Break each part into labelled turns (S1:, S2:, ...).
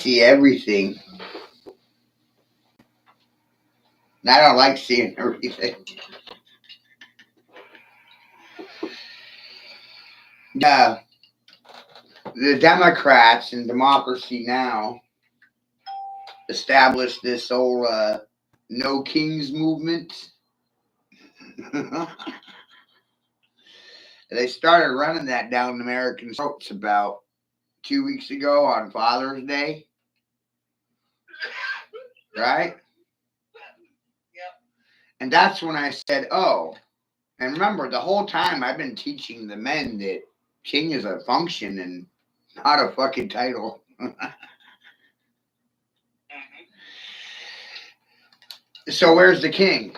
S1: See everything. And I don't like seeing everything. Yeah, the Democrats and Democracy Now! Established this whole No Kings movement. They started running that down American throats about 2 weeks ago on Father's Day. Right?
S2: Yep.
S1: And that's when I said, oh, and remember, the whole time I've been teaching the men that king is a function and not a fucking title. So where's the king?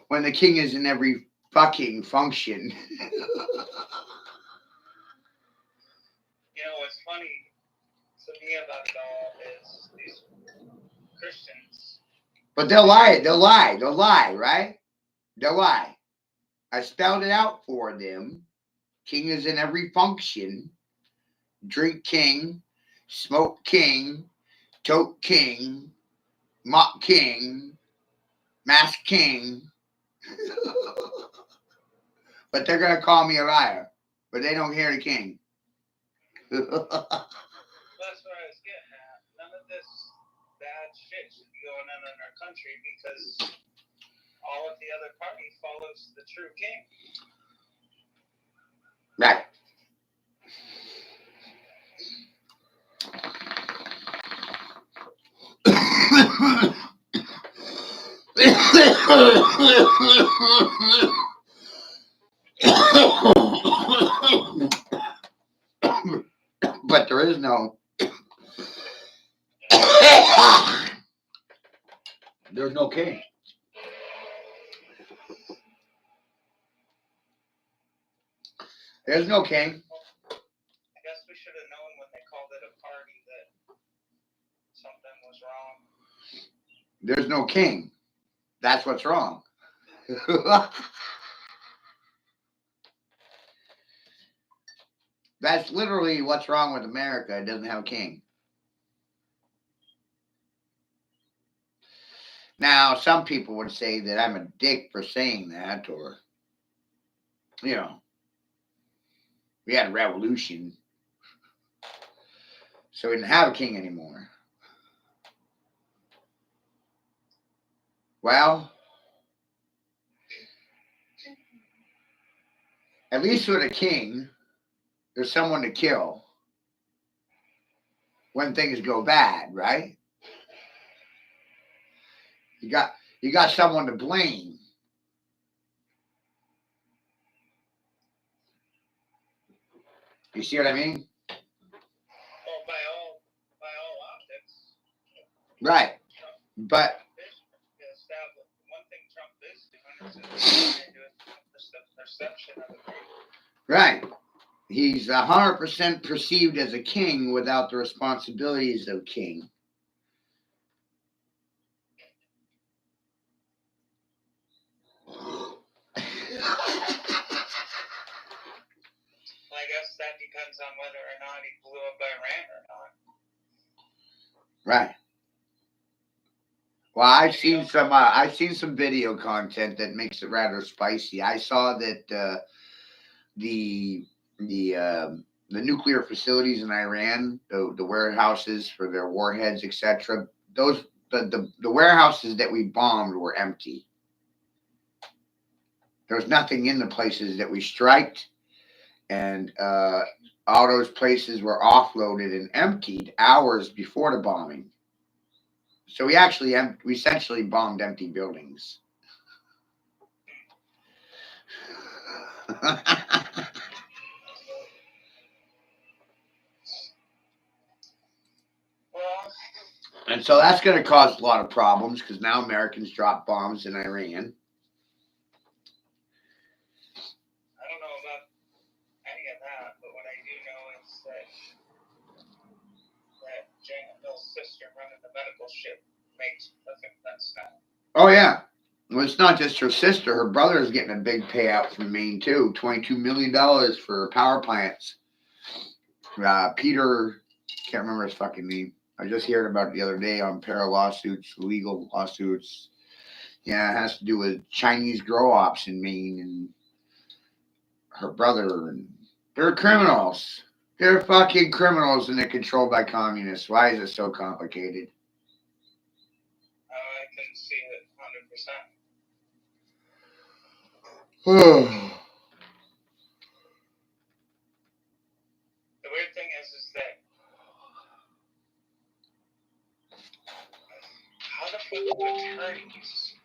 S1: When the king is in every fucking function.
S2: What's funny to me about it all is these Christians.
S1: But they'll lie, right? They'll lie. I spelled it out for them. King is in every function. Drink king, smoke king, tote king, mock king, mask king. But they're going to call me a liar. But they don't hear the king.
S2: That's what I was getting at. None of this bad shit should be going on in our country because all of the other party follows the true king.
S1: Right. But there is no. There's no king. There's no king.
S2: I guess we should have known when they called it a party that something was wrong.
S1: There's no king. That's what's wrong. That's literally what's wrong with America. It doesn't have a king. Now, some people would say that I'm a dick for saying that, or, we had a revolution, so we didn't have a king anymore. Well, at least with a king, there's someone to kill when things go bad, right? You got someone to blame. You see what I mean?
S2: Well, by all optics.
S1: Right. But
S2: one thing Trump is doing is the perception of the people.
S1: Right. He's 100% perceived as a king without the responsibilities of king.
S2: I guess that depends on whether or not he blew up Iran or not.
S1: Right. Well, I've seen some video content that makes it rather spicy. I saw that the nuclear facilities in Iran, the warehouses for their warheads, etc. Those the warehouses that we bombed were empty. There was nothing in the places that we striked, and all those places were offloaded and emptied hours before the bombing. So we essentially bombed empty buildings. And so that's going to cause a lot of problems because now Americans drop bombs in Iran.
S2: I don't know about any of that, but what I do know is that Jane Mill's sister running the medical ship makes perfect sense now.
S1: Oh, yeah. Well, it's not just her sister. Her brother is getting a big payout from Maine, too. $22 million for power plants. Peter, can't remember his fucking name. I just heard about it the other day on para lawsuits, legal lawsuits. Yeah, it has to do with Chinese grow ops in Maine and her brother, and they're criminals. They're fucking criminals, and they're controlled by communists. Why is it so complicated?
S2: I can see it 100%. The weird thing is that how the fuck do attorneys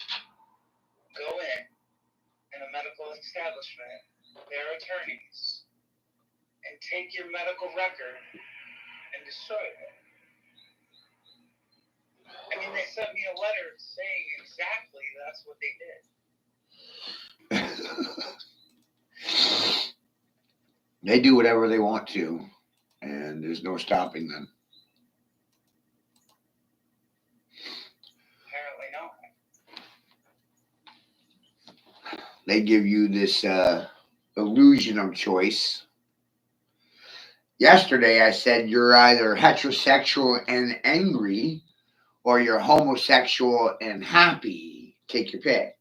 S2: go in a medical establishment, their attorneys, and take your medical record and destroy it? I mean, they sent me a letter saying exactly that's what they did.
S1: They do whatever they want to, and there's no stopping them.
S2: Apparently not.
S1: They give you this illusion of choice. Yesterday, I said you're either heterosexual and angry, or you're homosexual and happy. Take your pick.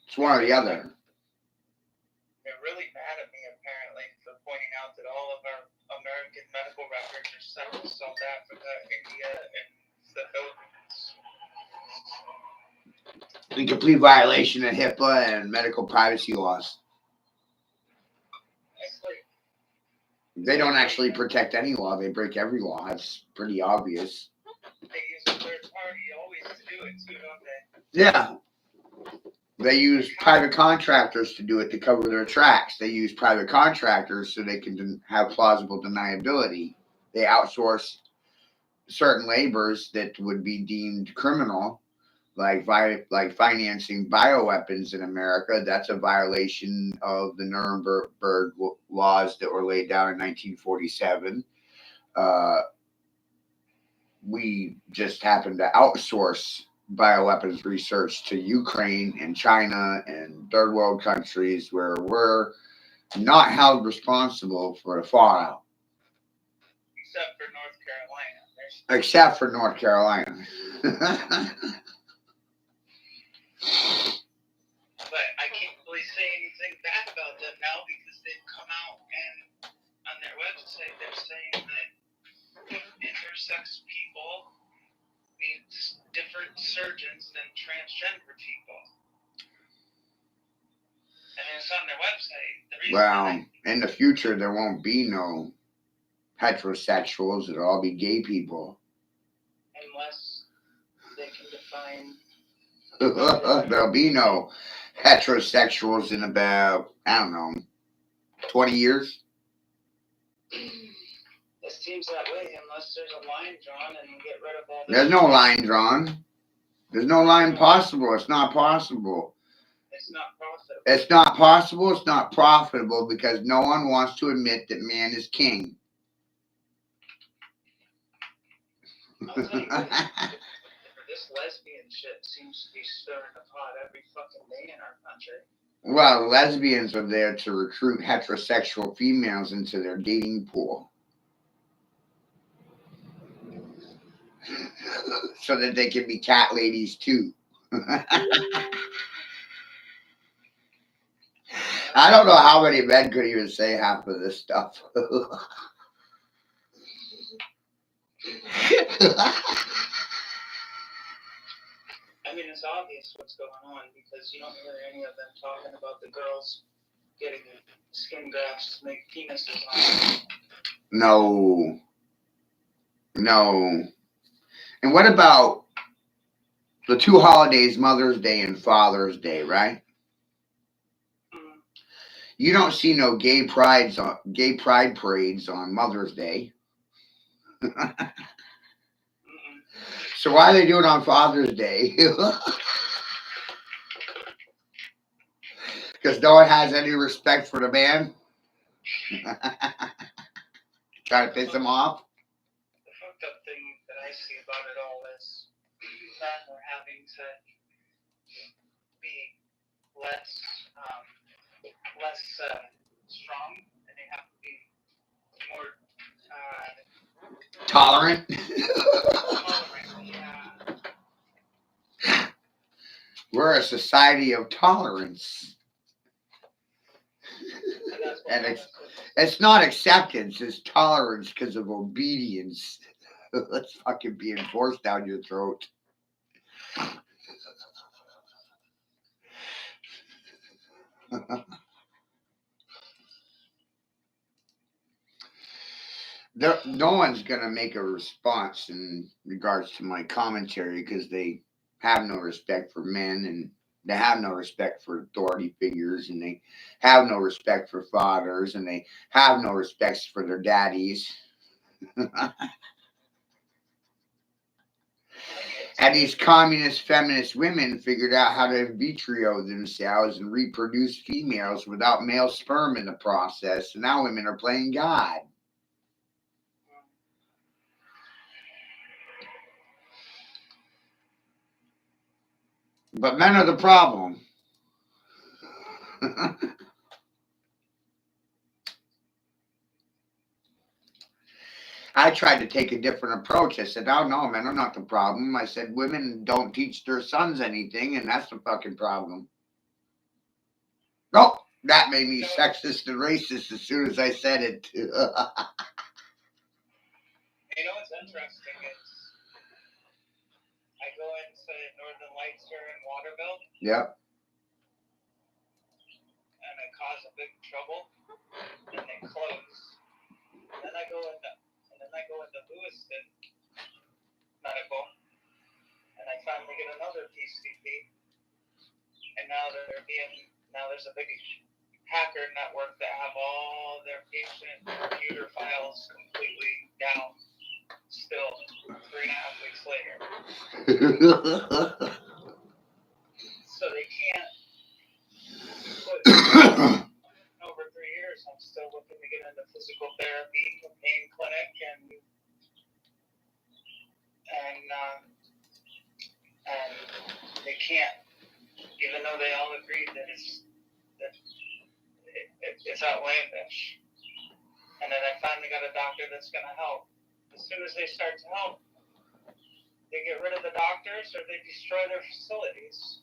S1: It's one or the other.
S2: They're really mad at me, apparently, for pointing out that all of our American medical records are sent to South Africa, India, and the Philippines.
S1: In complete violation of HIPAA and medical privacy laws. They don't actually protect any law. They break every law. It's pretty obvious.
S2: They use a third party always to do it too, don't they?
S1: Yeah. They use private contractors to do it to cover their tracks. They use private contractors so they can have plausible deniability. They outsource certain labors that would be deemed criminal, like financing bioweapons in America. That's a violation of the Nuremberg laws that were laid down in 1947. We just happen to outsource bioweapons research to Ukraine and China and third world countries where we're not held responsible for the fallout.
S2: Except for North Carolina.
S1: Except for North Carolina.
S2: But I can't really say anything bad about them now because they've come out and on their website they're saying that intersex people need different surgeons than transgender people. And it's on their website.
S1: Well, in the future there won't be no heterosexuals. It'll all be gay people.
S2: Unless they can define.
S1: There'll be no heterosexuals in about, I don't know, 20 years.
S2: It seems that way unless there's a line drawn and you get rid of all the...
S1: There's no line drawn. There's no line possible. It's not possible.
S2: It's not profitable.
S1: It's not possible. It's not profitable because no one wants to admit that man is king.
S2: I'll tell you what, this lesbian shit seems to be stirring the pot every fucking day in our country.
S1: Well, lesbians are there to recruit heterosexual females into their dating pool. So that they can be cat ladies too. I don't know how many men could even say half of this stuff.
S2: I mean, it's obvious what's going on because you don't hear any of them talking about the girls getting skin grafts to make penises on them.
S1: No. And what about the two holidays, Mother's Day and Father's Day, right?
S2: Mm-hmm.
S1: You don't see no gay pride parades on Mother's Day. So why do they do it on Father's Day? Because no one has any respect for the man. Trying to piss him off.
S2: The fucked up thing that I see about it all is that we're having to be less strong, and they have to be more
S1: Tolerant.
S2: Yeah.
S1: We're a society of tolerance.
S2: And that's what
S1: And
S2: honest is.
S1: it's not acceptance, it's tolerance because of obedience. Let's fucking be enforced down your throat. No one's going to make a response in regards to my commentary because they have no respect for men, and they have no respect for authority figures, and they have no respect for fathers, and they have no respect for their daddies. And these communist feminist women figured out how to vitrio themselves and reproduce females without male sperm in the process. So now women are playing God. But men are the problem. I tried to take a different approach. I said, oh, no, men are not the problem. I said, women don't teach their sons anything, and that's the fucking problem. Oh, that made me sexist and racist as soon as I said it.
S2: You know what's interesting is I go into Northern Lights here in Waterville.
S1: Yep.
S2: And I cause a big trouble, and they close. And then I go into Lewiston Medical, and I finally get another PCP. And now there's a big hacker network that have all their patient computer files completely down. Still, 3.5 weeks later. So they can't put over 3 years. I'm still looking to get into physical therapy, a pain clinic, and they can't, even though they all agreed that it's outlandish. And then I finally got a doctor that's going to help. As soon as they start to help, they get rid of the doctors or they destroy their facilities.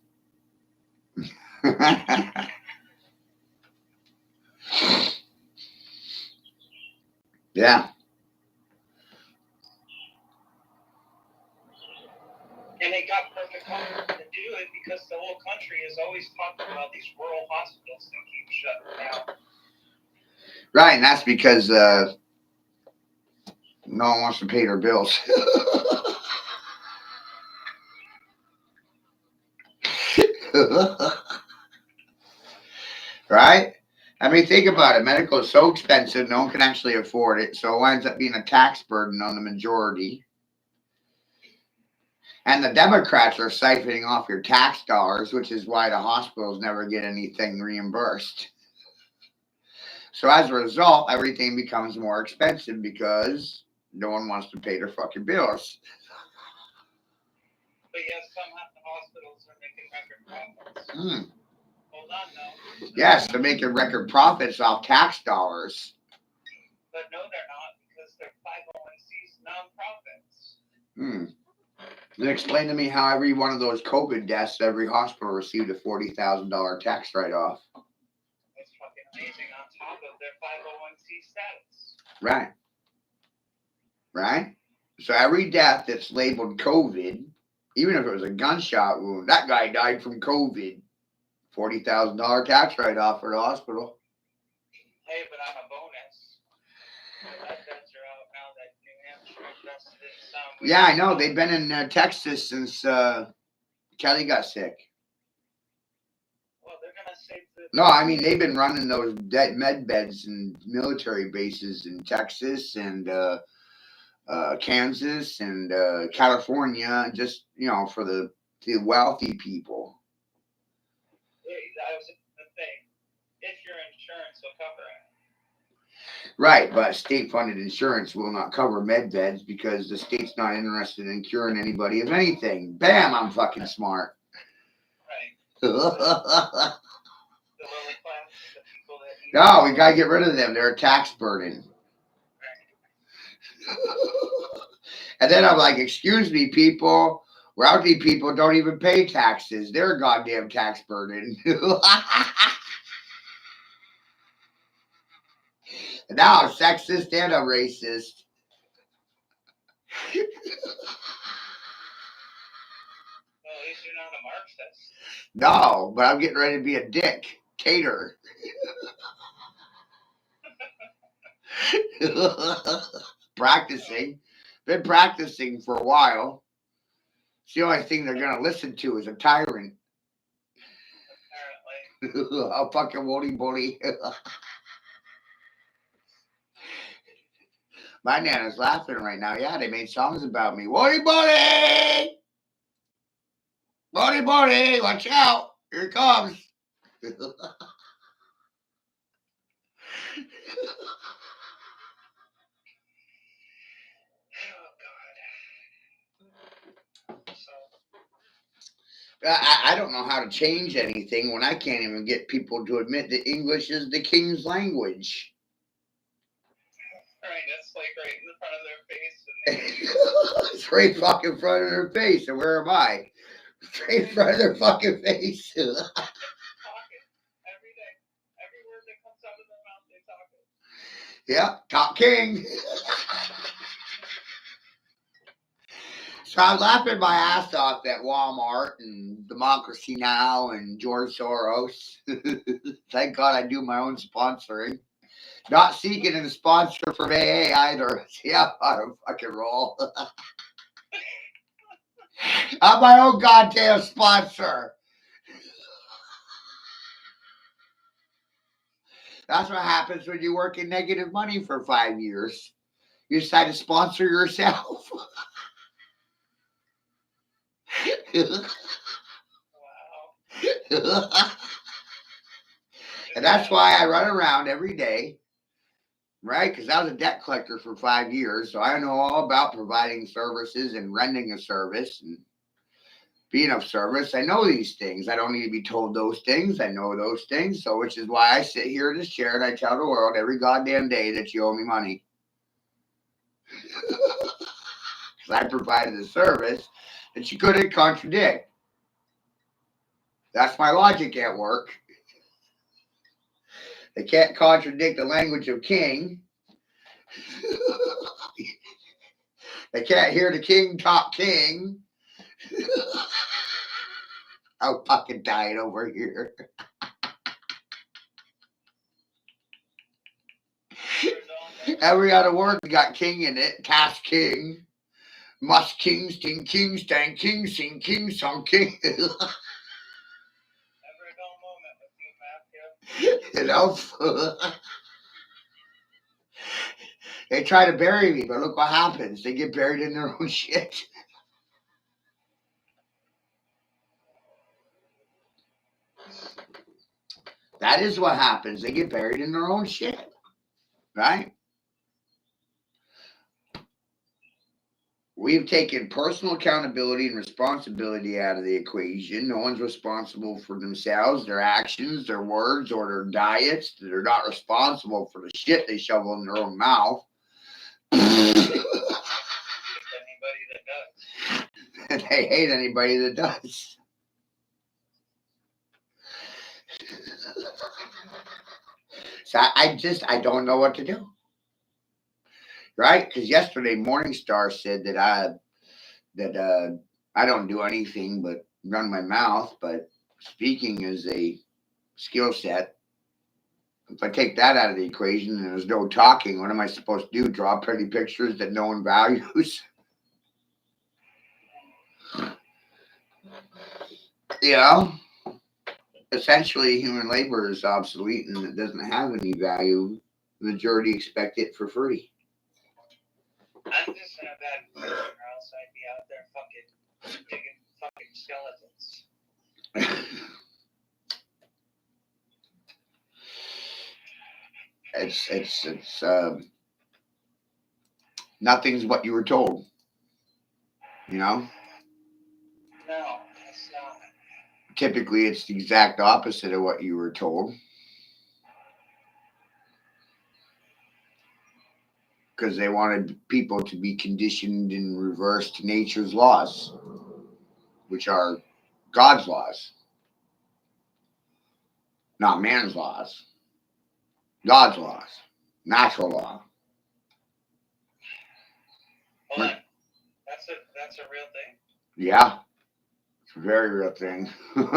S1: Yeah.
S2: And they got perfect comfort to do it because the whole country is always talking about these rural hospitals that keep shutting down.
S1: Right, and that's because no one wants to pay their bills. Right? I mean, think about it. Medical is so expensive, no one can actually afford it. So it winds up being a tax burden on the majority. And the Democrats are siphoning off your tax dollars, which is why the hospitals never get anything reimbursed. So as a result, everything becomes more expensive because no one wants to pay their fucking bills.
S2: But yes, some hospitals are making record profits. Hold on, no.
S1: Yes, they're making record profits off tax dollars.
S2: But no, they're not, because they're 501c nonprofits.
S1: Then explain to me how every one of those COVID deaths, every hospital received a $40,000 tax write-off.
S2: That's fucking amazing on top of their 501c status.
S1: Right. Right? So every death that's labeled COVID, even if it was a gunshot wound, that guy died from COVID. $40,000 tax write-off for the hospital.
S2: Hey, but on a bonus, that beds are out now that New Hampshire invested in some.
S1: Yeah, I know. They've been in Texas since Kelly got sick.
S2: Well, they're going to save the...
S1: No, I mean, they've been running those med beds and military bases in Texas and Kansas and California, just, for the wealthy people.
S2: That was the thing. If your insurance will cover it.
S1: Right, but state-funded insurance will not cover med beds because the state's not interested in curing anybody of anything. Bam, I'm fucking smart.
S2: Right. The lower class, the people that need...
S1: No, we gotta get rid of them. They're a tax burden.
S2: Right.
S1: And then I'm like, excuse me, people. Wealthy people don't even pay taxes. They're a goddamn tax burden. And now I'm sexist and I'm racist.
S2: Well, at least you're not a Marxist.
S1: No, but I'm getting ready to be a dictator. Practicing. Been practicing for a while. It's the only thing they're going to listen to is a tyrant.
S2: Apparently.
S1: A fucking woolly bully. My Nana's laughing right now. Yeah, they made songs about me. Woolly bully! Woolly bully, watch out. Here it comes.
S2: Oh, God. So,
S1: I don't know how to change anything when I can't even get people to admit that English is the king's language.
S2: right, that's like right in the front of their face. And
S1: It's right fucking in front of their face. And where am I? Right in front of their fucking face.
S2: they talk it every day. Every word that comes out of their mouth, they talk it.
S1: Yeah, top king. So I'm laughing my ass off at Walmart and Democracy Now! And George Soros. Thank God I do my own sponsoring. Not seeking a sponsor from AA either. Yeah, I'm fucking roll. I'm my own goddamn sponsor. That's what happens when you work in negative money for 5 years. You decide to sponsor yourself.
S2: Wow.
S1: And that's why I run around every day, right? Because I was a debt collector for 5 years. So I know all about providing services and rendering a service and being of service. I know these things. I don't need to be told those things. I know those things. So, which is why I sit here in this chair and I tell the world every goddamn day that you owe me money. Because I provided a service that you couldn't contradict. That's my logic at work. They can't contradict the language of king. They can't hear the king talk king. I'm fucking dying over here. Every other word got king in it. Task king. Must king, sting king, stand king, sing king, song king.
S2: Never a dull moment with you, Matthew.
S1: You know? They try to bury me, but look what happens. They get buried in their own shit. That is what happens. They get buried in their own shit. Right? We've taken personal accountability and responsibility out of the equation. No one's responsible for themselves, their actions, their words, or their diets. They're not responsible for the shit they shovel in their own mouth.
S2: Anybody that does.
S1: And they hate anybody that does. So I don't know what to do. Right? Because yesterday Morningstar said that I don't do anything but run my mouth, but speaking is a skill set. If I take that out of the equation and there's no talking, what am I supposed to do? Draw pretty pictures that no one values? You know? Essentially, human labor is obsolete and it doesn't have any value. The majority expect it for free.
S2: I'm just in a bad position, or else I'd be out there fucking digging fucking skeletons.
S1: It's nothing's what you were told. You know?
S2: No, it's not.
S1: Typically, it's the exact opposite of what you were told. because they wanted people to be conditioned and reversed to nature's laws, which are God's laws, not man's laws. God's laws, natural law.
S2: Hold on. That's a real thing.
S1: Yeah, it's a very real thing.
S2: But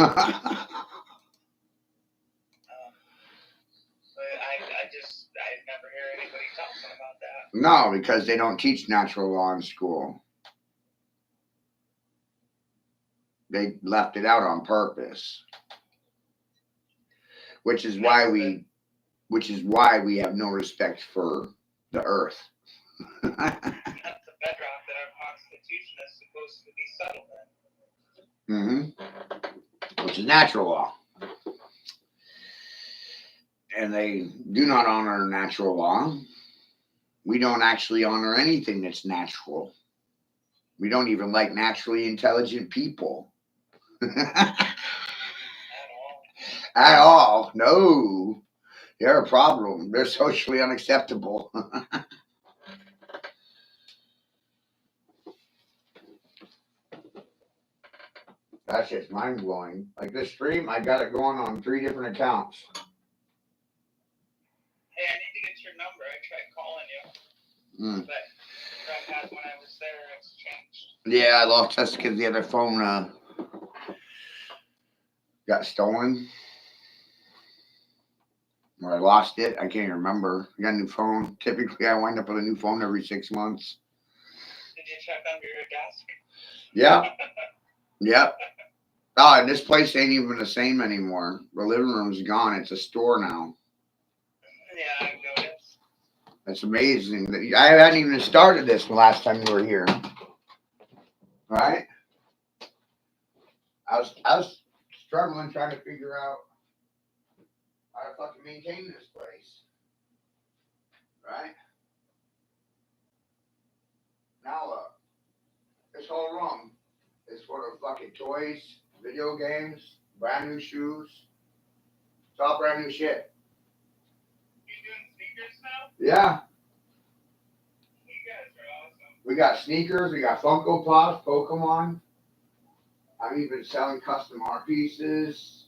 S2: I never hear anybody talking about that.
S1: No, because they don't teach natural law in school. They left it out on purpose, which is why we have no respect for the earth.
S2: That's the bedrock that our Constitution is supposed to be settled in.
S1: Which is natural law. And they do not honor natural law. We don't actually honor anything that's natural. We don't even like naturally intelligent people. At all. No. They're a problem. They're socially unacceptable. That shit's mind blowing. Like this stream, I got it going on 3 different accounts.
S2: Hey, I need to get your number. I tried calling you. But I had when I was there, it's changed.
S1: Yeah, I lost that's because the other phone got stolen. Or I lost it. I can't even remember. I got a new phone. Typically, I wind up with a new phone every 6 months.
S2: Did you check under your desk?
S1: Yeah. Yep. Oh, and this place ain't even the same anymore. The living room's gone. It's a store now.
S2: Yeah, I've noticed.
S1: That's amazing. I hadn't even started this the last time you were here. Right? I was struggling trying to figure out how to fucking maintain this place. Right? Now look. This whole room is full of fucking toys, video games, brand new shoes. It's all brand new shit.
S2: You doing sneakers now?
S1: Yeah.
S2: You guys are awesome.
S1: We got sneakers, we got Funko Pops, Pokemon. I'm even selling custom art pieces,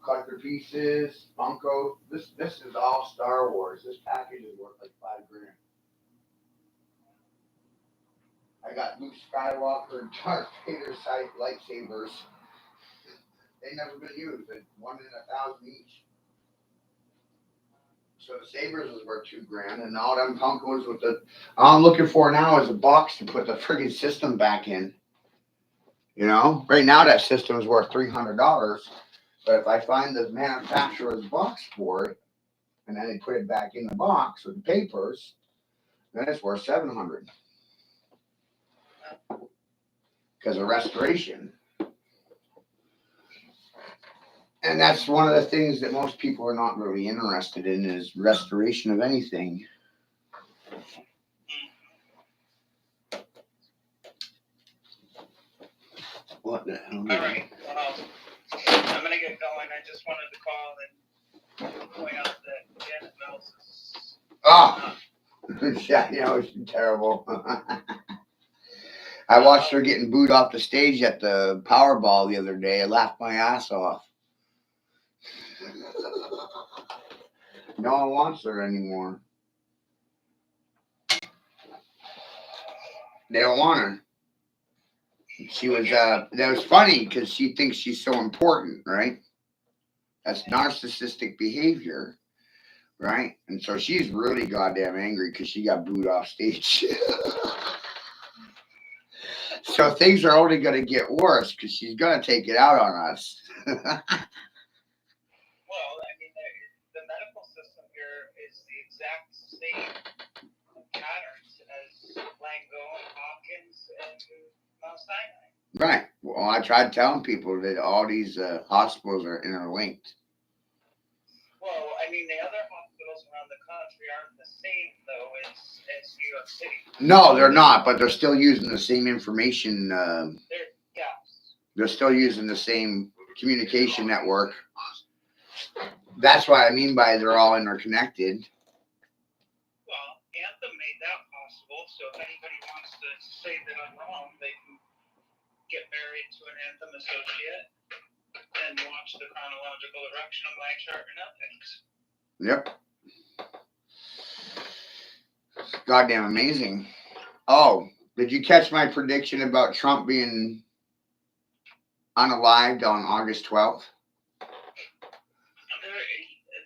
S1: collector pieces, Funko. This is all Star Wars. This package is worth like $5,000. I got Luke Skywalker and Darth Vader size lightsabers. They never been used. They're 1 in 1,000 each. So the sabers is worth $2,000, and all them Funkos with the. All I'm looking for now is a box to put the friggin' system back in. You know, right now that system is worth $300, but if I find the manufacturer's box for it, and then they put it back in the box with the papers, then it's worth $700 because of restoration. And that's one of the things that most people are not really interested in is restoration of anything. What the hell?
S2: All right. I'm going to get going. I just wanted to call and point out that Janet Mills is...
S1: Oh! Yeah, you know, it's terrible. I watched her getting booed off the stage at the Powerball the other day. I laughed my ass off. No one wants her anymore. They don't want her. She was, that was funny because she thinks she's so important, right? That's narcissistic behavior, right? And so she's really goddamn angry because she got booed off stage. So things are only going to get worse because she's going to take it out on us.
S2: Well, I mean, the medical system here is the exact same patterns as Langone, Hopkins, and Mount Sinai.
S1: Right. Well, I tried telling people that all these hospitals are interlinked.
S2: Well, I mean, the other hospitals around the country aren't the same, though, as New York City.
S1: No, they're not, but they're still using the same information. They're still using the same communication network. That's what I mean by they're all interconnected.
S2: Well, Anthem made that So if anybody wants to say that I'm wrong, they can get married to an Anthem associate and watch the chronological erection of my chart and epics.
S1: Yep. Goddamn amazing. Oh, did you catch my prediction about Trump being unalived on August 12th?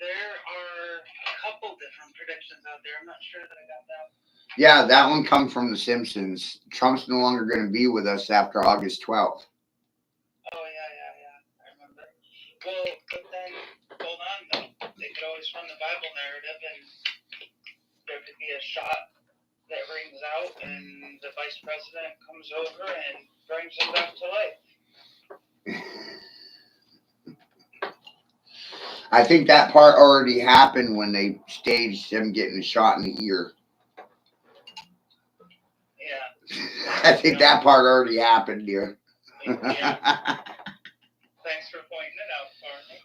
S2: There are a couple different predictions out there. I'm not sure that I got that.
S1: Yeah, that one come from The Simpsons. Trump's no longer going to be with us after August 12th.
S2: Oh, yeah. I remember. Well, but then, hold on, though. They could always run the Bible narrative, and there could be a shot that rings out, and the vice president comes over and brings him back to life.
S1: I think that part already happened when they staged him getting shot in the ear.
S2: Yeah.
S1: I think that part already happened, dear.
S2: Yeah. Thanks for pointing it out for me.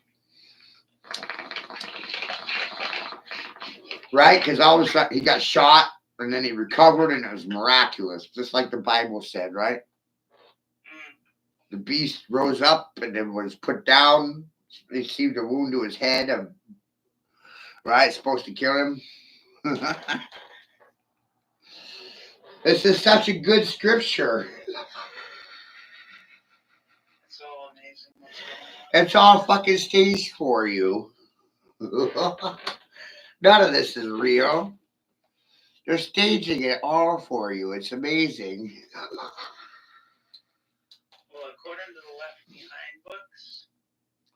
S1: Right? Because all of a sudden he got shot and then he recovered and it was miraculous, just like the Bible said, right? The beast rose up and then was put down. They received a wound to his head. Right? Supposed to kill him. This is such a good scripture.
S2: It's all amazing.
S1: It's all fucking staged for you. None of this is real. They're staging it all for you. It's amazing.
S2: Well, according to the Left Behind books,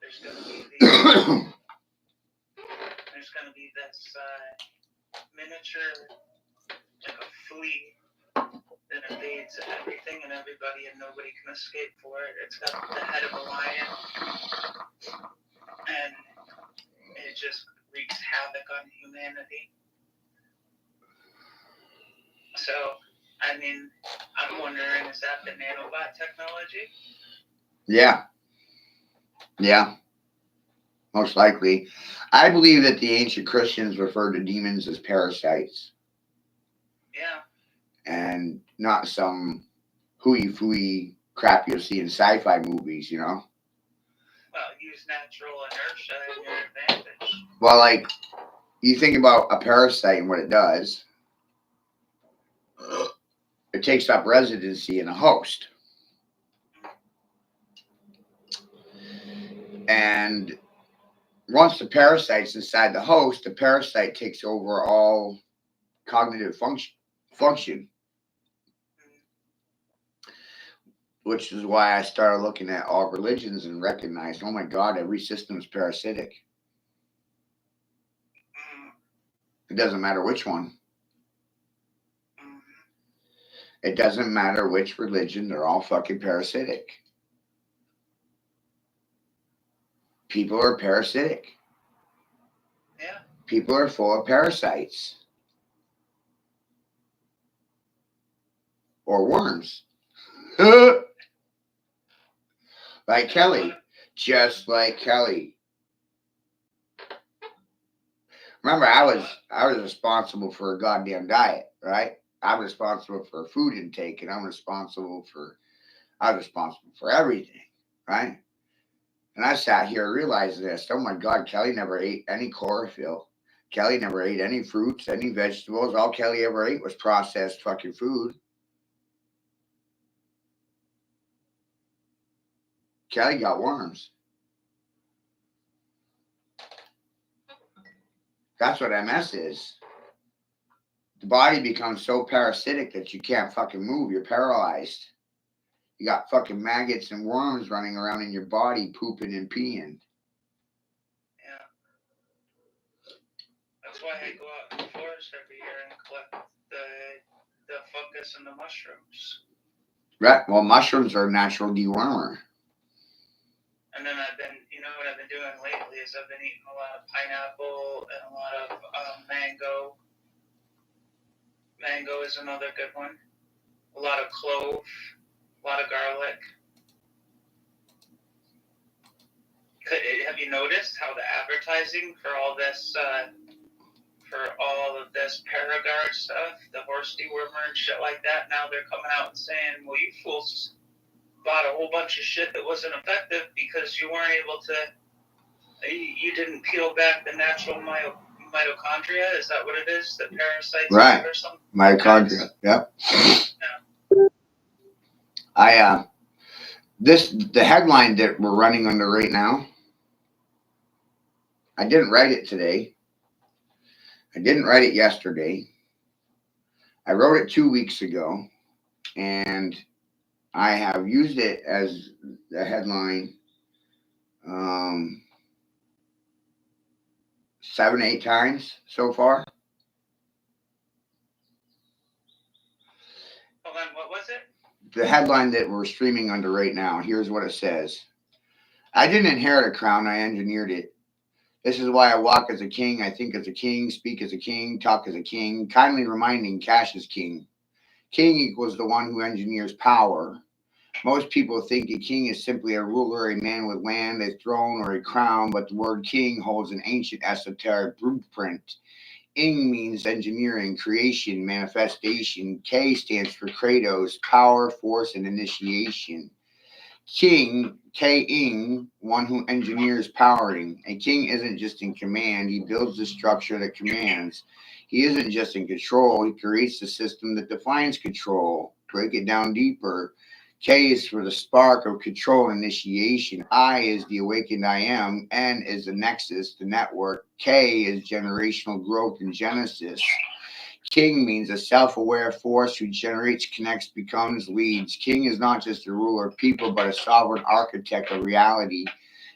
S2: there's going to be this miniature, like a flea that invades everything and everybody, and nobody can escape for it. It's got the head of a lion, and it just wreaks havoc on humanity. So, I mean, I'm wondering, is that the nanobot technology?
S1: Yeah. Most likely. I believe that the ancient Christians referred to demons as parasites.
S2: Yeah.
S1: And not some hooey-fooey crap you'll see in sci-fi movies, you know?
S2: Well, use natural inertia in your advantage.
S1: Well, like, you think about a parasite and what it does. It takes up residency in a host. And once the parasite's inside the host, the parasite takes over all cognitive function. Which is why I started looking at all religions and recognized, oh my God, every system is parasitic. It doesn't matter which one. It doesn't matter which religion, they're all fucking parasitic. People are parasitic.
S2: Yeah.
S1: People are full of parasites. Or worms. Like Kelly. Just like Kelly. Remember, I was responsible for a goddamn diet, right? I'm responsible for food intake, and I was responsible for everything, right? And I sat here realizing this. Oh my God, Kelly never ate any chlorophyll. Kelly never ate any fruits, any vegetables. All Kelly ever ate was processed fucking food. Kelly got worms. That's what MS is. The body becomes so parasitic that you can't fucking move. You're paralyzed. You got fucking maggots and worms running around in your body, pooping and peeing.
S2: Yeah. That's why I go out in the forest every year and collect the fungus and the mushrooms.
S1: Right. Well, mushrooms are a natural dewormer.
S2: And then what I've been doing lately is I've been eating a lot of pineapple and a lot of mango. Mango is another good one. A lot of clove, a lot of garlic. Have you noticed how the advertising for all this for all of this Paragard stuff, the horse dewormer and shit like that. Now they're coming out and saying, well, you fools bought a whole bunch of shit that wasn't effective because you weren't able to, you didn't peel back the natural mitochondria. Is that what it is? The parasites
S1: Right.
S2: or something?
S1: Mitochondria. Yep.
S2: Yeah.
S1: The headline that we're running under right now, I didn't write it today. I didn't write it yesterday. I wrote it 2 weeks ago, and I have used it as the headline 7, 8 times so far.
S2: Hold on, what was it?
S1: The headline that we're streaming under right now, here's what it says. I didn't inherit a crown, I engineered it. This is why I walk as a king, I think as a king, speak as a king, talk as a king, kindly reminding cash is king. King equals the one who engineers power. Most people think a king is simply a ruler, a man with land, a throne, or a crown, but the word king holds an ancient esoteric blueprint. Ing means engineering, creation, manifestation. K stands for kratos, power, force, and initiation. King, K-ing, one who engineers powering. A king isn't just in command, he builds the structure that commands. He isn't just in control, he creates the system that defines control. Break it down deeper. K is for the spark of control initiation. I is the awakened I am. N is the nexus, the network. K is generational growth and genesis. King means a self-aware force who generates, connects, becomes, leads. King is not just a ruler of people, but a sovereign architect of reality.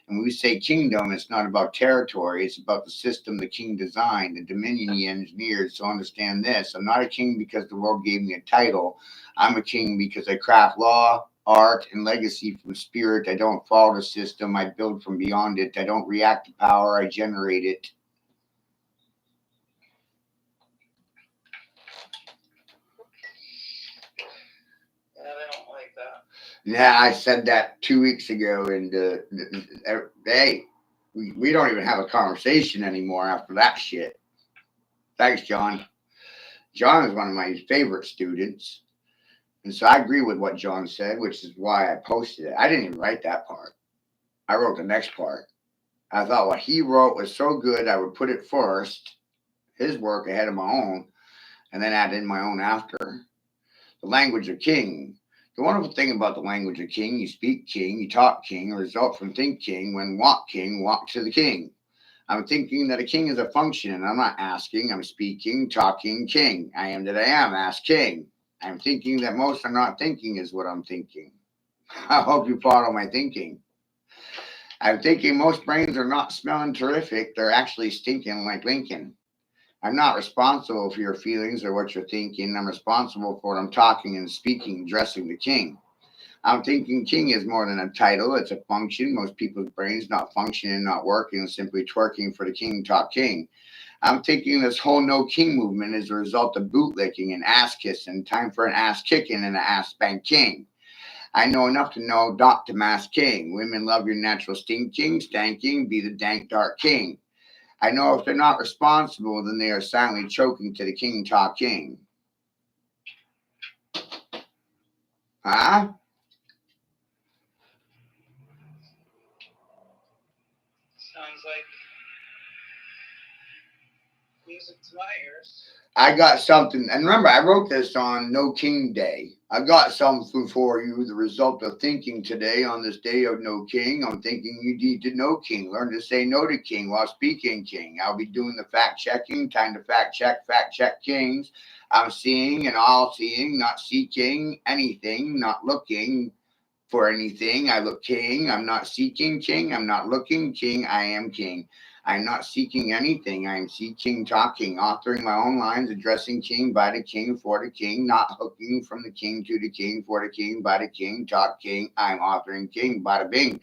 S1: And when we say kingdom, it's not about territory. It's about the system the king designed, the dominion he engineered. So understand this. I'm not a king because the world gave me a title. I'm a king because I craft law, art, and legacy from spirit. I don't follow the system. I build from beyond it. I don't react to power. I generate it. Yeah, I said that 2 weeks ago, and hey, we don't even have a conversation anymore after that shit. Thanks, John. John is one of my favorite students, and so I agree with what John said, which is why I posted it. I didn't even write that part. I wrote the next part. I thought what he wrote was so good, I would put it first, his work ahead of my own, and then add in my own after. The language of king. The wonderful thing about the language of king, you speak king, you talk king, result from think king. When walk king, walk to the king. I'm thinking that a king is a function, and I'm not asking, I'm speaking, talking, king. I am that I am, ask king. I'm thinking that most are not thinking is what I'm thinking. I hope you follow my thinking. I'm thinking most brains are not smelling terrific, they're actually stinking like Lincoln. I'm not responsible for your feelings or what you're thinking. I'm responsible for what I'm talking and speaking, addressing the king. I'm thinking king is more than a title. It's a function. Most people's brains not functioning, not working, simply twerking for the king talk king. I'm thinking this whole no king movement is a result of bootlicking and ass kissing. Time for an ass kicking and an ass spank king. I know enough to know not to mass king. Women love your natural stinking, stanking, be the dank dark king. I know if they're not responsible, then they are silently choking to the king talk king. Huh?
S2: Sounds like music to my ears.
S1: I got something, and remember, I wrote this on No King Day. I got something for you, the result of thinking today on this day of No King. I'm thinking you need to know King. Learn to say no to King while speaking King. I'll be doing the fact checking, time to fact check Kings. I'm seeing and all seeing, not seeking anything, not looking for anything. I look king. I'm not seeking king. I'm not looking king. I am king. I'm not seeking anything. I am seeking talking, authoring my own lines, addressing king, by the king, for the king, not hooking from the king to the king, for the king, by the king, talk king. I'm authoring king, bada bing.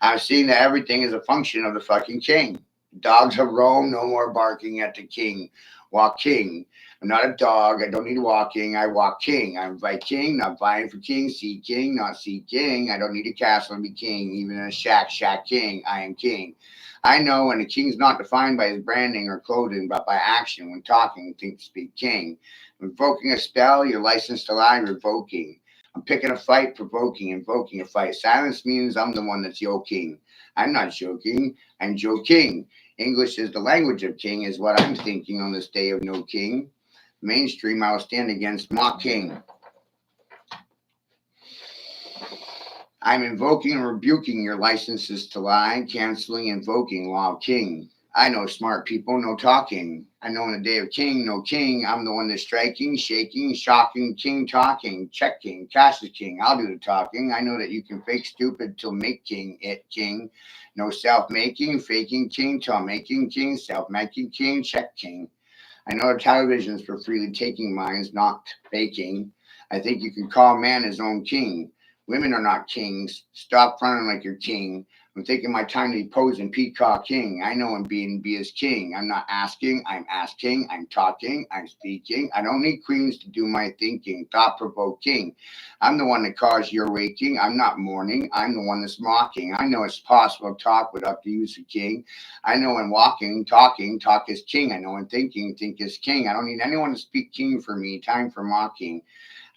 S1: I'm seeing that everything is a function of the fucking king. Dogs have roamed, no more barking at the king. Walk king. I'm not a dog. I don't need walking. I walk king. I'm by king, not vying for king. See king, not see king. I don't need a castle to be king. Even in a shack king. I am king. I know when a king's not defined by his branding or clothing, but by action. When talking, think, speak king. Invoking a spell, your license to lie, revoking. I'm picking a fight, provoking, invoking a fight. Silence means I'm the one that's yoking. I'm not joking. I'm joking. English is the language of king, is what I'm thinking on this day of no king. Mainstream, I will stand against mock king. I'm invoking and rebuking your licenses to lie, canceling, invoking law of king. I know smart people, no talking. I know in the day of king, no king. I'm the one that's striking, shaking, shocking, king talking, checking, cash is king. I'll do the talking. I know that you can fake stupid till make king, it king. No self-making, faking king till making king, self-making king, check king. I know the television's for freely taking minds, not faking. I think you can call man his own king. Women are not kings. Stop fronting like you're king. I'm taking my time to be posing peacock king. I know I'm being be as king. I'm not asking. I'm asking. I'm talking. I'm speaking. I don't need queens to do my thinking. Thought provoking. I'm the one that caused your waking. I'm not mourning. I'm the one that's mocking. I know it's possible to talk without the use of king. I know in walking, talking, talk is king. I know in thinking, think is king. I don't need anyone to speak king for me. Time for mocking.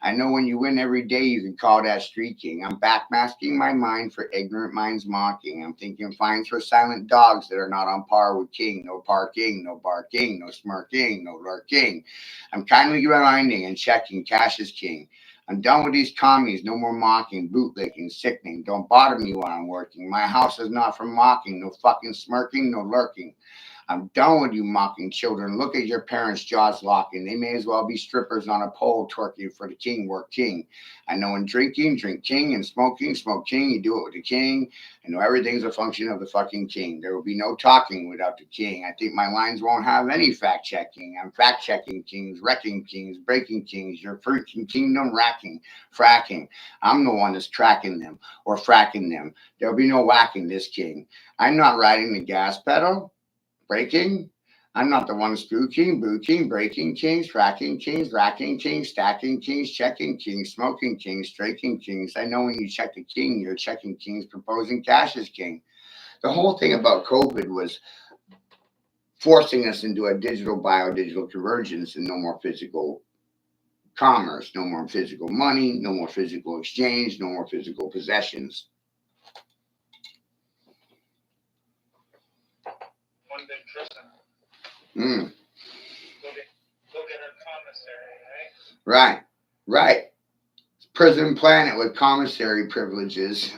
S1: I know when you win every day, you can call that streaking. I'm backmasking my mind for ignorant minds mocking. I'm thinking fines for silent dogs that are not on par with king. No parking, no barking, no smirking, no lurking. I'm kindly reminding and checking cash is king. I'm done with these commies. No more mocking, bootlicking, sickening. Don't bother me while I'm working. My house is not for mocking. No fucking smirking, no lurking. I'm done with you mocking children. Look at your parents' jaws locking. They may as well be strippers on a pole twerking for the king, work king. I know in drinking, drink king, and smoking, smoke king. You do it with the king. I know everything's a function of the fucking king. There will be no talking without the king. I think my lines won't have any fact checking. I'm fact checking kings, wrecking kings, breaking kings. Your freaking kingdom racking, fracking. I'm the one that's tracking them or fracking them. There'll be no whacking this king. I'm not riding the gas pedal. Breaking. I'm not the one spooking, booking, breaking kings, tracking kings, racking kings, stacking kings, checking kings, smoking kings, striking kings. I know when you check the king, you're checking kings, proposing cash as king. The whole thing about COVID was forcing us into a digital bio-digital convergence and no more physical commerce, no more physical money, no more physical exchange, no more physical possessions.
S2: One big prison.
S1: Mm.
S2: Go get a commissary, right?
S1: Right. Prison planet with commissary privileges.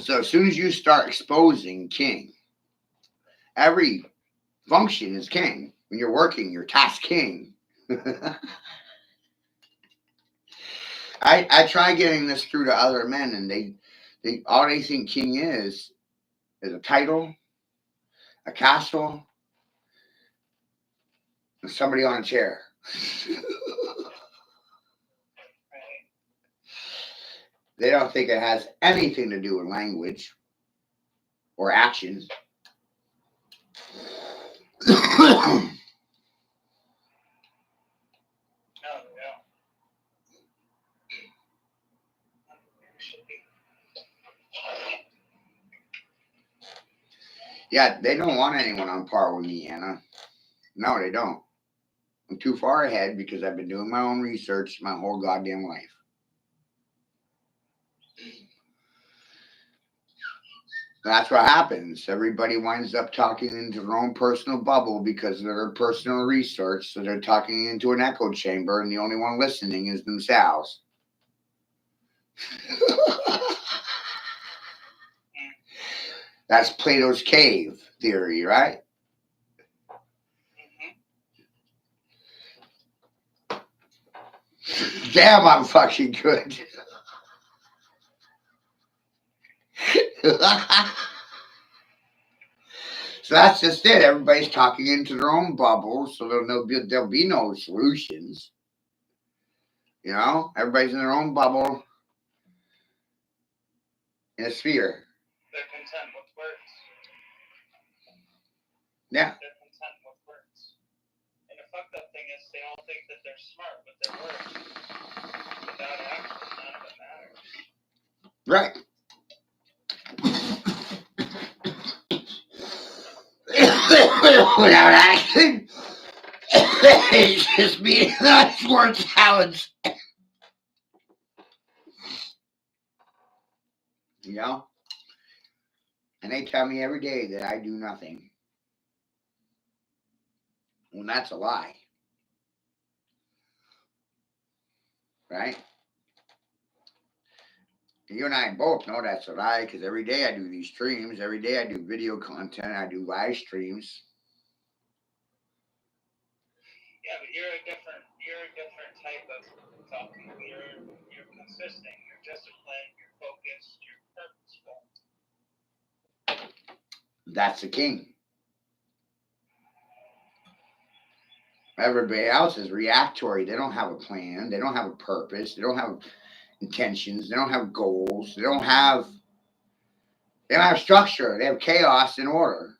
S1: So as soon as you start exposing king, every function is king. When you're working, you're task king. I try getting this through to other men, and they all they think king is a title, a castle, and somebody on a chair. They don't think it has anything to do with language or actions.
S2: Oh, yeah.
S1: Yeah, they don't want anyone on par with me, Anna. No, they don't. I'm too far ahead because I've been doing my own research my whole goddamn life. That's what happens. Everybody winds up talking into their own personal bubble because of their personal research. So they're talking into an echo chamber, and the only one listening is themselves. That's Plato's cave theory, right?
S2: Mm-hmm.
S1: Damn, I'm fucking good. So that's just it. Everybody's talking into their own bubble, so there'll be no solutions. You know, everybody's in their own bubble. in a sphere.
S2: They're content with words.
S1: Yeah.
S2: They're content with words. And the fucked up thing is they all think that they're smart with their words. Without action, none of it matters.
S1: Right. Without action, it's just meaningless word salads. You know? And they tell me every day that I do nothing. Well, that's a lie. Right? You and I both know that's a lie because every day I do these streams. Every day I do video content. I do live streams.
S2: Yeah, but you're a different type of talking. You're consistent, you're disciplined, you're focused, you're purposeful.
S1: That's the king. Everybody else is reactory. They don't have a plan. They don't have a purpose. They don't have intentions. They don't have goals. They don't have structure. They have chaos and order.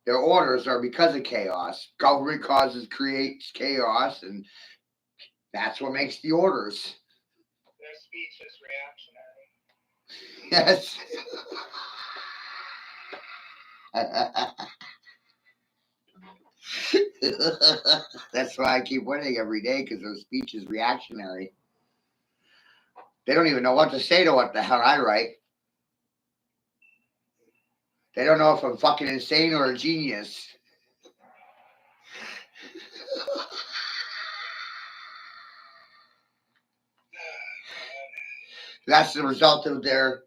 S1: Their orders are because of chaos. Government creates chaos, and that's what makes the orders.
S2: Their speech is reactionary.
S1: Yes. That's why I keep winning every day, because their speech is reactionary. They don't even know what to say to what the hell I write. They don't know if I'm fucking insane or a genius. That's the result of their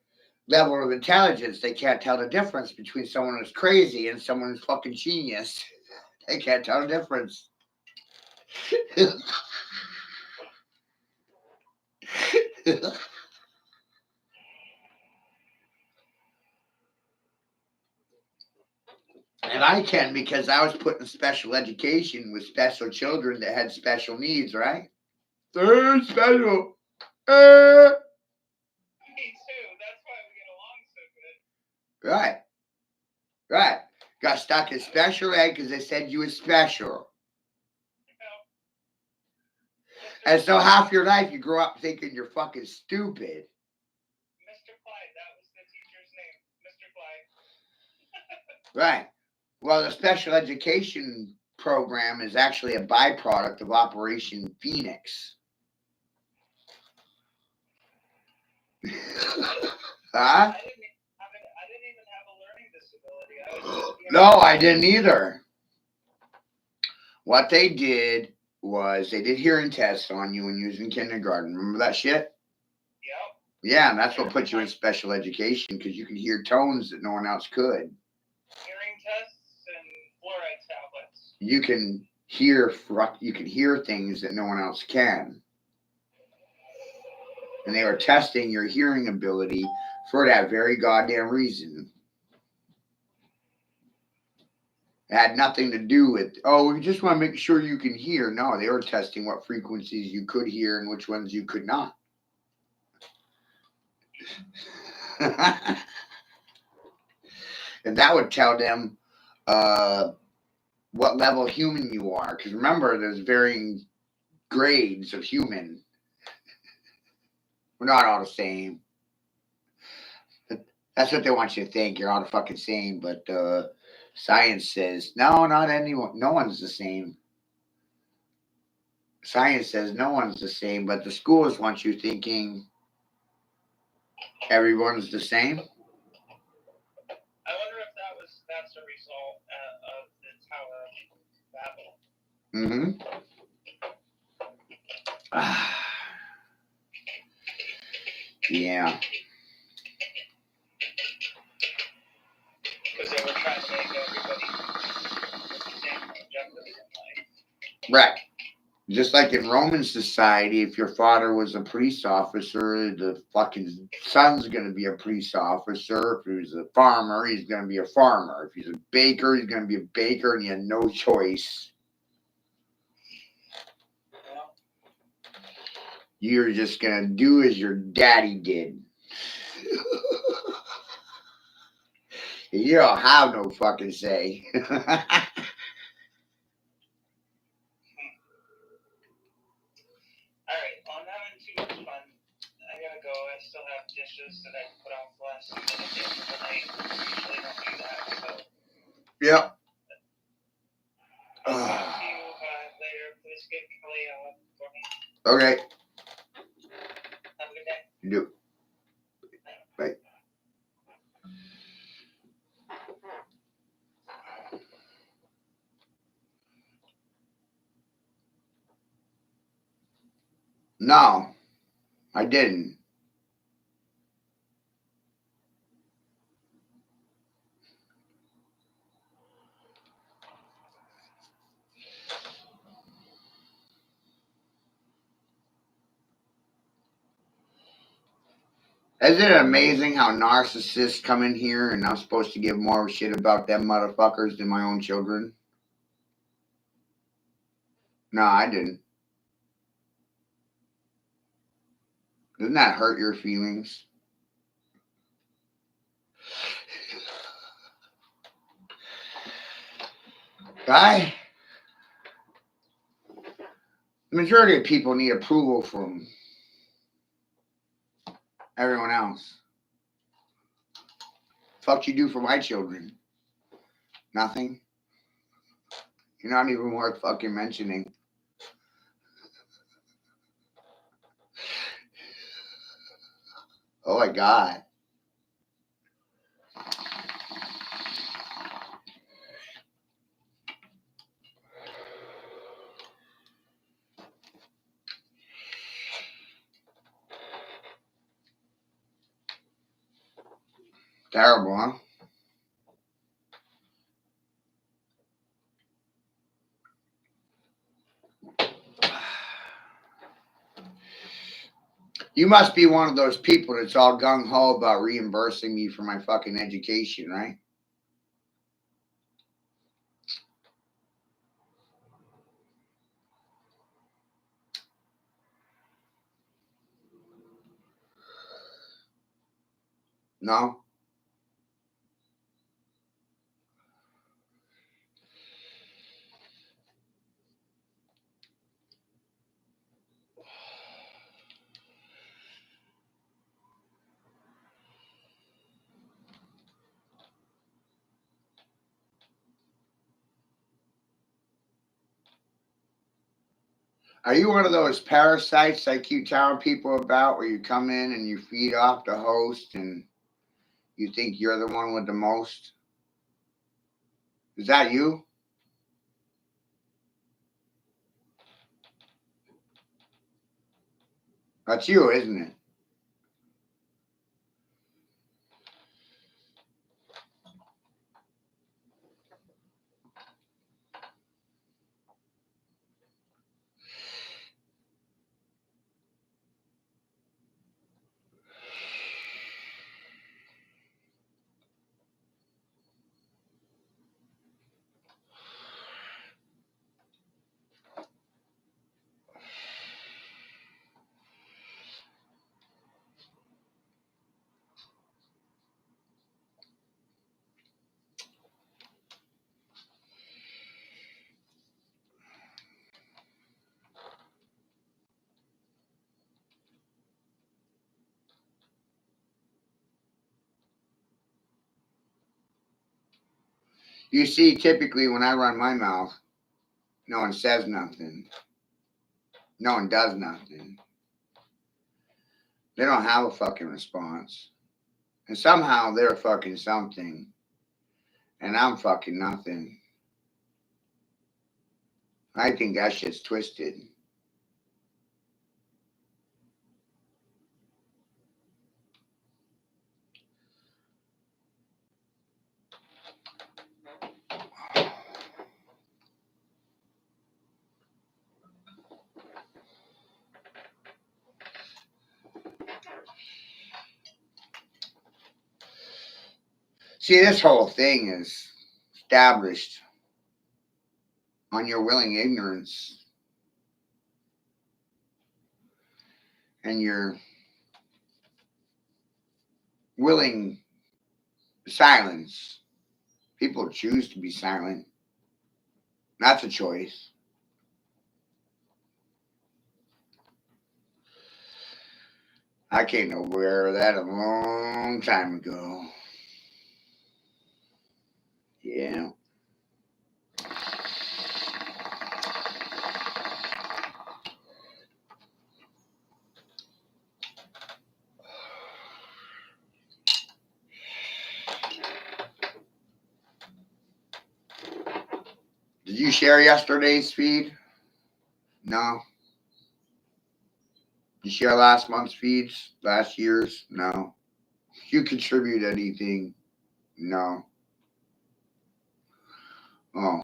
S1: level of intelligence. They can't tell the difference between someone who's crazy and someone who's fucking genius. They can't tell the difference. And I can, because I was put in special education with special children that had special needs, right? They're special.
S2: Me too. That's why we get along so good.
S1: Right. Right. Got stuck in special ed because they said you were special. And so half your life you grow up thinking you're fucking stupid.
S2: Mr. Clyde, that was the teacher's name. Mr. Clyde.
S1: Right. Well, the special education program is actually a byproduct of Operation Phoenix. Huh?
S2: I didn't even have a learning disability.
S1: No, I didn't either. What they did was they did hearing tests on you when you was in kindergarten. Remember that shit?
S2: Yep.
S1: Yeah, and that's what put you in special education, because you could hear tones that no one else could.
S2: Hearing tests and fluoride tablets.
S1: You can hear things that no one else can. And they were testing your hearing ability for that very goddamn reason. It had nothing to do with, we just want to make sure you can hear. No, they were testing what frequencies you could hear and which ones you could not. And that would tell them what level human you are. Because remember, there's varying grades of human. We're not all the same. That's what they want you to think. You're all the fucking same. But science says, no, not anyone. No one's the same. Science says no one's the same. But the schools want you thinking everyone's the same.
S2: I wonder if that's a result of the Tower of Babel.
S1: Yeah.
S2: Because they were trying to make everybody with the same objectives in life.
S1: Right. Just like in Roman society, if your father was a police officer, the fucking son's going to be a police officer. If he was a farmer, he's going to be a farmer. If he's a baker, he's going to be a baker, and he had no choice. You're just going to do as your daddy did. You don't have no fucking say.
S2: Alright, well, I'm having too much fun. I gotta go. I still have dishes that I put off last minute into the night. Usually don't do that, so.
S1: Yep.
S2: I'll talk to you later. Please get Kelly out for me.
S1: Okay.
S2: Have a good day.
S1: You do. Bye. No, I didn't. Isn't it amazing how narcissists come in here and I'm supposed to give more shit about them motherfuckers than my own children? No, I didn't. Doesn't that hurt your feelings? Right? The majority of people need approval from everyone else. Fuck you do for my children? Nothing. You're not even worth fucking mentioning. Oh my God. Terrible, huh? You must be one of those people that's all gung ho about reimbursing me for my fucking education, right? No? Are you one of those parasites I keep telling people about where you come in and you feed off the host and you think you're the one with the most? Is that you? That's you, isn't it? You see, typically when I run my mouth, no one says nothing. No one does nothing. They don't have a fucking response. And somehow they're fucking something. And I'm fucking nothing. I think that shit's twisted. See, this whole thing is established on your willing ignorance and your willing silence. People choose to be silent. That's a choice. I came aware of that a long time ago. Yeah. Did you share yesterday's feed? No. You share last month's feeds? Last year's? No. You contribute anything? No. Oh.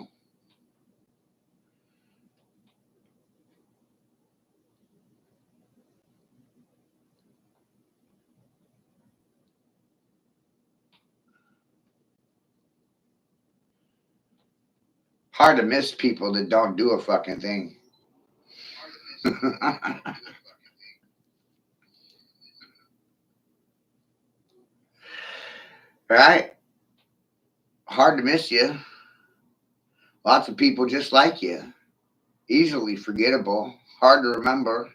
S1: Hard to miss people that don't do a fucking thing. Right? Hard to miss you. Lots of people just like you. Easily forgettable. Hard to remember.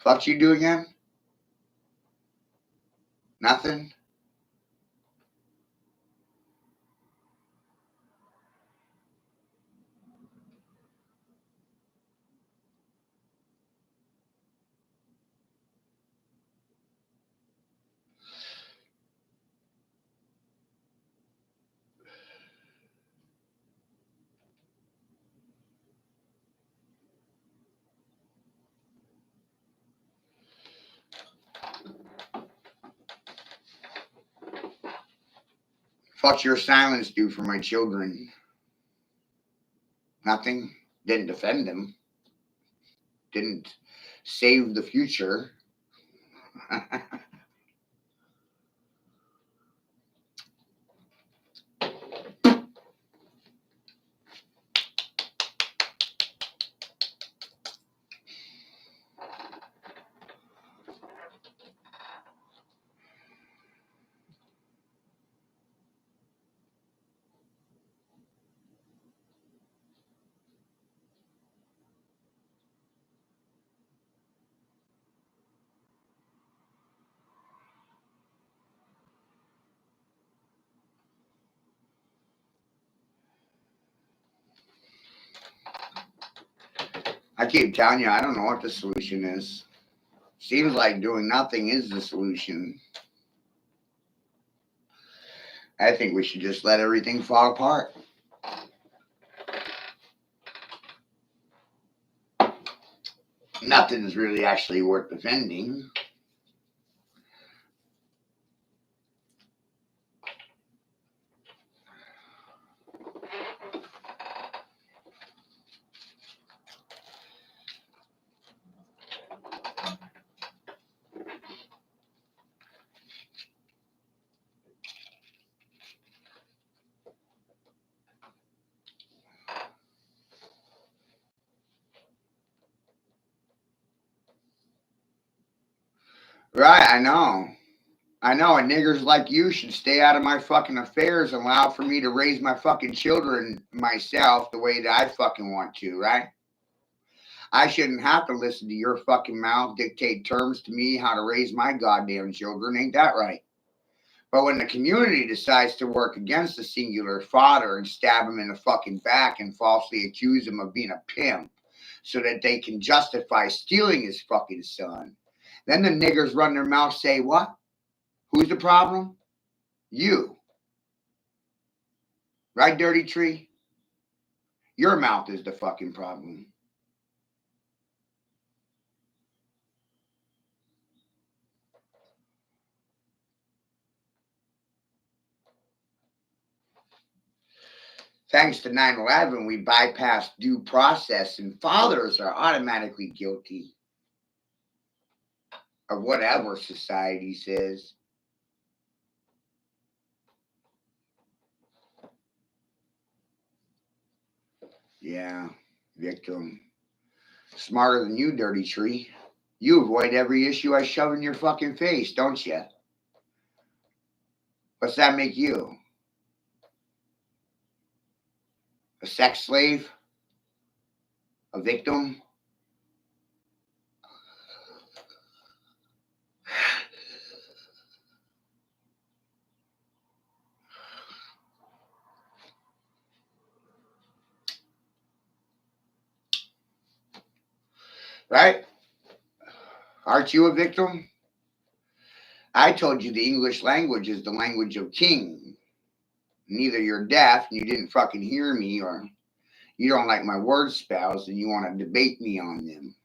S1: What you do again? Nothing? What your silence do for my children? Nothing. Didn't defend them. Didn't save the future. I keep telling you, I don't know what the solution is. Seems like doing nothing is the solution. I think we should just let everything fall apart. Nothing's really actually worth defending. Right, I know. I know, and niggers like you should stay out of my fucking affairs and allow for me to raise my fucking children myself the way that I fucking want to, right? I shouldn't have to listen to your fucking mouth dictate terms to me how to raise my goddamn children. Ain't that right? But when the community decides to work against the singular father and stab him in the fucking back and falsely accuse him of being a pimp so that they can justify stealing his fucking son, then the niggers run their mouth, say, what? Who's the problem? You. Right, Dirty Tree? Your mouth is the fucking problem. Thanks to 9/11, we bypassed due process, and fathers are automatically guilty of whatever society says. Yeah, victim. Smarter than you, Dirty Tree. You avoid every issue I shove in your fucking face, don't you? What's that make you? A sex slave? A victim? Right? Aren't you a victim? I told you the English language is the language of king. Neither you're deaf and you didn't fucking hear me, or you don't like my word spells and you want to debate me on them.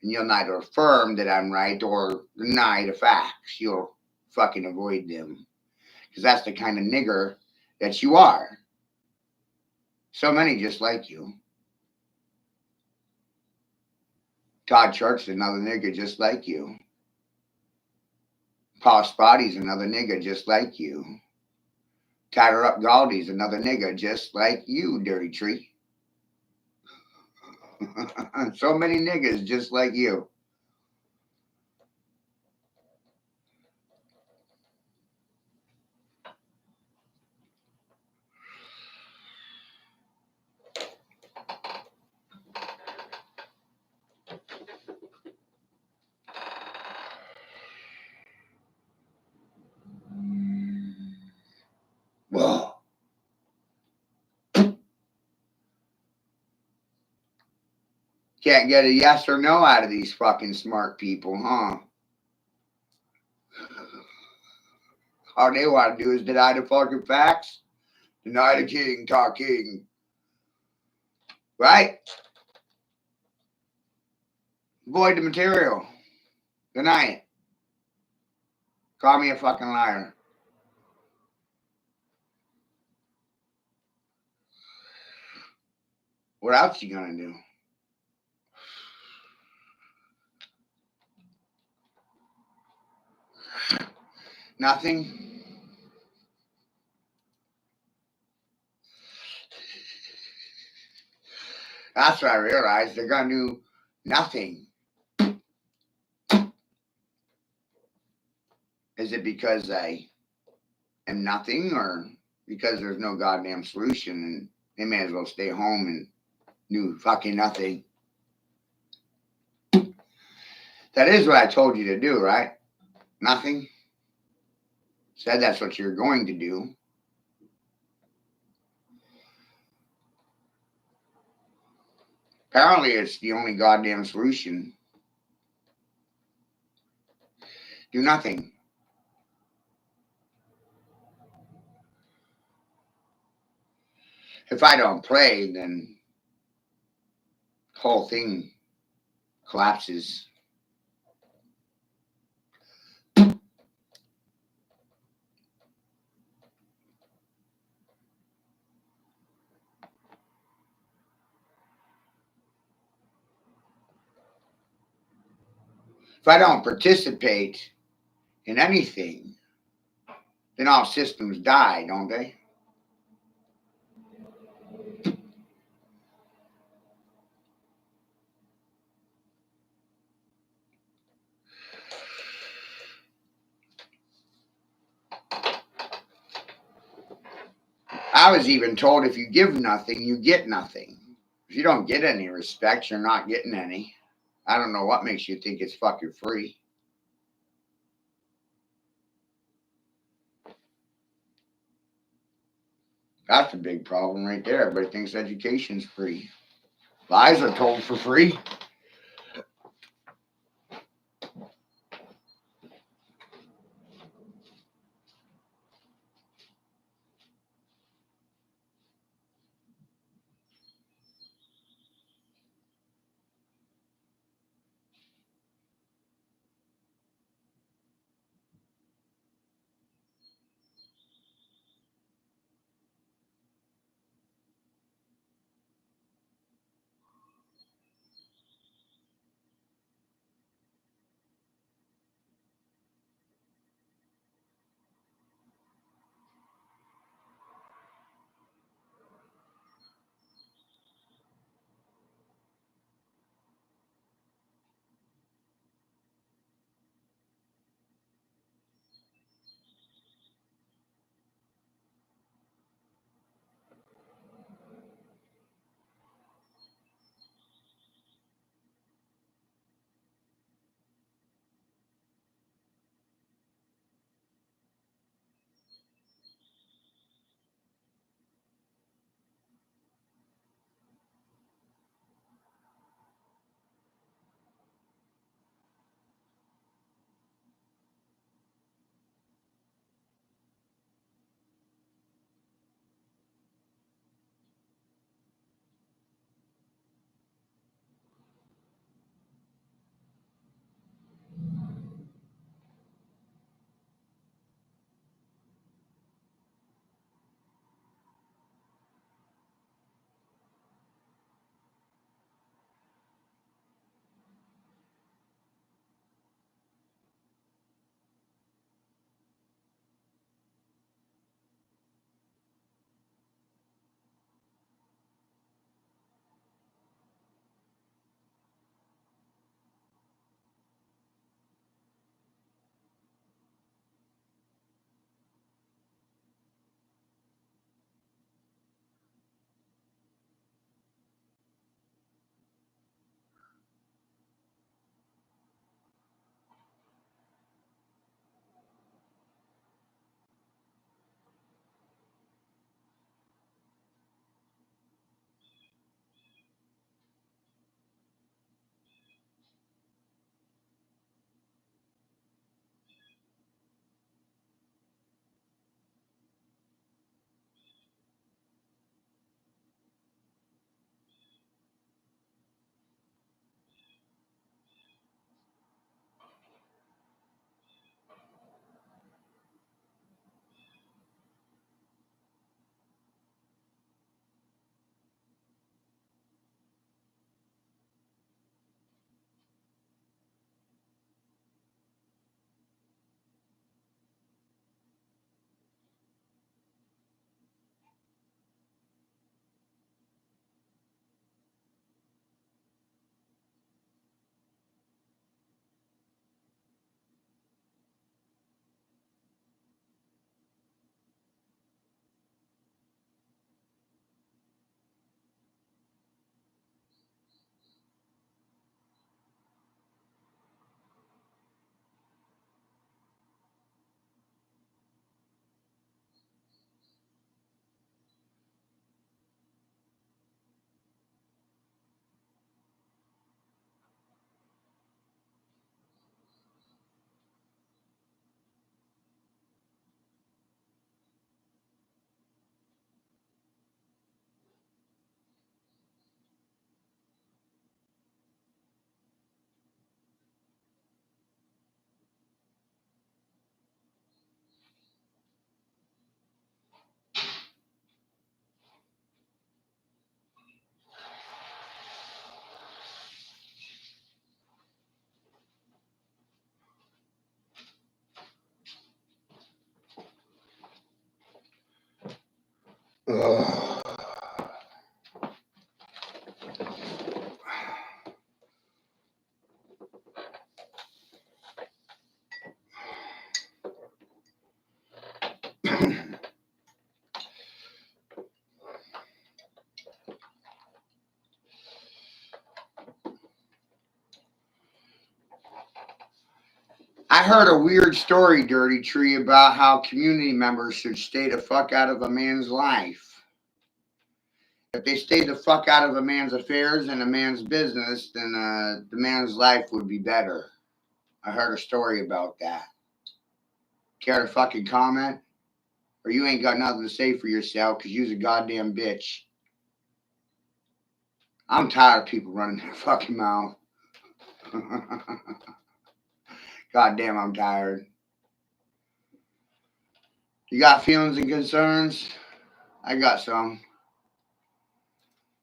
S1: And you'll neither affirm that I'm right or deny the facts. You'll fucking avoid them. Because that's the kind of nigger that you are. So many just like you. Todd Shark's another nigger just like you. Paul Spotty's another nigger just like you. Tyler Up Galdy's another nigger just like you, dirty tree. So many niggas just like you. Whoa. Can't get a yes or no out of these fucking smart people, huh? All they want to do is deny the fucking facts. Deny the king talking. Right? Avoid the material. Deny it. Call me a fucking liar. What else you gonna do? Nothing? That's what I realized. They're gonna do nothing. Is it because I am nothing, or because there's no goddamn solution and they may as well stay home and do fucking nothing? That is what I told you to do, right? Nothing? Said that's what you're going to do. Apparently, it's the only goddamn solution. Do nothing. If I don't play, then the whole thing collapses. If I don't participate in anything, then all systems die, don't they? I was even told if you give nothing, you get nothing. If you don't get any respect, you're not getting any. I don't know what makes you think it's fucking free. That's a big problem right there. Everybody thinks education's free. Lies are told for free. Ugh. I heard a weird story, Dirty Tree, about how community members should stay the fuck out of a man's life. If they stayed the fuck out of a man's affairs and a man's business, then the man's life would be better. I heard a story about that. Care to fucking comment? Or you ain't got nothing to say for yourself because you's a goddamn bitch. I'm tired of people running their fucking mouth. Goddamn, I'm tired. You got feelings and concerns? I got some.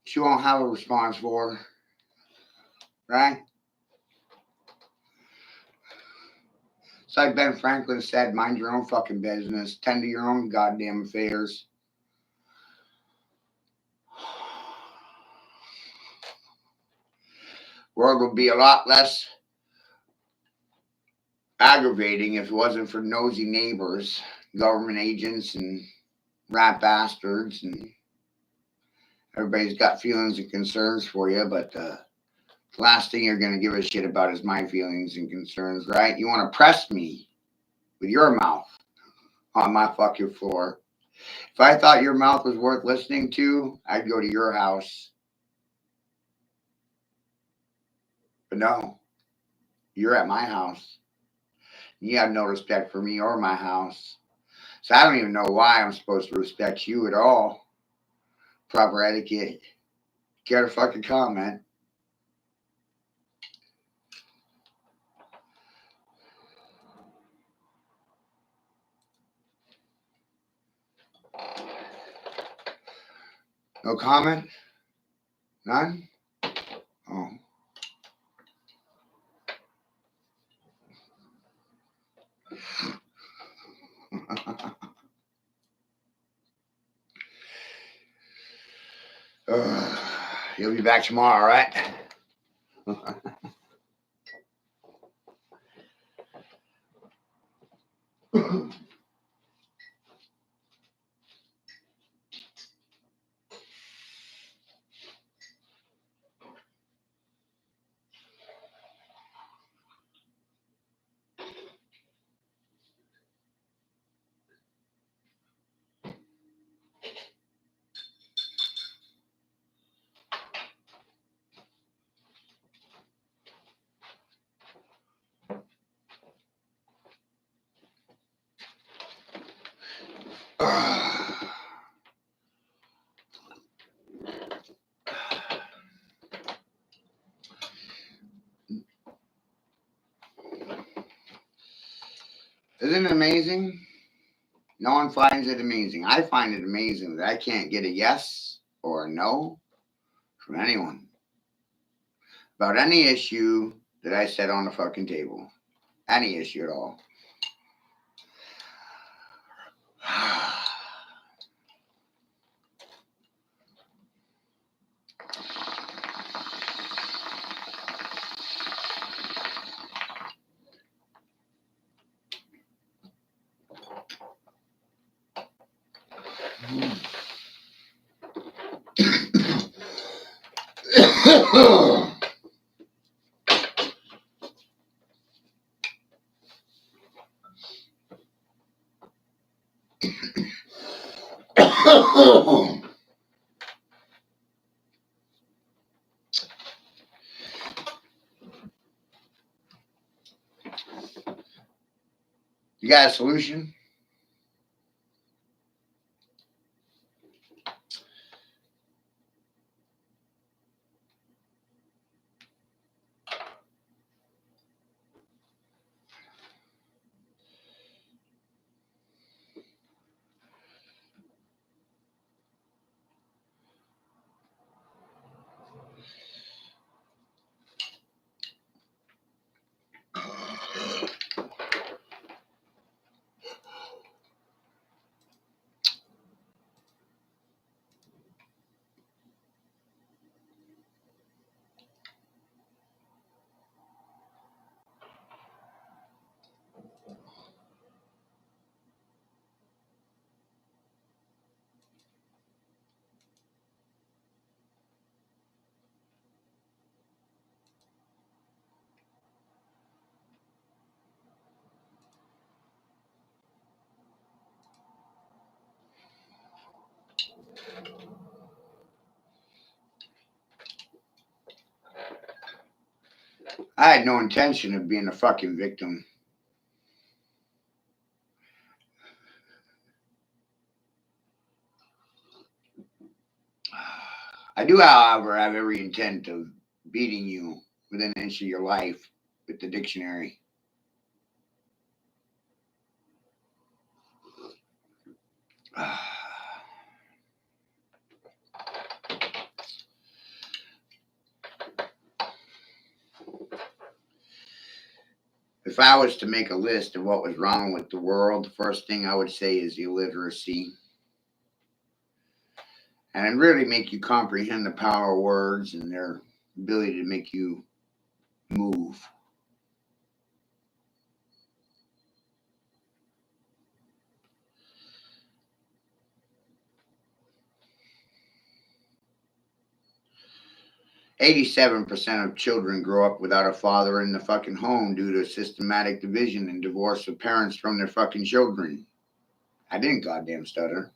S1: She won't have a response for, right? It's like Ben Franklin said, mind your own fucking business. Tend to your own goddamn affairs. World would be a lot less aggravating if it wasn't for nosy neighbors, government agents, and rat bastards. And everybody's got feelings and concerns for you, but the last thing you're going to give a shit about is my feelings and concerns, right? You want to press me with your mouth on my fucking floor. If I thought your mouth was worth listening to, I'd go to your house. But no, you're at my house. You have no respect for me or my house. So I don't even know why I'm supposed to respect you at all. Proper etiquette. Care to fucking comment? No comment? None? Oh. You'll be back tomorrow, right? Isn't it amazing? No one finds it amazing. I find it amazing that I can't get a yes or a no from anyone about any issue that I set on the fucking table. Any issue at all. You got a solution? I had no intention of being a fucking victim. I do, however, have every intent of beating you within an inch of your life with the dictionary. If I was to make a list of what was wrong with the world, the first thing I would say is illiteracy. And I'd really make you comprehend the power of words and their ability to make you move. %87 of children grow up without a father in the fucking home due to systematic division and divorce of parents from their fucking children. I didn't goddamn stutter.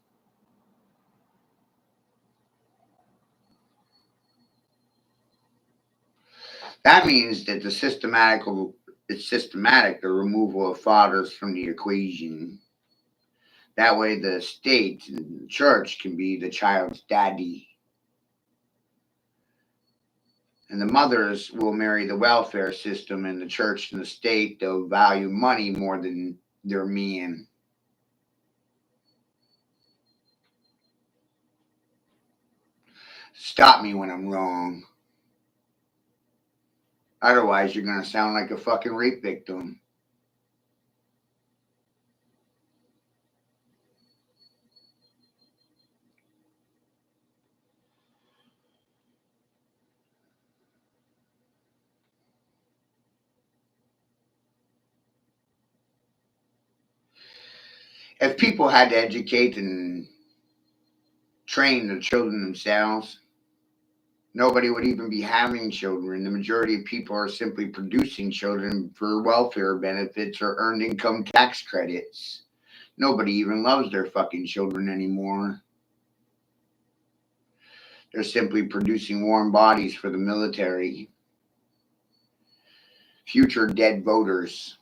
S1: That means that it's systematic, the removal of fathers from the equation. That way the state and the church can be the child's daddy. And the mothers will marry the welfare system, and the church and the state, they'll value money more than their men. Stop me when I'm wrong. Otherwise, you're going to sound like a fucking rape victim. If people had to educate and train the children themselves, nobody would even be having children. The majority of people are simply producing children for welfare benefits or earned income tax credits. Nobody even loves their fucking children anymore. They're simply producing warm bodies for the military. Future dead voters.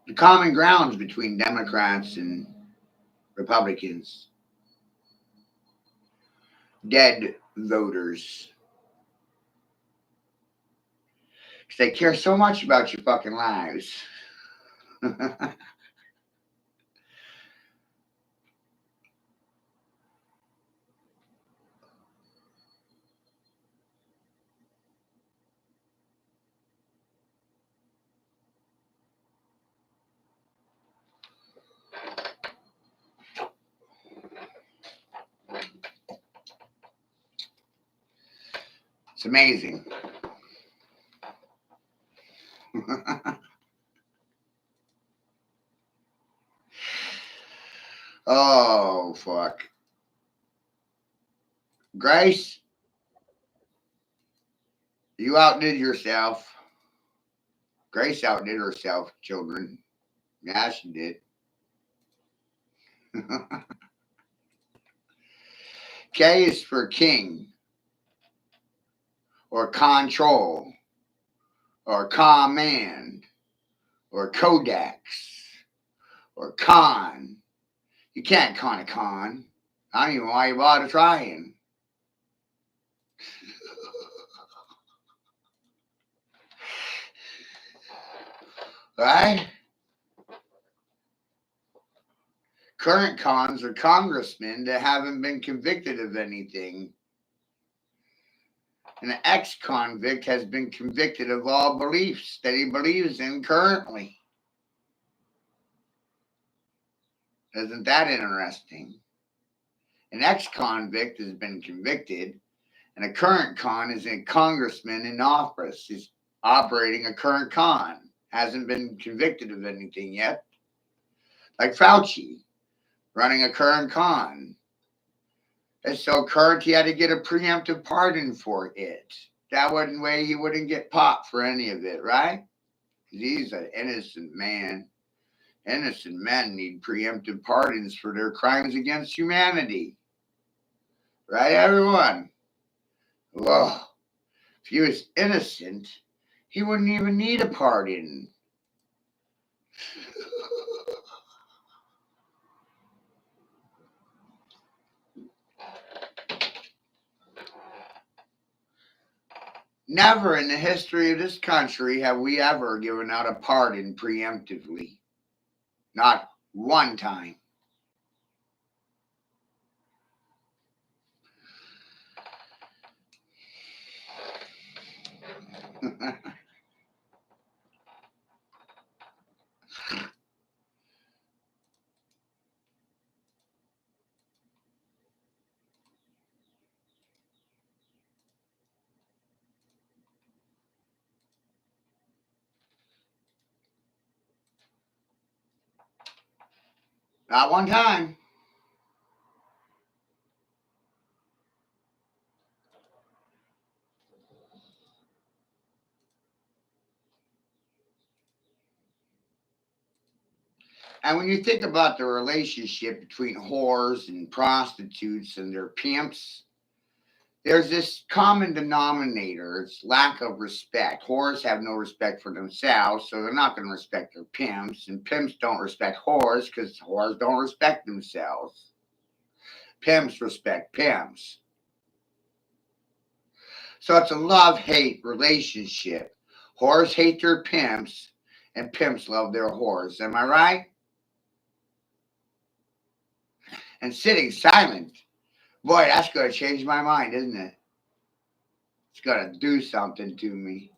S1: The common grounds between Democrats and Republicans. Dead voters. Because they care so much about your fucking lives. It's amazing. Oh, fuck. Grace, you outdid yourself. Grace outdid herself, children. Yeah, she did. K is for king, or control, or command, or codex, or con. You can't con a con. I don't even know why you bother trying. Right? Current cons are congressmen that haven't been convicted of anything. An ex-convict has been convicted of all beliefs that he believes in currently. Isn't that interesting? An ex-convict has been convicted, and a current con is a congressman in office. He's operating a current con. Hasn't been convicted of anything yet. Like Fauci, running a current con. It's so current he had to get a preemptive pardon for it. That way he wouldn't get popped for any of it, right? He's an innocent man. Innocent men need preemptive pardons for their crimes against humanity. Right, everyone? Whoa. If he was innocent, he wouldn't even need a pardon. Never in the history of this country have we ever given out a pardon preemptively. Not one time. Not one time. And when you think about the relationship between whores and prostitutes and their pimps, there's this common denominator. It's lack of respect. Whores have no respect for themselves, so they're not going to respect their pimps. And pimps don't respect whores because whores don't respect themselves. Pimps respect pimps. So it's a love-hate relationship. Whores hate their pimps, and pimps love their whores. Am I right? And sitting silent, boy, that's going to change my mind, isn't it? It's going to do something to me.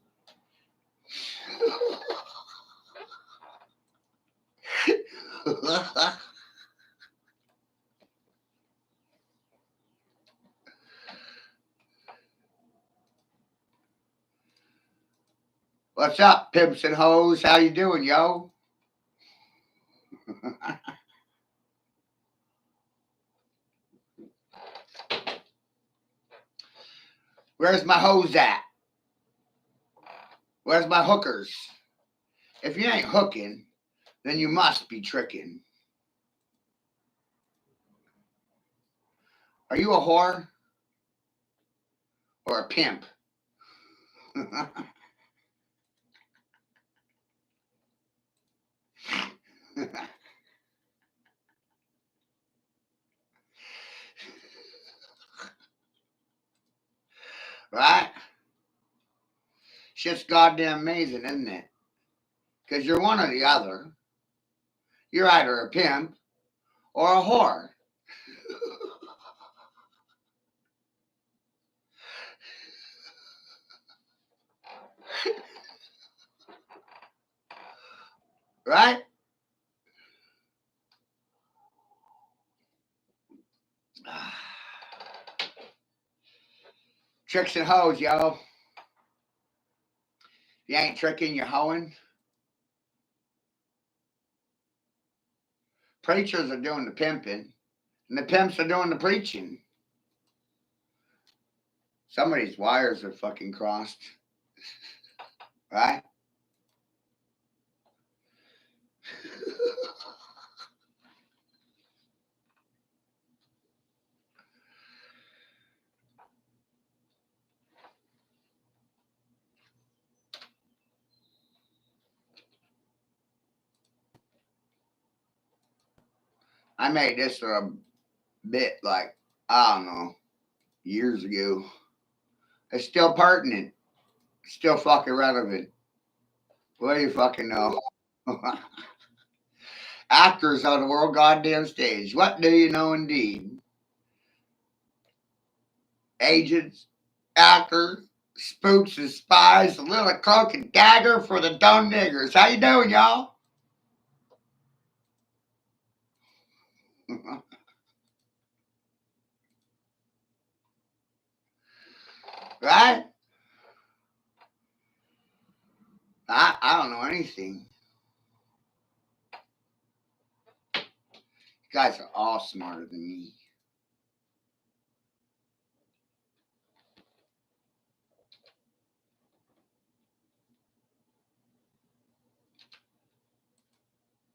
S1: What's up, pimps and hoes? How you doing, yo? Where's my hoes at? Where's my hookers? If you ain't hooking, then you must be tricking. Are you a whore? Or a pimp? Right? Shit's goddamn amazing, isn't it? Because you're one or the other. You're either a pimp or a whore. Right? Tricks and hoes, yo. If you ain't tricking, you're hoeing. Preachers are doing the pimping, and the pimps are doing the preaching. Some of these wires are fucking crossed. Right? I made this a bit like, I don't know, years ago. It's still pertinent. Still fucking relevant. What do you fucking know? Actors on the world goddamn stage. What do you know indeed? Agents, actors, spooks and spies, a little cloak and dagger for the dumb niggers. How you doing, y'all? Right? I don't know anything. You guys are all smarter than me.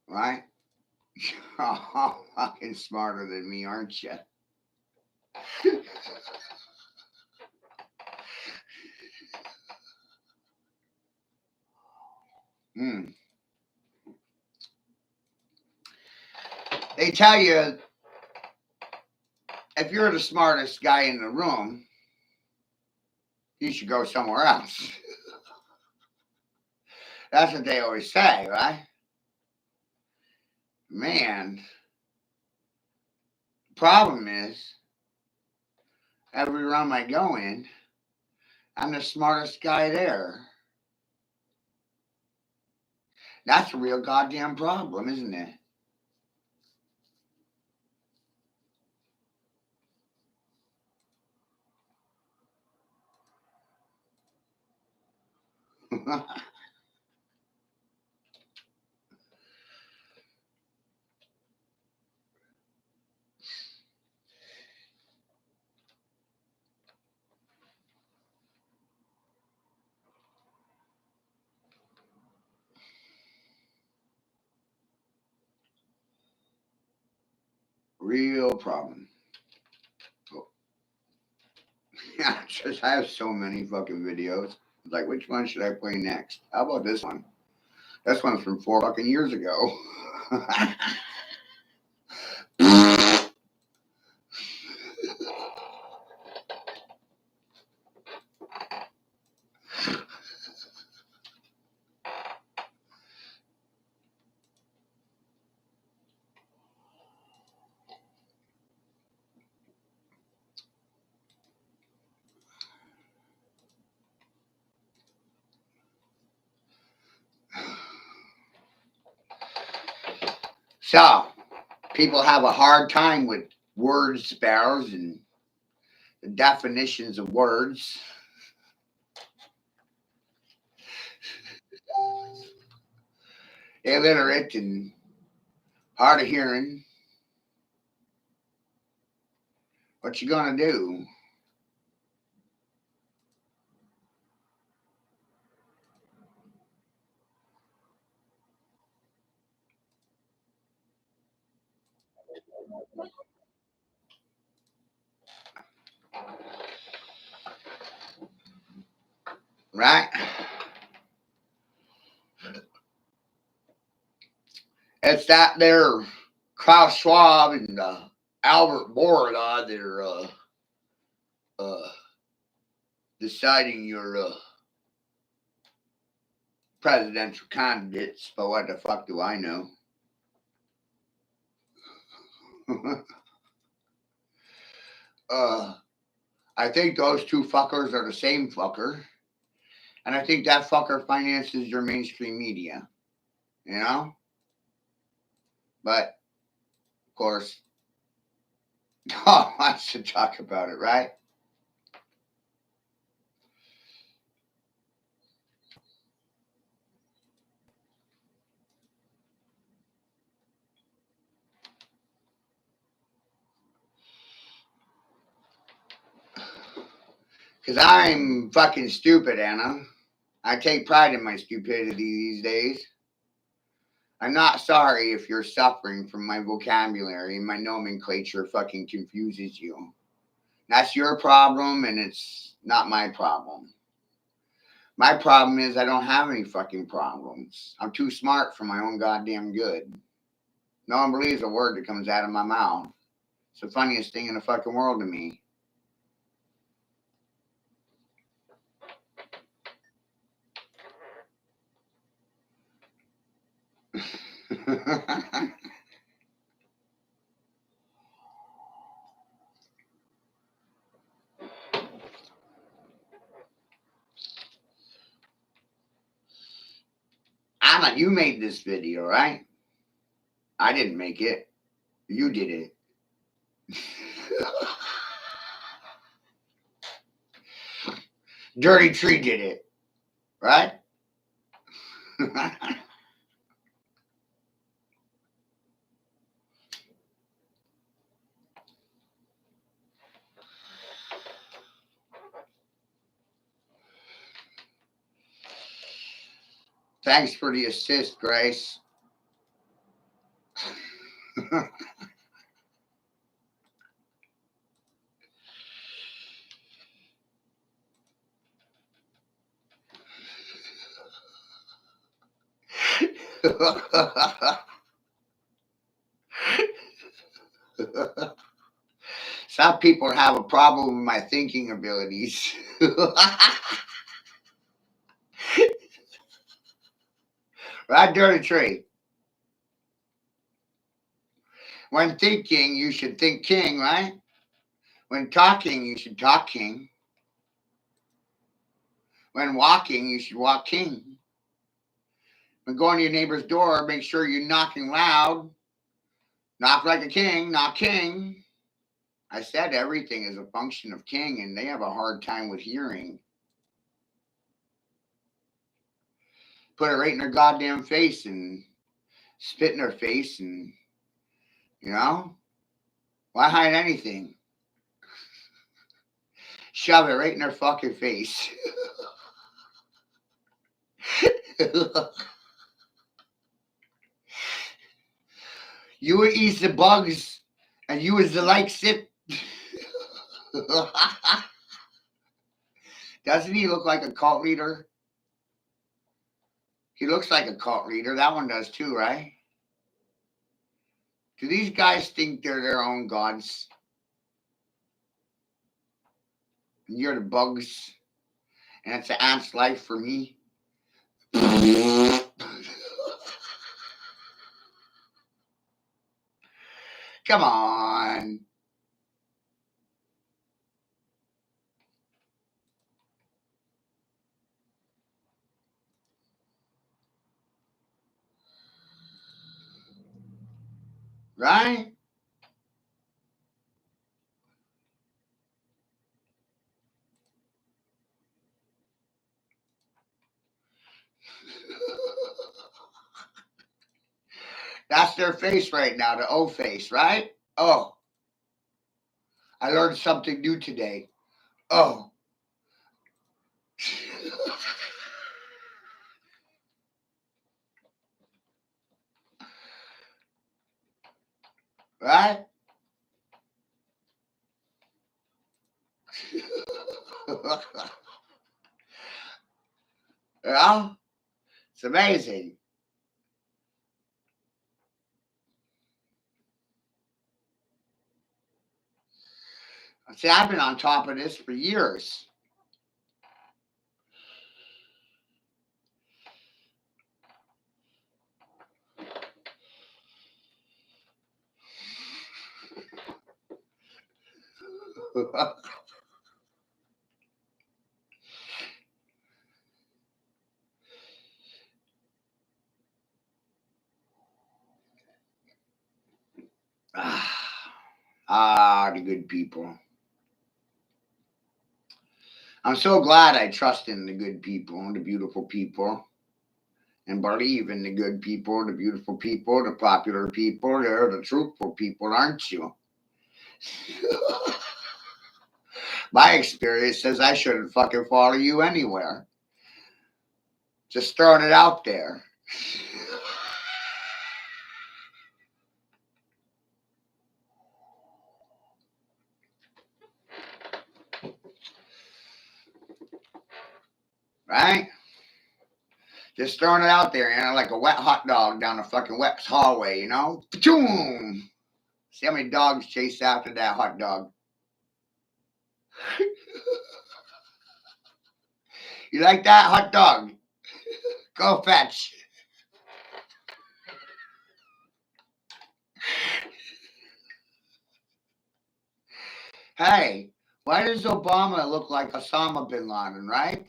S1: Right? You're all fucking smarter than me, aren't you? They tell you if you're the smartest guy in the room, you should go somewhere else. That's what they always say, right? Man, problem is, every room I go in, I'm the smartest guy there. That's a real goddamn problem, isn't it? Real problem. I have so many fucking videos. Like, which one should I play next? How about this one? This one's from 4 fucking years ago. So, people have a hard time with word spells and the definitions of words. Illiterate and hard of hearing. What you gonna do? Right? It's that there Klaus Schwab and Albert Bourla that are deciding your presidential candidates, but what the fuck do I know? I think those two fuckers are the same fucker. And I think that fucker finances your mainstream media. You know? But, of course, no one wants to talk about it, right? Because I'm fucking stupid, Anna. I take pride in my stupidity these days. I'm not sorry if you're suffering from my vocabulary and my nomenclature fucking confuses you. That's your problem and it's not my problem. My problem is I don't have any fucking problems. I'm too smart for my own goddamn good. No one believes a word that comes out of my mouth. It's the funniest thing in the fucking world to me. Anna, you made this video, right? I didn't make it. You did it. Dirty Tree did it, right? Thanks for the assist, Grace. Some people have a problem with my thinking abilities. Right, dirty tree. When thinking, you should think king, right? When talking, you should talk king. When walking, you should walk king. When going to your neighbor's door, make sure you're knocking loud. Knock like a king, not king. I said everything is a function of king, and they have a hard time with hearing. Put it right in their goddamn face and spit in their face, and why hide anything? Shove it right in their fucking face. You would eat the bugs, and you was the likes it. Doesn't he look like a cult leader? He looks like a cult leader. That one does too, right? Do these guys think they're their own gods? And you're the bugs, and it's an ant's life for me. Come on. Right? That's their face right now, the O face, right? Oh, I learned something new today. Oh. Right? Yeah, it's amazing. See, I've been on top of this for years. The good people. I'm so glad I trust in the good people, the beautiful people, and believe in the good people, the beautiful people, the popular people. They're the truthful people, aren't you? My experience says I shouldn't fucking follow you anywhere. Just throwing it out there. Right? Just throwing it out there, like a wet hot dog down a fucking wet hallway, Boom! See how many dogs chase after that hot dog. You like that hot dog? Go fetch. Hey, why does Obama look like Osama bin Laden, right?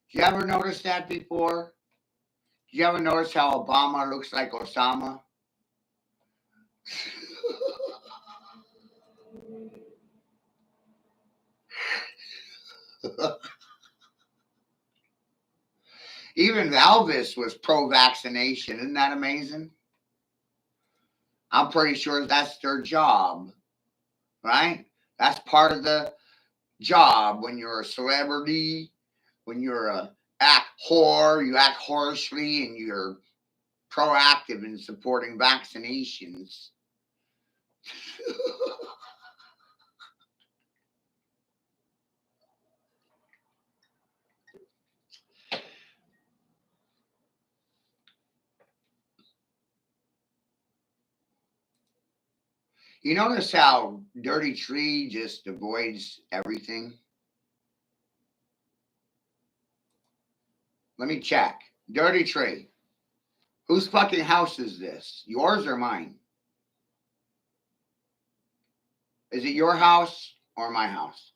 S1: You ever notice that before? You ever notice how Obama looks like Osama? Even Elvis was pro-vaccination. Isn't that amazing? I'm pretty sure that's their job, right? That's part of the job when you're a celebrity, when you're a act whore, you act whorishly, and you're proactive in supporting vaccinations. You notice how Dirty Tree just avoids everything? Let me check. Dirty Tree. Whose fucking house is this? Yours or mine? Is it your house or my house?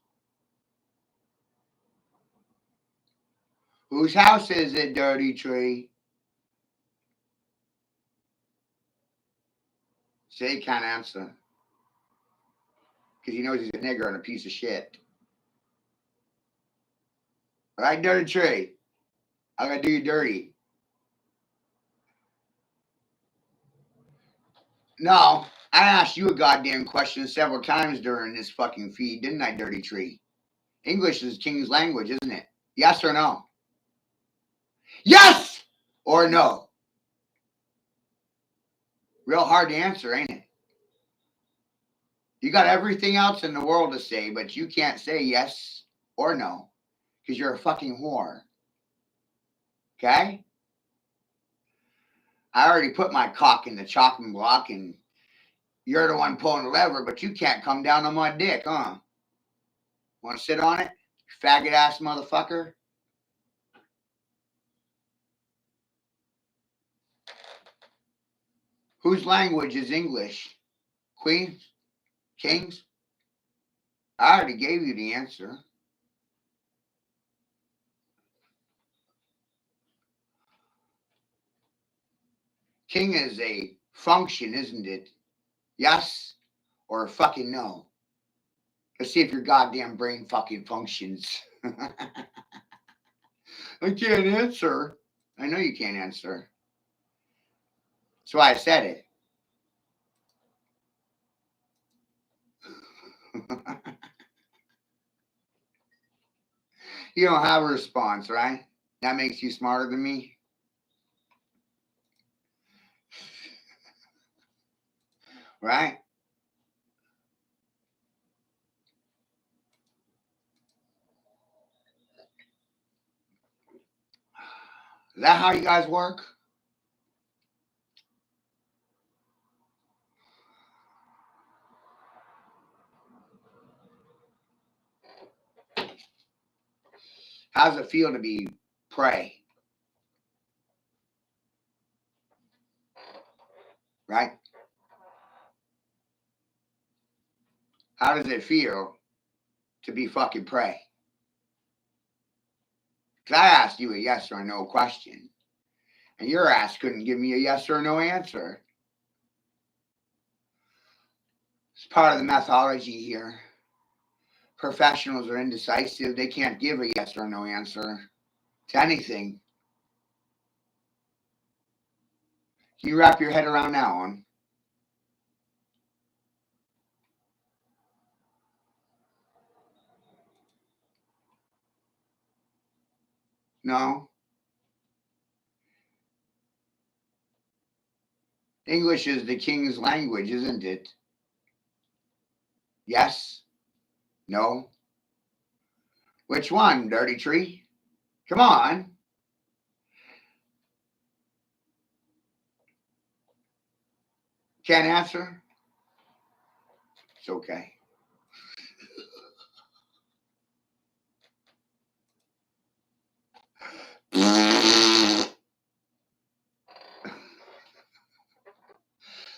S1: Whose house is it, Dirty Tree? Say he can't answer. Because he knows he's a nigger and a piece of shit. All right, Dirty Tree. I'm going to do you dirty. No, I asked you a goddamn question several times during this fucking feed, didn't I, Dirty Tree? English is king's language, isn't it? Yes or no? Yes or no? Real hard to answer, ain't it? You got everything else in the world to say, but you can't say yes or no because you're a fucking whore. Okay? I already put my cock in the chopping block and you're the one pulling the lever, but you can't come down on my dick, huh? Want to sit on it? Faggot ass motherfucker? Whose language is English? Queens? Kings? I already gave you the answer. King is a function, isn't it? Yes or fucking no? Let's see if your goddamn brain fucking functions. I can't answer. I know you can't answer. That's why I said it. You don't have a response, right? That makes you smarter than me. Right? Is that how you guys work? How does it feel to be prey? Right? How does it feel to be fucking prey? Because I asked you a yes or no question, and your ass couldn't give me a yes or no answer. It's part of the methodology here. Professionals are indecisive. They can't give a yes or no answer to anything. Can you wrap your head around that one? No? English is the king's language, isn't it? Yes? No? Which one, Dirty Tree? Come on. Can't answer? It's okay.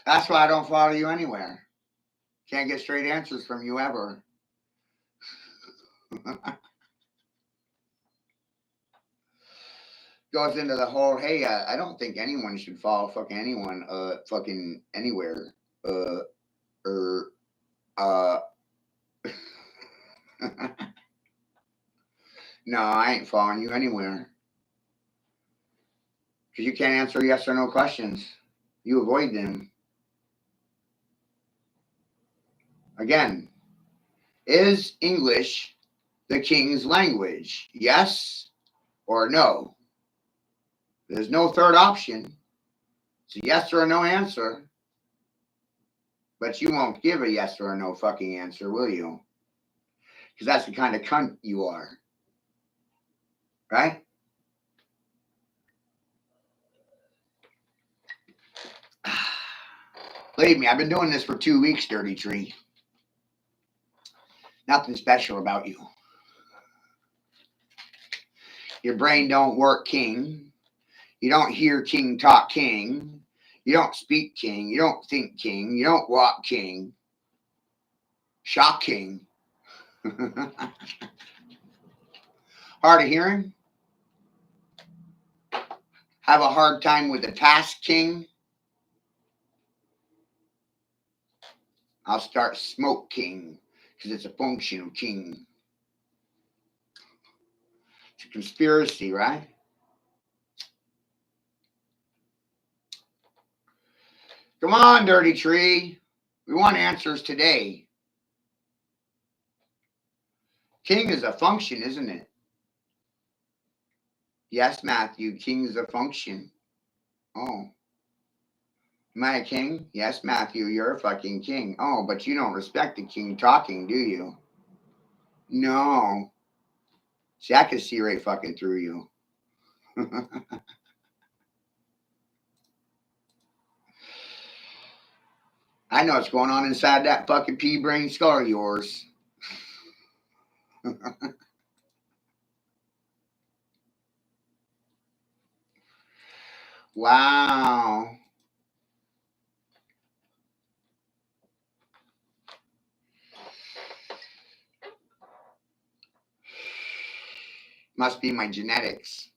S1: That's why I don't follow you anywhere. Can't get straight answers from you ever. Goes into the whole, hey, I don't think anyone should follow fucking anyone, fucking anywhere. Or, no, I ain't following you anywhere. Because you can't answer yes or no questions. You avoid them. Again, is English the king's language? Yes or no? There's no third option. It's a yes or a no answer. But you won't give a yes or a no fucking answer, will you? Because that's the kind of cunt you are. Right? Believe me, I've been doing this for 2 weeks, Dirty Tree. Nothing special about you. Your brain don't work, King. You don't hear King talk, King. You don't speak, King. You don't think, King. You don't walk, King. Shocking. Hard of hearing? Have a hard time with the task, King? I'll start Smoke King because it's a function of King. It's a conspiracy, right? Come on, Dirty Tree. We want answers today. King is a function, isn't it? Yes, Matthew. King is a function. Oh. Am I a king? Yes, Matthew. You're a fucking king. Oh, but you don't respect the king talking, do you? No. See, I can see right fucking through you. I know what's going on inside that fucking pea brain skull of yours. Wow. Must be my genetics.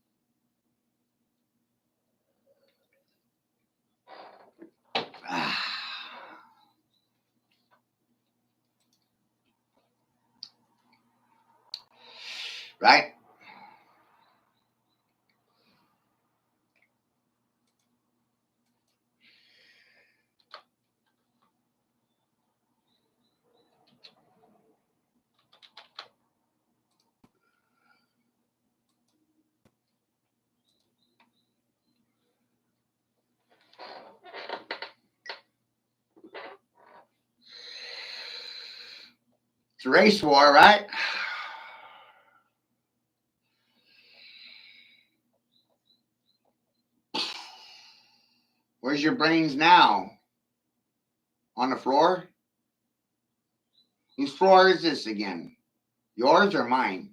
S1: Right? It's a race war, right? Where's your brains now? On the floor? Whose floor is this again? Yours or mine?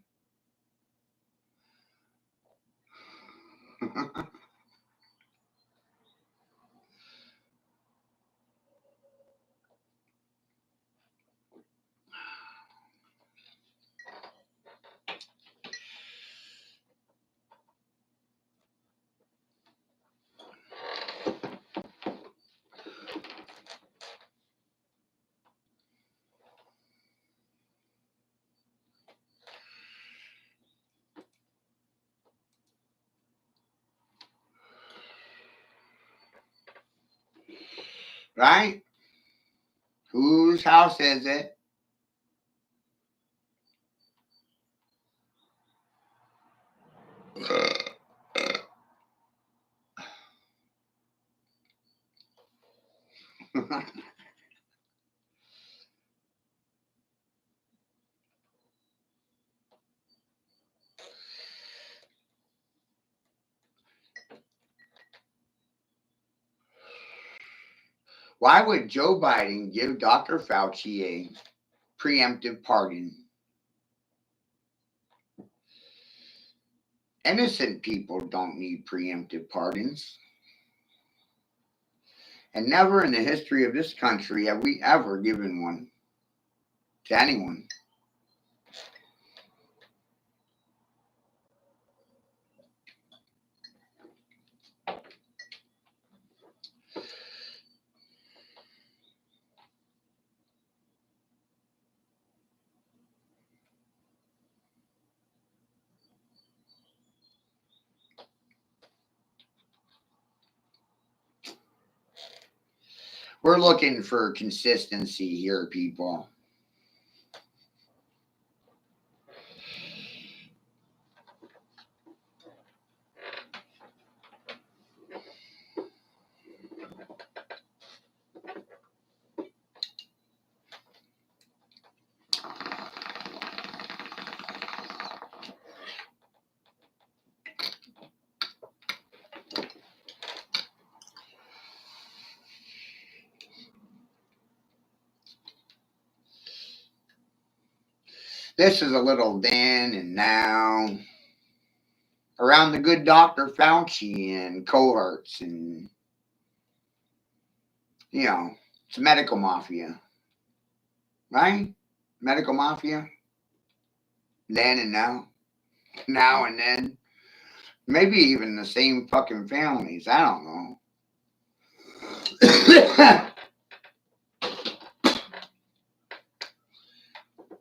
S1: Right? Whose house is it? Why would Joe Biden give Dr. Fauci a preemptive pardon? Innocent people don't need preemptive pardons. And never in the history of this country have we ever given one to anyone. We're looking for consistency here, people. This is a little then and now around the good Dr. Fauci and cohorts and, you know, it's medical mafia, right? Medical mafia. Then and now and then. Maybe even the same fucking families. I don't know.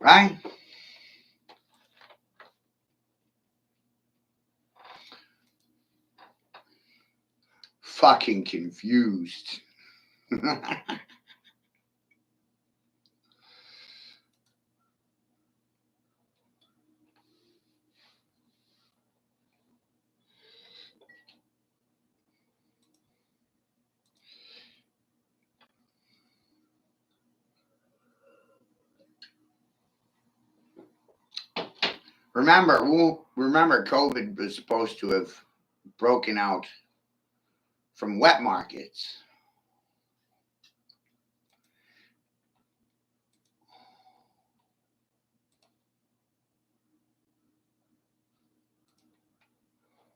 S1: Right? Fucking confused. Remember COVID was supposed to have broken out from wet markets.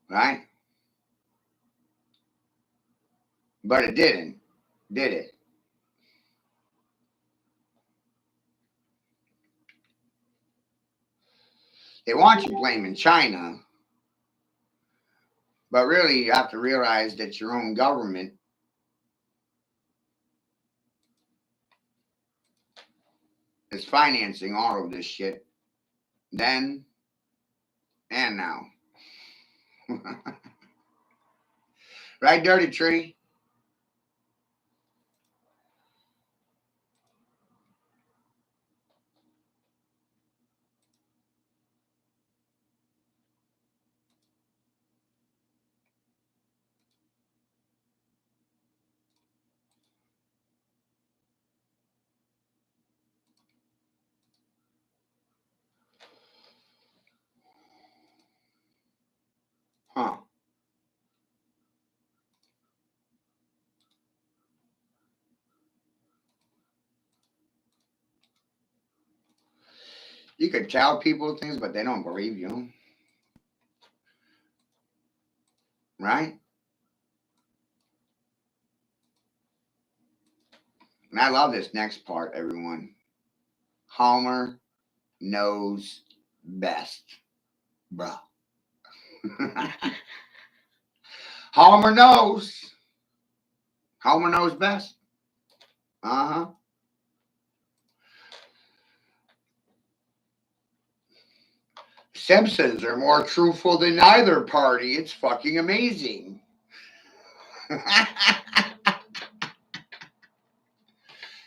S1: Right? But it didn't, did it? They want you blaming China, but really you have to realize that your own government is financing all of this shit then and now. Right, Dirty Tree? Huh. You could tell people things, but they don't believe you. Right? And I love this next part, everyone. Homer knows best. Bruh. Homer knows. Homer knows best. Uh-huh. Simpsons are more truthful than either party. It's fucking amazing.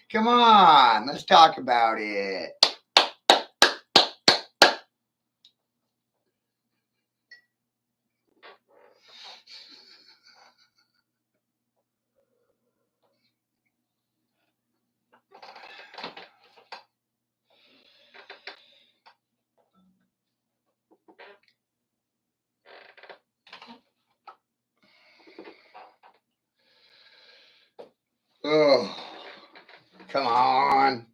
S1: Come on, let's talk about it. Oh, come on.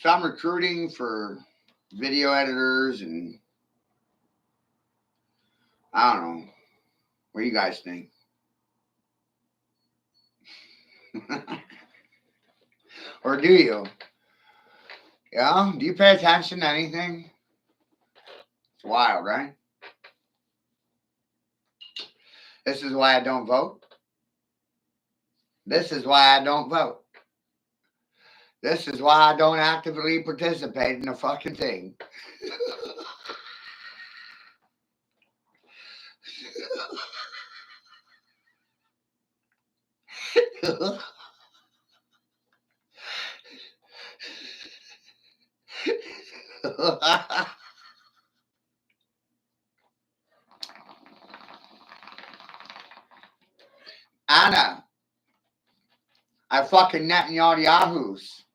S1: So I'm recruiting for video editors, and I don't know. What do you guys think? Or do you? Yeah? Do you pay attention to anything? It's wild, right? This is why I don't vote. This is why I don't vote. This is why I don't actively participate in the fucking thing. Anna, I fucking Netanyahu's.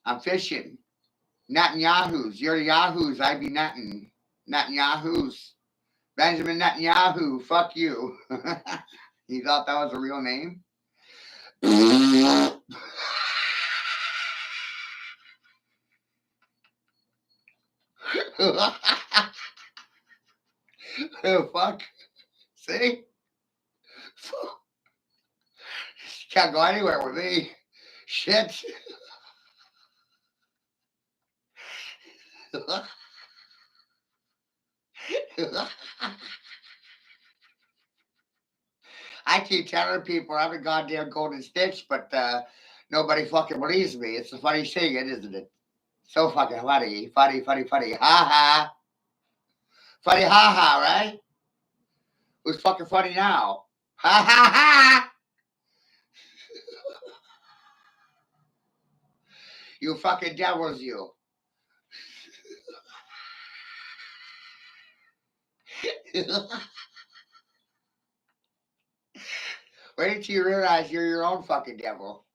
S1: I'm fishing. Netanyahu's. You're the Yahoos. I be netting. Netanyahu's. Benjamin Netanyahu. Fuck you. You thought that was a real name? Oh, fuck. See? Can't go anywhere with me. Shit. I keep telling people I'm a goddamn golden stitch, but nobody fucking believes me. It's a funny thing, isn't it? So fucking funny. Funny, funny, funny. Ha ha. Funny, ha ha, right? Who's fucking funny now? Ha ha ha. You fucking devils, you. Wait until you realize you're your own fucking devil.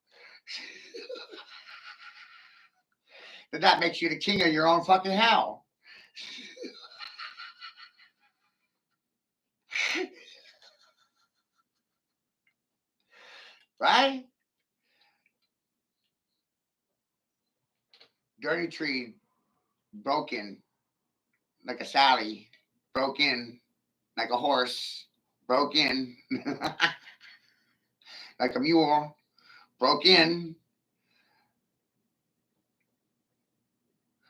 S1: Then that makes you the king of your own fucking hell. Right? Dirty tree broken like a Sally, broke in like a horse, broke in like a mule, broke in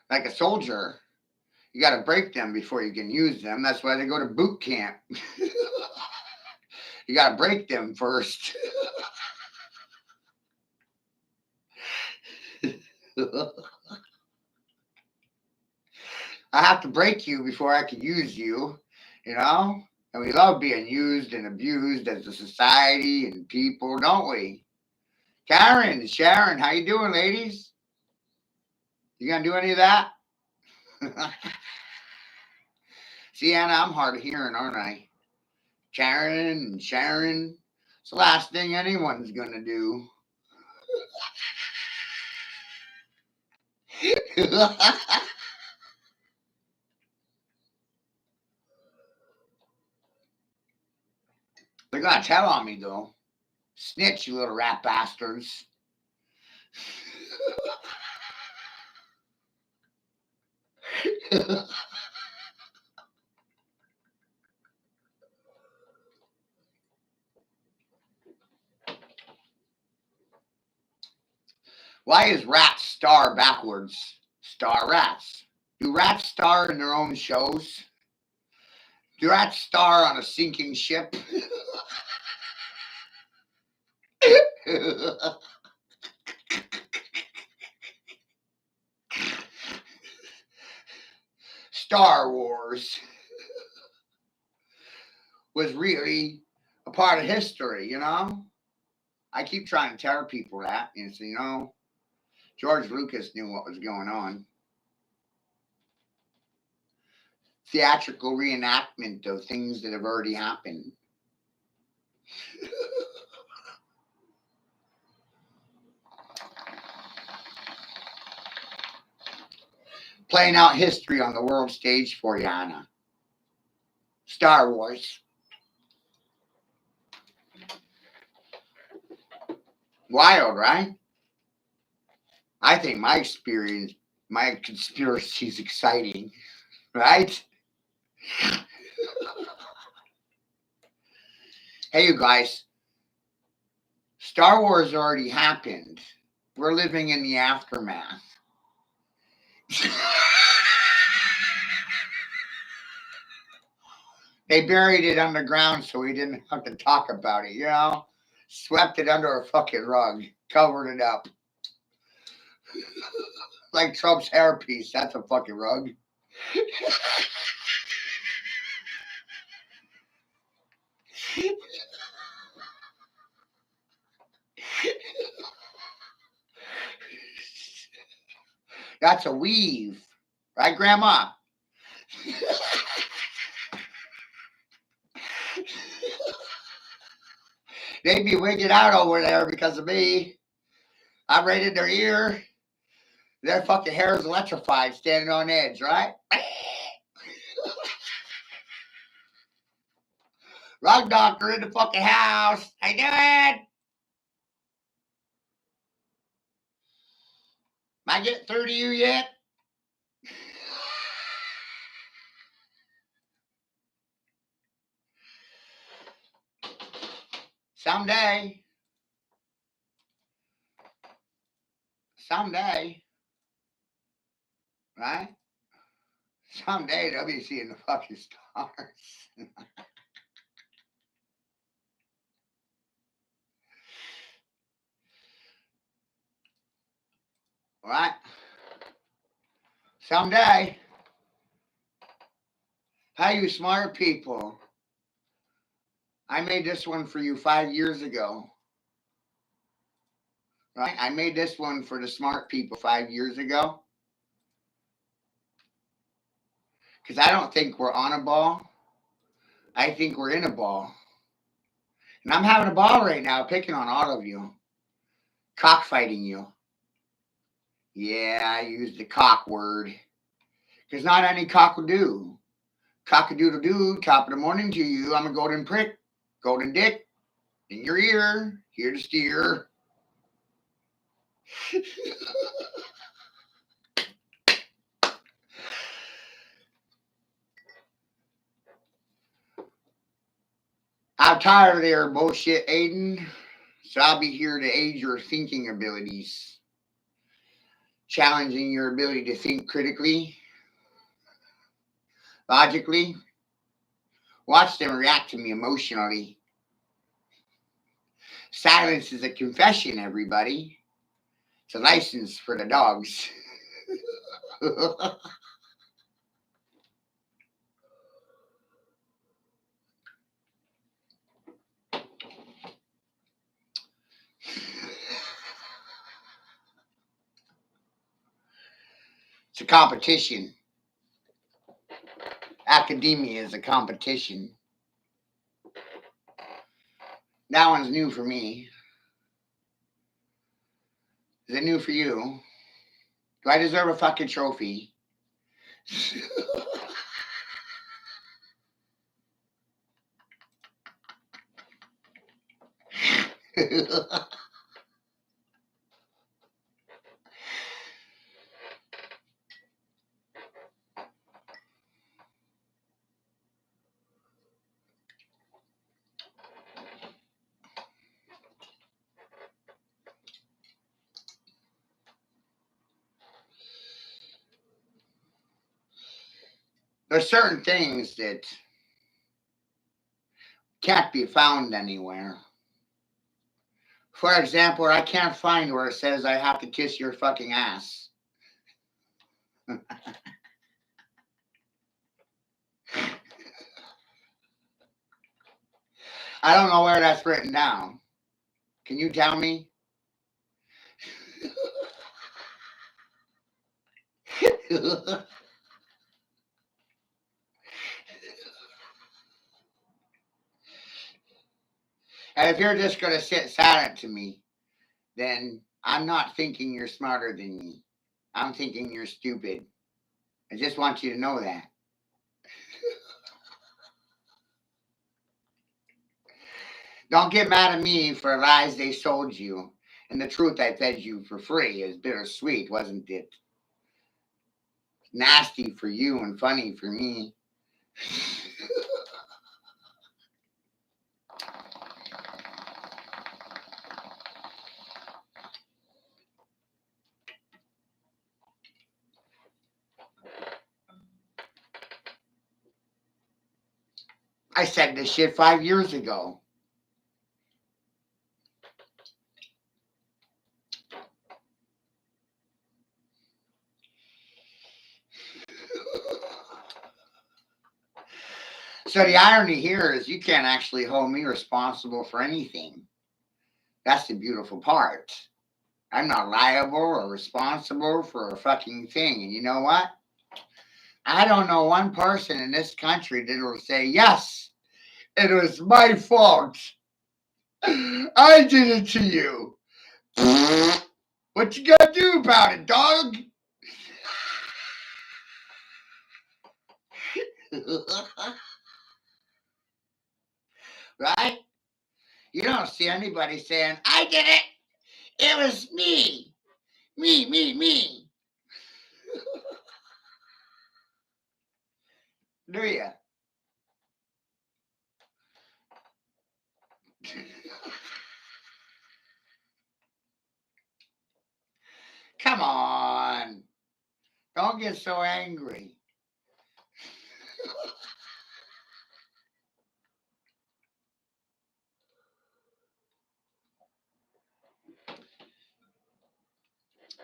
S1: like a soldier. You got to break them before you can use them. That's why they go to boot camp. You got to break them first. I have to break you before I can use you, you know? And we love being used and abused as a society and people, don't we? Karen, Sharon, how you doing, ladies? You gonna do any of that? See, Anna, I'm hard of hearing, aren't I? Karen and Sharon. It's the last thing anyone's gonna do. They're gonna tell on me though. Snitch, you little rat bastards. Why is rat star backwards? Star rats. Do rats star in their own shows? Do rats star on a sinking ship? Star Wars was really a part of history, you know? I keep trying to tell people that. And so, you know, George Lucas knew what was going on. Theatrical reenactment of things that have already happened. Playing out history on the world stage for you, Anna. Star Wars. Wild, right? I think my experience, my conspiracy is exciting, right? Hey, you guys. Star Wars already happened. We're living in the aftermath. They buried it underground so we didn't have to talk about it, you know? Swept it under a fucking rug, covered it up. Like Trump's hairpiece. That's a fucking rug. That's a weave. Right, Grandma? They'd be wigging out over there because of me. I'm right in their ear. Their fucking hair is electrified, standing on edge, right? Rug doctor in the fucking house. How you doing? Am I getting through to you yet? Someday. Someday. Right? Someday they'll be seeing the fucking stars. Right? Someday. Hey, you smart people. I made this one for you 5 years ago. Right? I made this one for the smart people 5 years ago. Because I don't think we're on a ball. I think we're in a ball. And I'm having a ball right now picking on all of you. Cockfighting you. Yeah, I used the cock word. Because not any cock will do. Cock-a-doodle-doo, top of the morning to you. I'm a golden prick. Golden dick. In your ear. Here to steer. I'm tired of their bullshit, Aiden. So I'll be here to aid your thinking abilities. Challenging your ability to think critically. Logically. Watch them react to me emotionally. Silence is a confession, everybody. It's a license for the dogs. It's a competition. Academia is a competition. That one's new for me. Is it new for you? Do I deserve a fucking trophy? There's certain things that can't be found anywhere. For example, I can't find where it says I have to kiss your fucking ass. I don't know where that's written down. Can you tell me? And if you're just going to sit silent to me, then I'm not thinking you're smarter than me. I'm thinking you're stupid. I just want you to know that. Don't get mad at me for lies they sold you. And the truth I fed you for free is bittersweet, wasn't it? Nasty for you and funny for me. I said this shit 5 years ago. So the irony here is you can't actually hold me responsible for anything. That's the beautiful part. I'm not liable or responsible for a fucking thing. And you know what? I don't know one person in this country that will say, yes, it was my fault. I did it to you. What you gonna do about it, dog? Right? You don't see anybody saying, I did it. It was me. Me. Do you? Come on. Don't get so angry.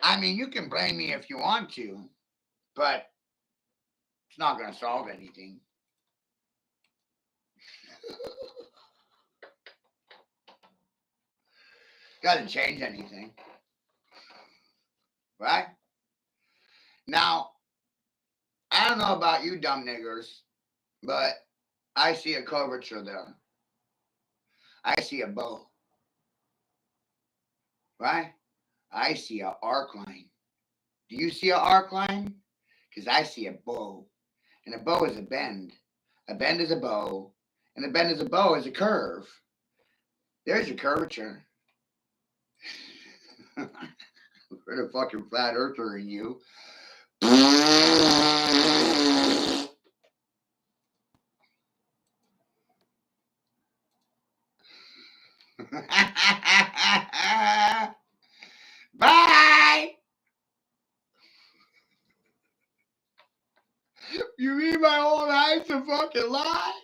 S1: I mean, you can blame me if you want to, but it's not going to solve anything. Doesn't change anything. Right? Now, I don't know about you dumb niggers, but I see a curvature there. I see a bow. Right? I see an arc line. Do you see an arc line? Because I see a bow. And a bow is a bend. A bend is a bow. And a bend is a bow is a curve. There's your curvature. For the fucking flat earther in you. Bye. You mean my old eyes a fucking lie?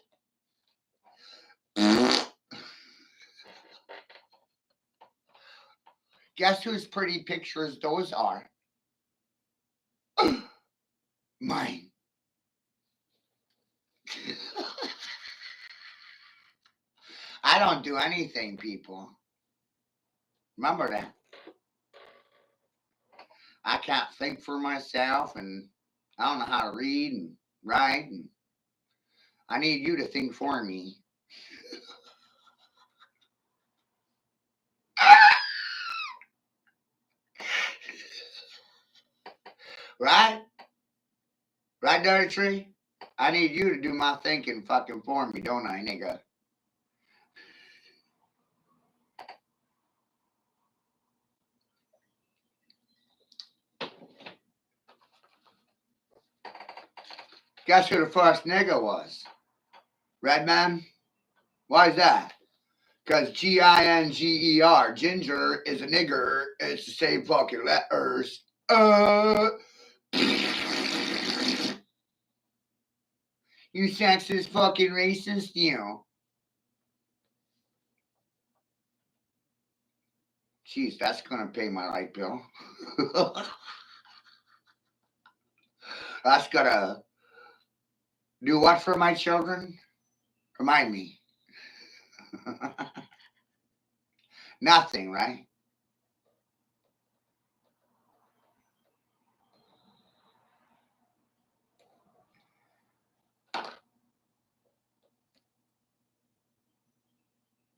S1: Guess whose pretty pictures those are? Mine. I don't do anything, people. Remember that. I can't think for myself, and I don't know how to read and write, and I need you to think for me. Right? Right, Dirty Tree? I need you to do my thinking fucking for me, don't I, nigga? Guess who the first nigga was? Redman? Why is that? Because Ginger, ginger is a nigger. It's the same fucking letters. You sexist fucking racist, you. Jeez, that's gonna pay my light bill. That's gonna do what for my children? Remind me. Nothing, right?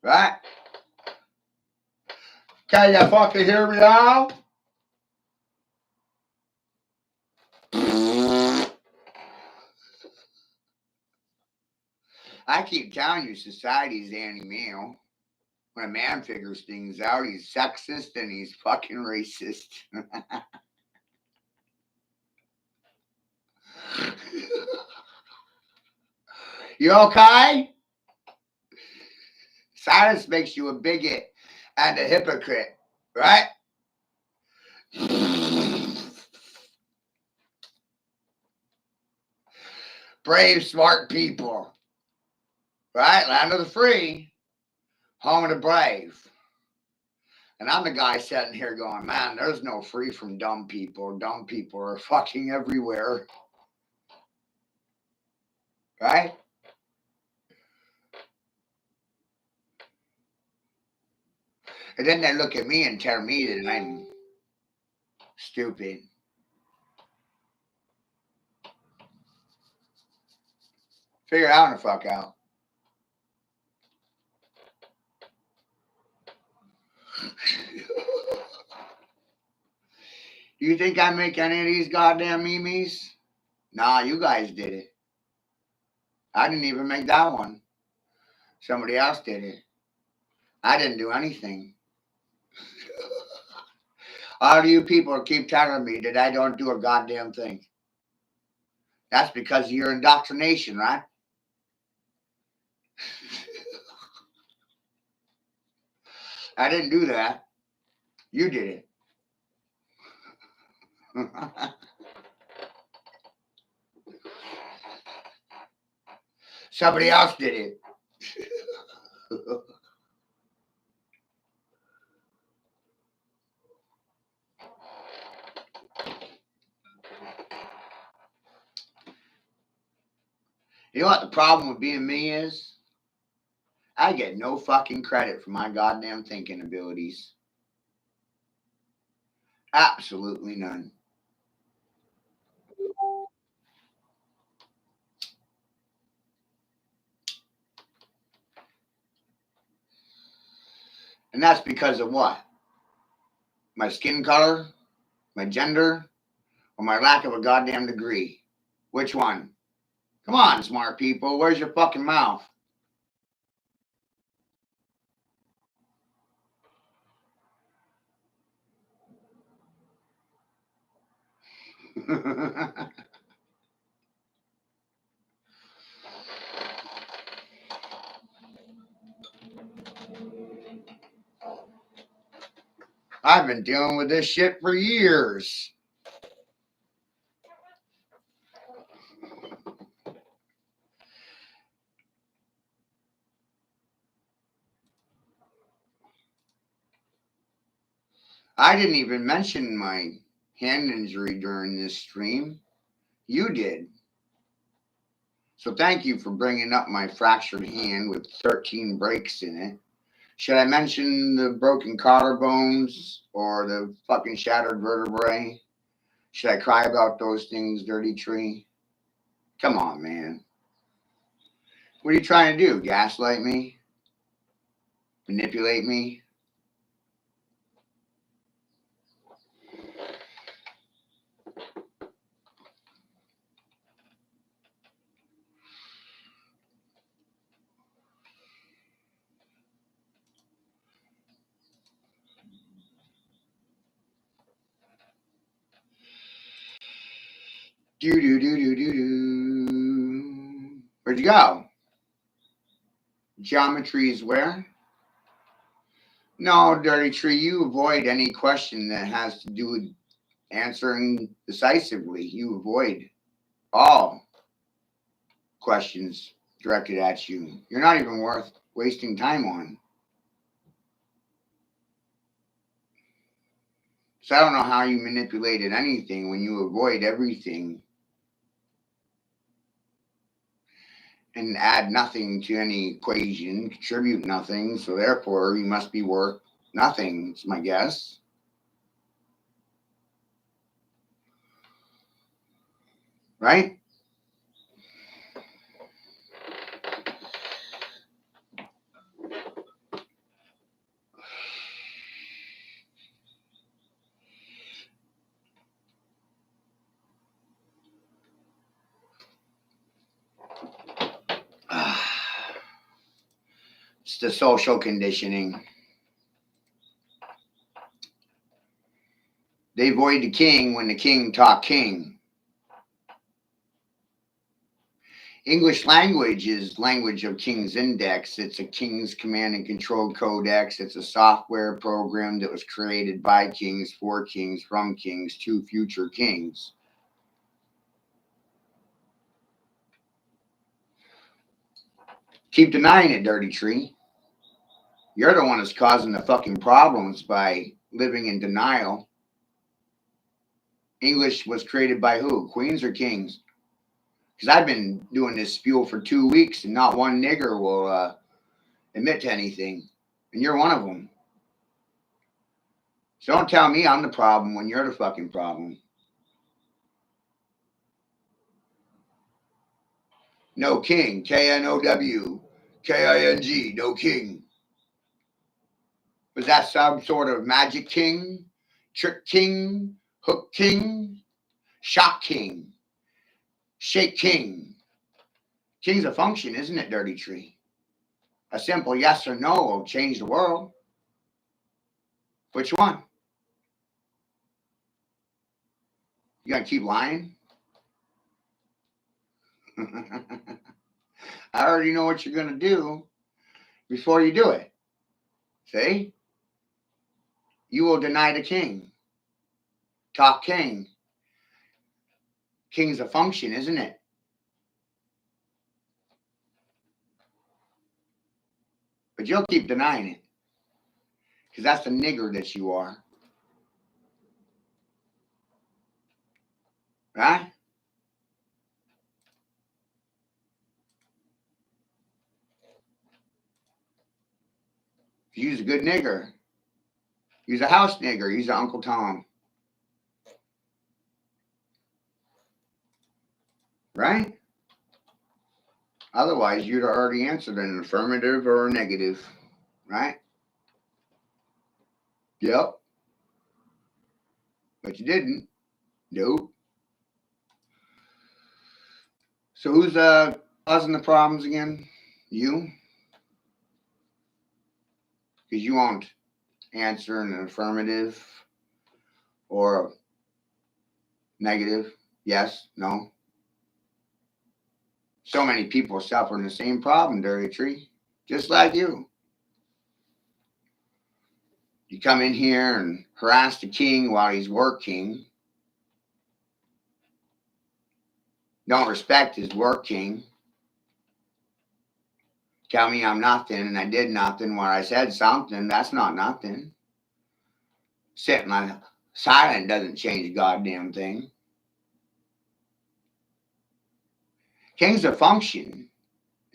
S1: Right? Can you fucking hear me now? I keep telling you, society's anti-male. When a man figures things out, he's sexist and he's fucking racist. You okay? Silence makes you a bigot and a hypocrite, right? Brave, smart people. Right? Land of the free, home of the brave. And I'm the guy sitting here going, man, there's no free from dumb people. Dumb people are fucking everywhere. Right? And then they look at me and tell me that I'm stupid. Figure it out the fuck out. Do you think I make any of these goddamn memes? Nah, you guys did it. I didn't even make that one. Somebody else did it. I didn't do anything. All you people keep telling me that I don't do a goddamn thing. That's because of your indoctrination, right? I didn't do that. You did it. Somebody else did it. You know what the problem with being me is? I get no fucking credit for my goddamn thinking abilities. Absolutely none. And that's because of what? My skin color, my gender, or my lack of a goddamn degree? Which one? Come on, smart people. Where's your fucking mouth? I've been dealing with this shit for years. I didn't even mention my hand injury during this stream. You did. So thank you for bringing up my fractured hand with 13 breaks in it. Should I mention the broken collarbones or the fucking shattered vertebrae? Should I cry about those things, Dirty Tree? Come on, man. What are you trying to do? Gaslight me? Manipulate me? Do do do do do do. Where'd you go? Geometry is where? No, Dirty Tree, you avoid any question that has to do with answering decisively. You avoid all questions directed at you. You're not even worth wasting time on. So I don't know how you manipulated anything when you avoid everything and add nothing to any equation, contribute nothing. So therefore, you must be worth nothing, is my guess. Right? It's the social conditioning. They avoid the king when the king talk king. English language is language of King's Index. It's a King's command and control codex. It's a software program that was created by kings, for kings, from kings, to future kings. Keep denying it, Dirty Tree. You're the one that's causing the fucking problems by living in denial. English was created by who? Queens or kings? Because I've been doing this spiel for 2 weeks and not one nigger will admit to anything. And you're one of them. So don't tell me I'm the problem when you're the fucking problem. No king. K-N-O-W. K-I-N-G. No king. Was that some sort of magic king? Trick king? Hook king? Shock king? Shake king? King's a function, isn't it, Dirty Tree? A simple yes or no will change the world. Which one? You gonna keep lying? I already know what you're gonna do before you do it. See? You will deny the king. Talk king. King's a function, isn't it? But you'll keep denying it. Because that's the nigger that you are. Right? You's a good nigger. You's a house nigger. You's an Uncle Tom. Right? Otherwise, you'd already answered an affirmative or a negative. Right? Yep. But you didn't. Nope. So who's causing the problems again? You? Because you won't answer an affirmative or negative. Yes, no. So many people suffering the same problem, Dirty Tree. Just like you. You come in here and harass the king while he's working. Don't respect his working. Tell me I'm nothing and I did nothing when I said something. That's not nothing. Sitting my silent doesn't change a goddamn thing. King's a function.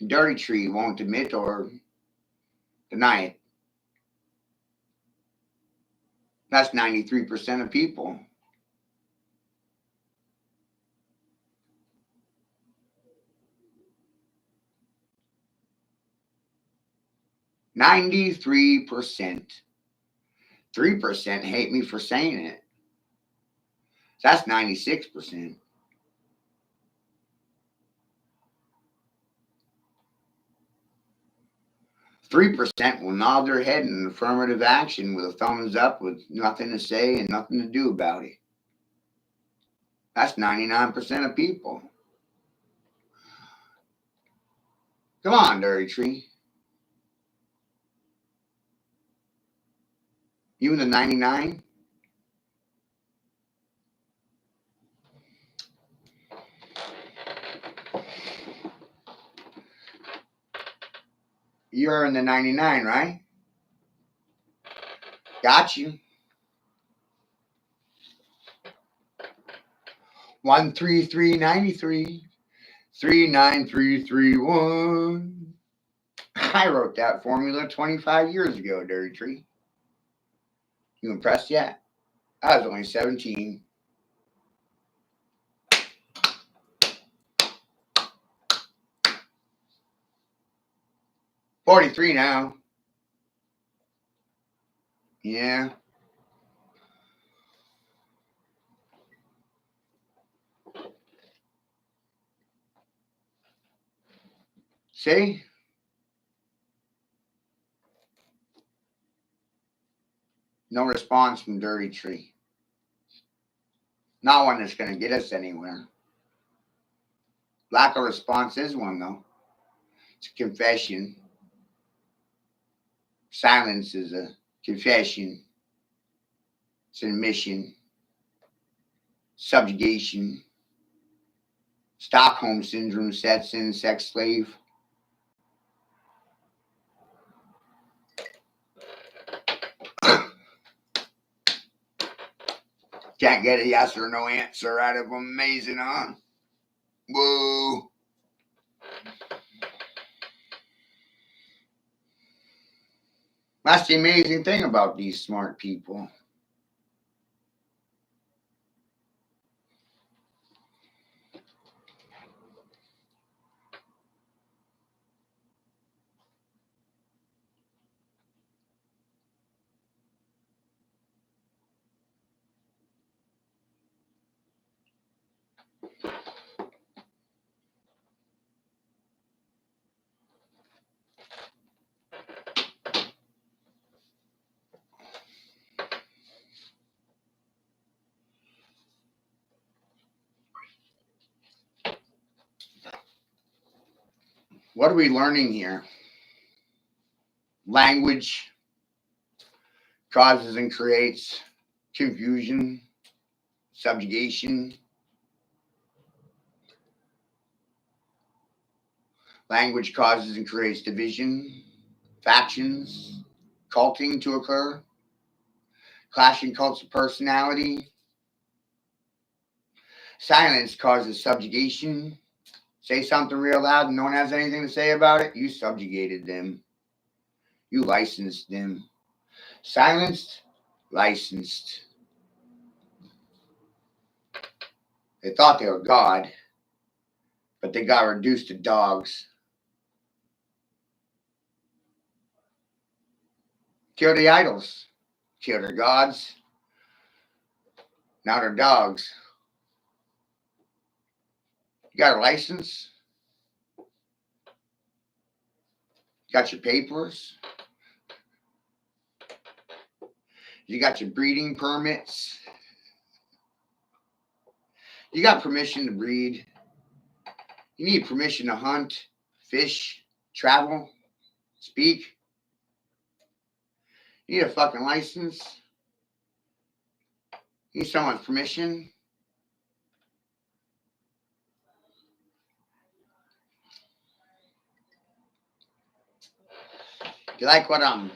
S1: Dirty Tree won't admit or deny it. That's 93% of people. %. 3% hate me for saying it. That's 96%. %3 will nod their head in affirmative action with a thumbs up with nothing to say and nothing to do about it. That's 99% of people. Come on, Dirty Tree. You in the 99? You're in the 99, right? Got you. 13393 39331. I wrote that formula 25 years ago, Dirty Tree. You impressed yet? I was only 17. $43 now. Yeah. See? No response from Dirty Tree. Not one that's going to get us anywhere. Lack of response is one, though. It's a confession. Silence is a confession. It's an admission. Subjugation. Stockholm syndrome sets in, sex slave. Can't get a yes or no answer out of them. Amazing, huh? Woo. That's the amazing thing about these smart people. What are we learning here? Language causes and creates confusion, subjugation. Language causes and creates division, factions, culting to occur, clashing cults of personality. Silence causes subjugation. Say something real loud and no one has anything to say about it, you subjugated them. You licensed them. Silenced, licensed. They thought they were God, but they got reduced to dogs. Kill the idols. Kill their gods. Now they're dogs. You got a license? You got your papers? You got your breeding permits? You got permission to breed? You need permission to hunt, fish, travel, speak? You need a fucking license? You need someone's permission? Do you like what I'm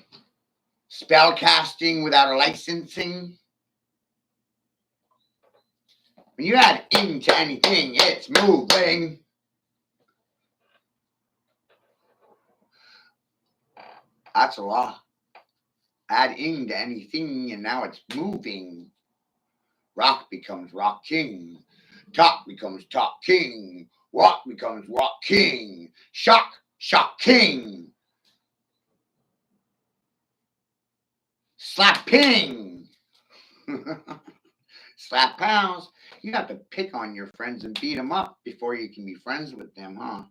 S1: spell casting without a licensing? When you add into anything, it's moving. That's a law. Add into anything and now it's moving. Rock becomes rock king. Talk becomes talk king. Walk becomes walk king. Shock, shock king. Slap ping. Slap pounds. You have to pick on your friends and beat them up before you can be friends with them, huh?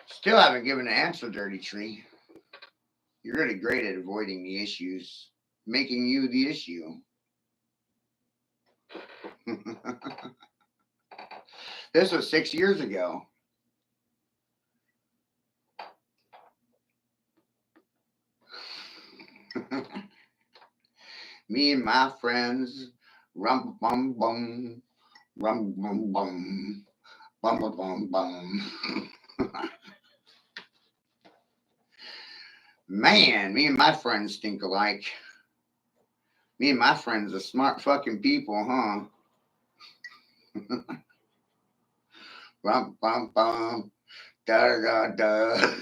S1: Still haven't given an answer, Dirty Tree. You're really great at avoiding the issues, making you the issue. This was 6 years ago. Me and my friends, rum bum bum, rum bum bum, bum bum bum bum. Man, me and my friends think alike. Me and my friends are smart fucking people, huh? Bum bum bum, da da da.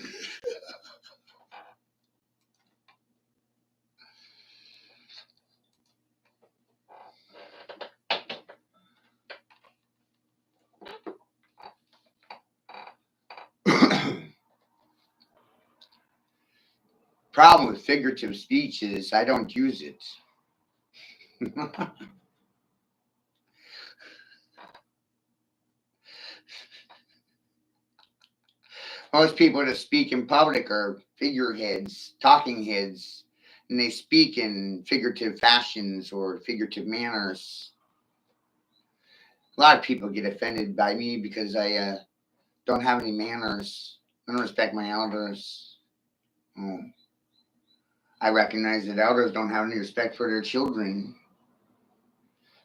S1: Problem with figurative speech is I don't use it. Most people that speak in public are figureheads, talking heads, and they speak in figurative fashions or figurative manners. A lot of people get offended by me because I don't have any manners. I don't respect my elders. Oh. I recognize that elders don't have any respect for their children.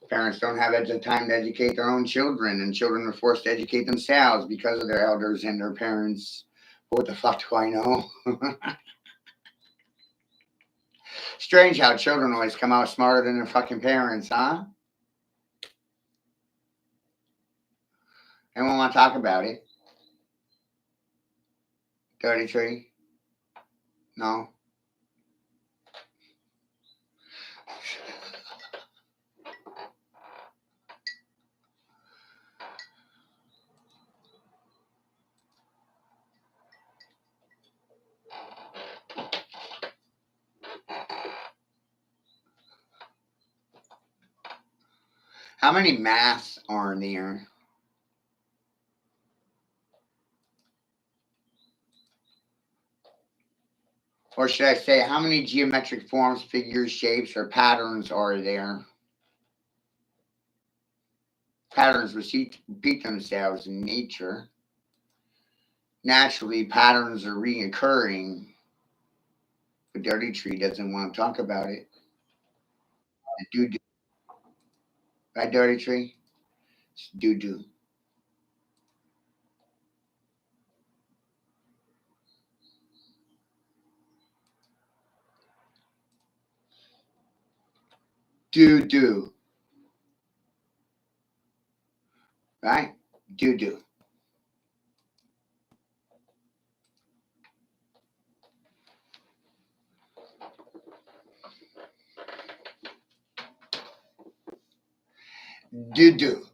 S1: Parents don't have the time to educate their own children, and children are forced to educate themselves because of their elders and their parents. What the fuck do I know? Strange how children always come out smarter than their fucking parents, huh? Anyone want to talk about it? Dirty tree? No? How many maths are there? Or should I say, how many geometric forms, figures, shapes, or patterns are there? Patterns repeat themselves in nature. Naturally, patterns are reoccurring, but Dirty Tree doesn't want to talk about it. Do do. Right, Dirty Tree? Do do. Do do. Right? Do do. Do do.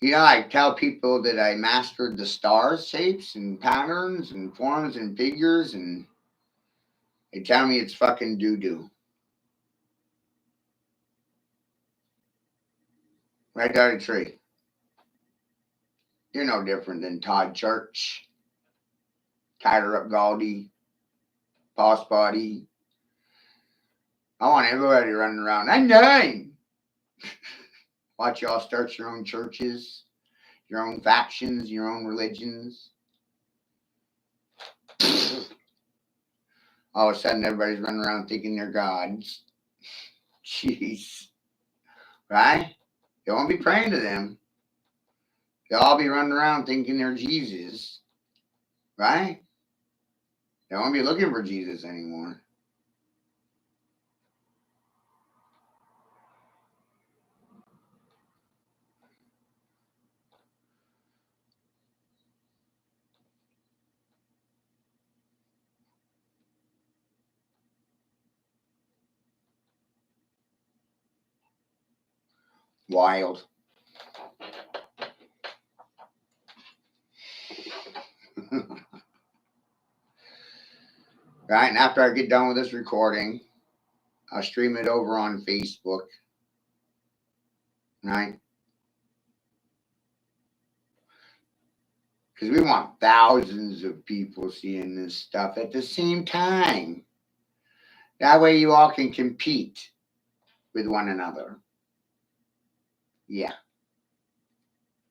S1: I tell people that I mastered the stars, shapes, and patterns, and forms, and figures, and they tell me it's fucking doo doo. Right, Dirty Tree? You're no different than Todd Church, Tyler Up Galdi, Boss Body. I want everybody running around. I'm nine. Watch y'all start your own churches, your own factions, your own religions. All of a sudden, everybody's running around thinking they're gods. Jeez. Right? You won't be praying to them. They'll all be running around thinking they're Jesus. Right? They won't be looking for Jesus anymore. Wild. Right? And after I get done with this recording, I'll stream it over on Facebook. Right? Because we want thousands of people seeing this stuff at the same time. That way you all can compete with one another. Yeah.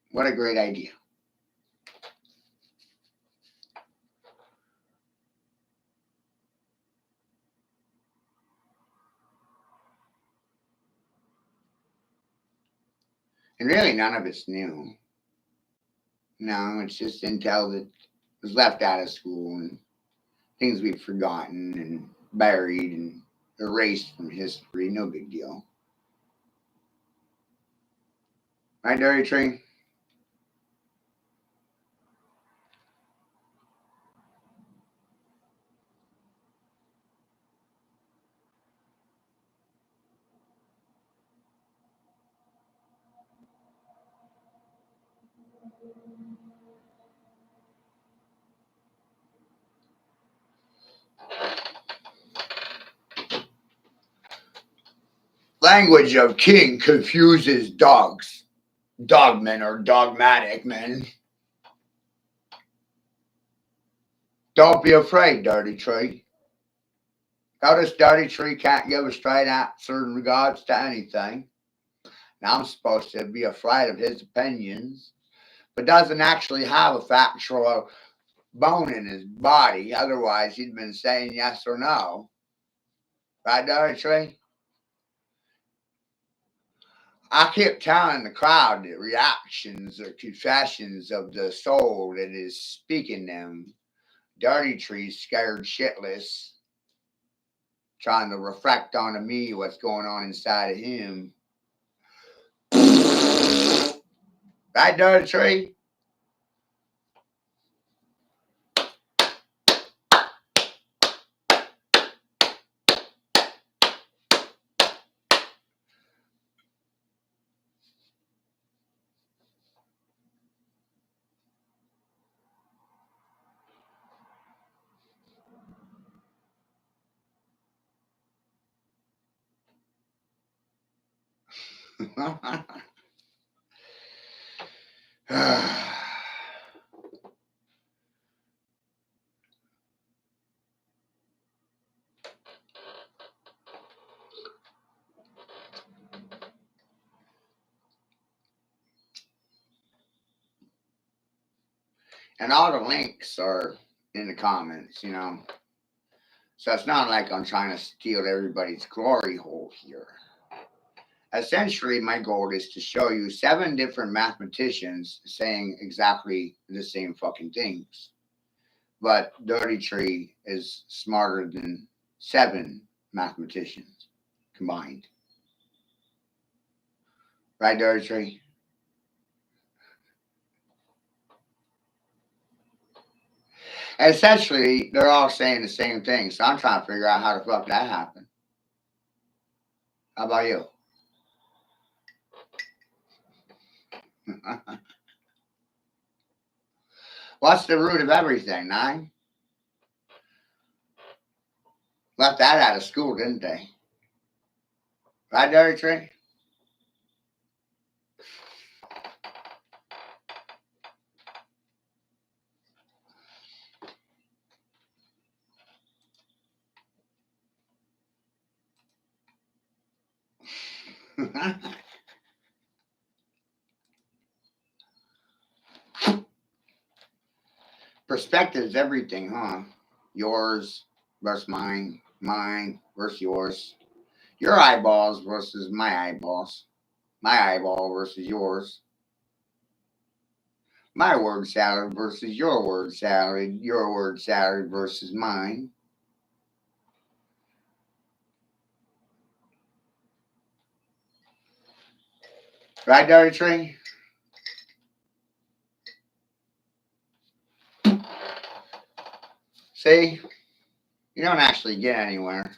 S1: What a great idea. And really, none of it's new. No, it's just intel that was left out of school and things we've forgotten and buried and erased from history. No big deal. Right, Dirty Tree? Language of king confuses dogs. Dogmen are dogmatic, men. Don't be afraid, Dirty Tree. Oh, this dirty tree can't give a straight answer in regards to anything. Now I'm supposed to be afraid of his opinions, but doesn't actually have a factual bone in his body. Otherwise, he'd been saying yes or no. Right, dirty tree? I keep telling the crowd that reactions are confessions of the soul that is speaking them. Dirty tree's scared shitless, trying to reflect onto me what's going on inside of him. Right, dirty tree? And all the links are in the comments, you know. So it's not like I'm trying to steal everybody's glory hole here. Essentially, my goal is to show you 7 different mathematicians saying exactly the same fucking things. But Dirty Tree is smarter than 7 mathematicians combined. Right, Dirty Tree? Essentially, they're all saying the same thing. So I'm trying to figure out how the fuck that happened. How about you? What's the root of everything, 9? Left that out of school, didn't they? Right, Dirty Tree? Perspective is everything, huh? Yours versus mine, mine versus yours. Your eyeballs versus my eyeballs. My eyeball versus yours. My word salad versus your word salad. Your word salad versus mine. Right, Dirty Tree? See? You don't actually get anywhere.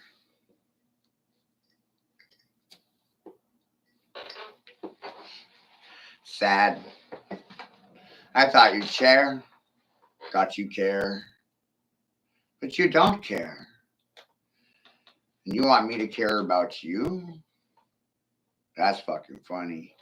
S1: Sad. I thought you'd share. Thought you care. But you don't care. And you want me to care about you? That's fucking funny.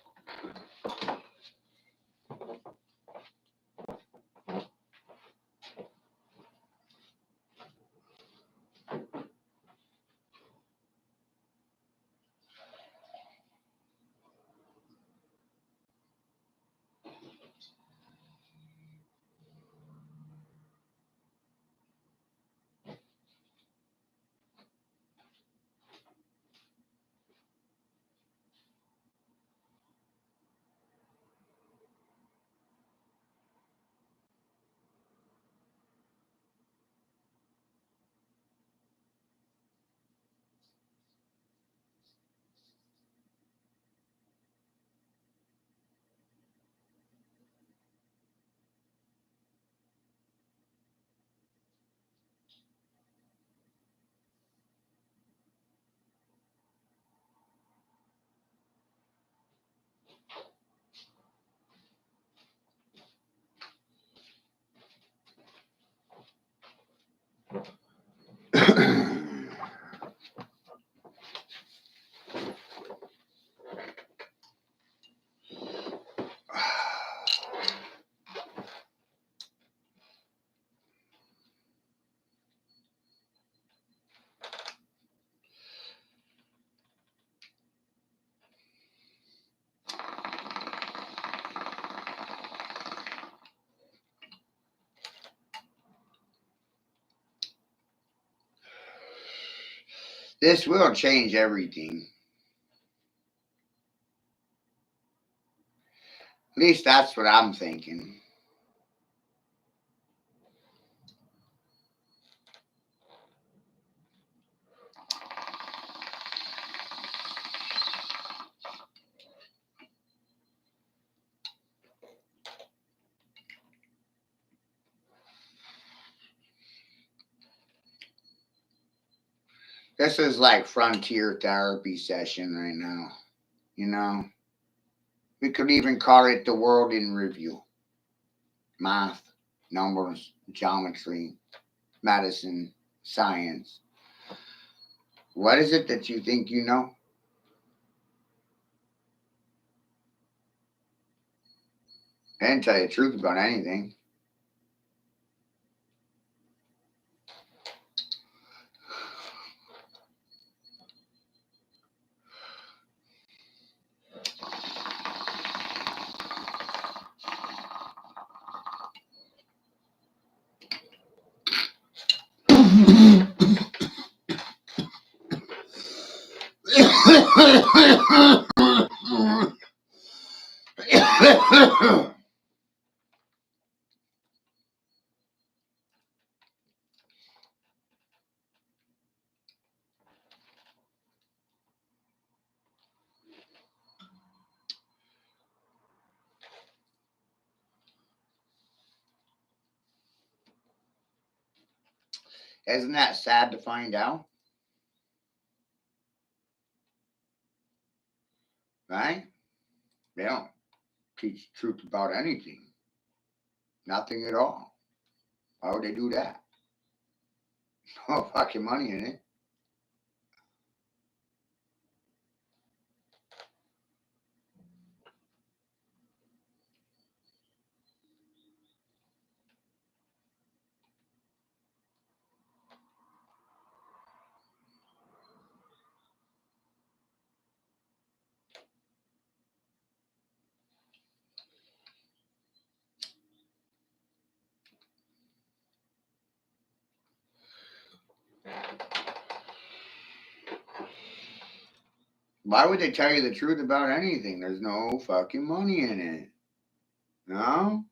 S1: This will change everything. At least that's what I'm thinking. This is like frontier therapy session right now. You know, we could even call it the world in review. Math, numbers, geometry, medicine, science. What is it that you think you know? I didn't tell you the truth about anything. Isn't that sad to find out? Right? They don't teach the truth about anything. Nothing at all. Why would they do that? No fucking money in it. Why would they tell you the truth about anything? There's no fucking money in it. No?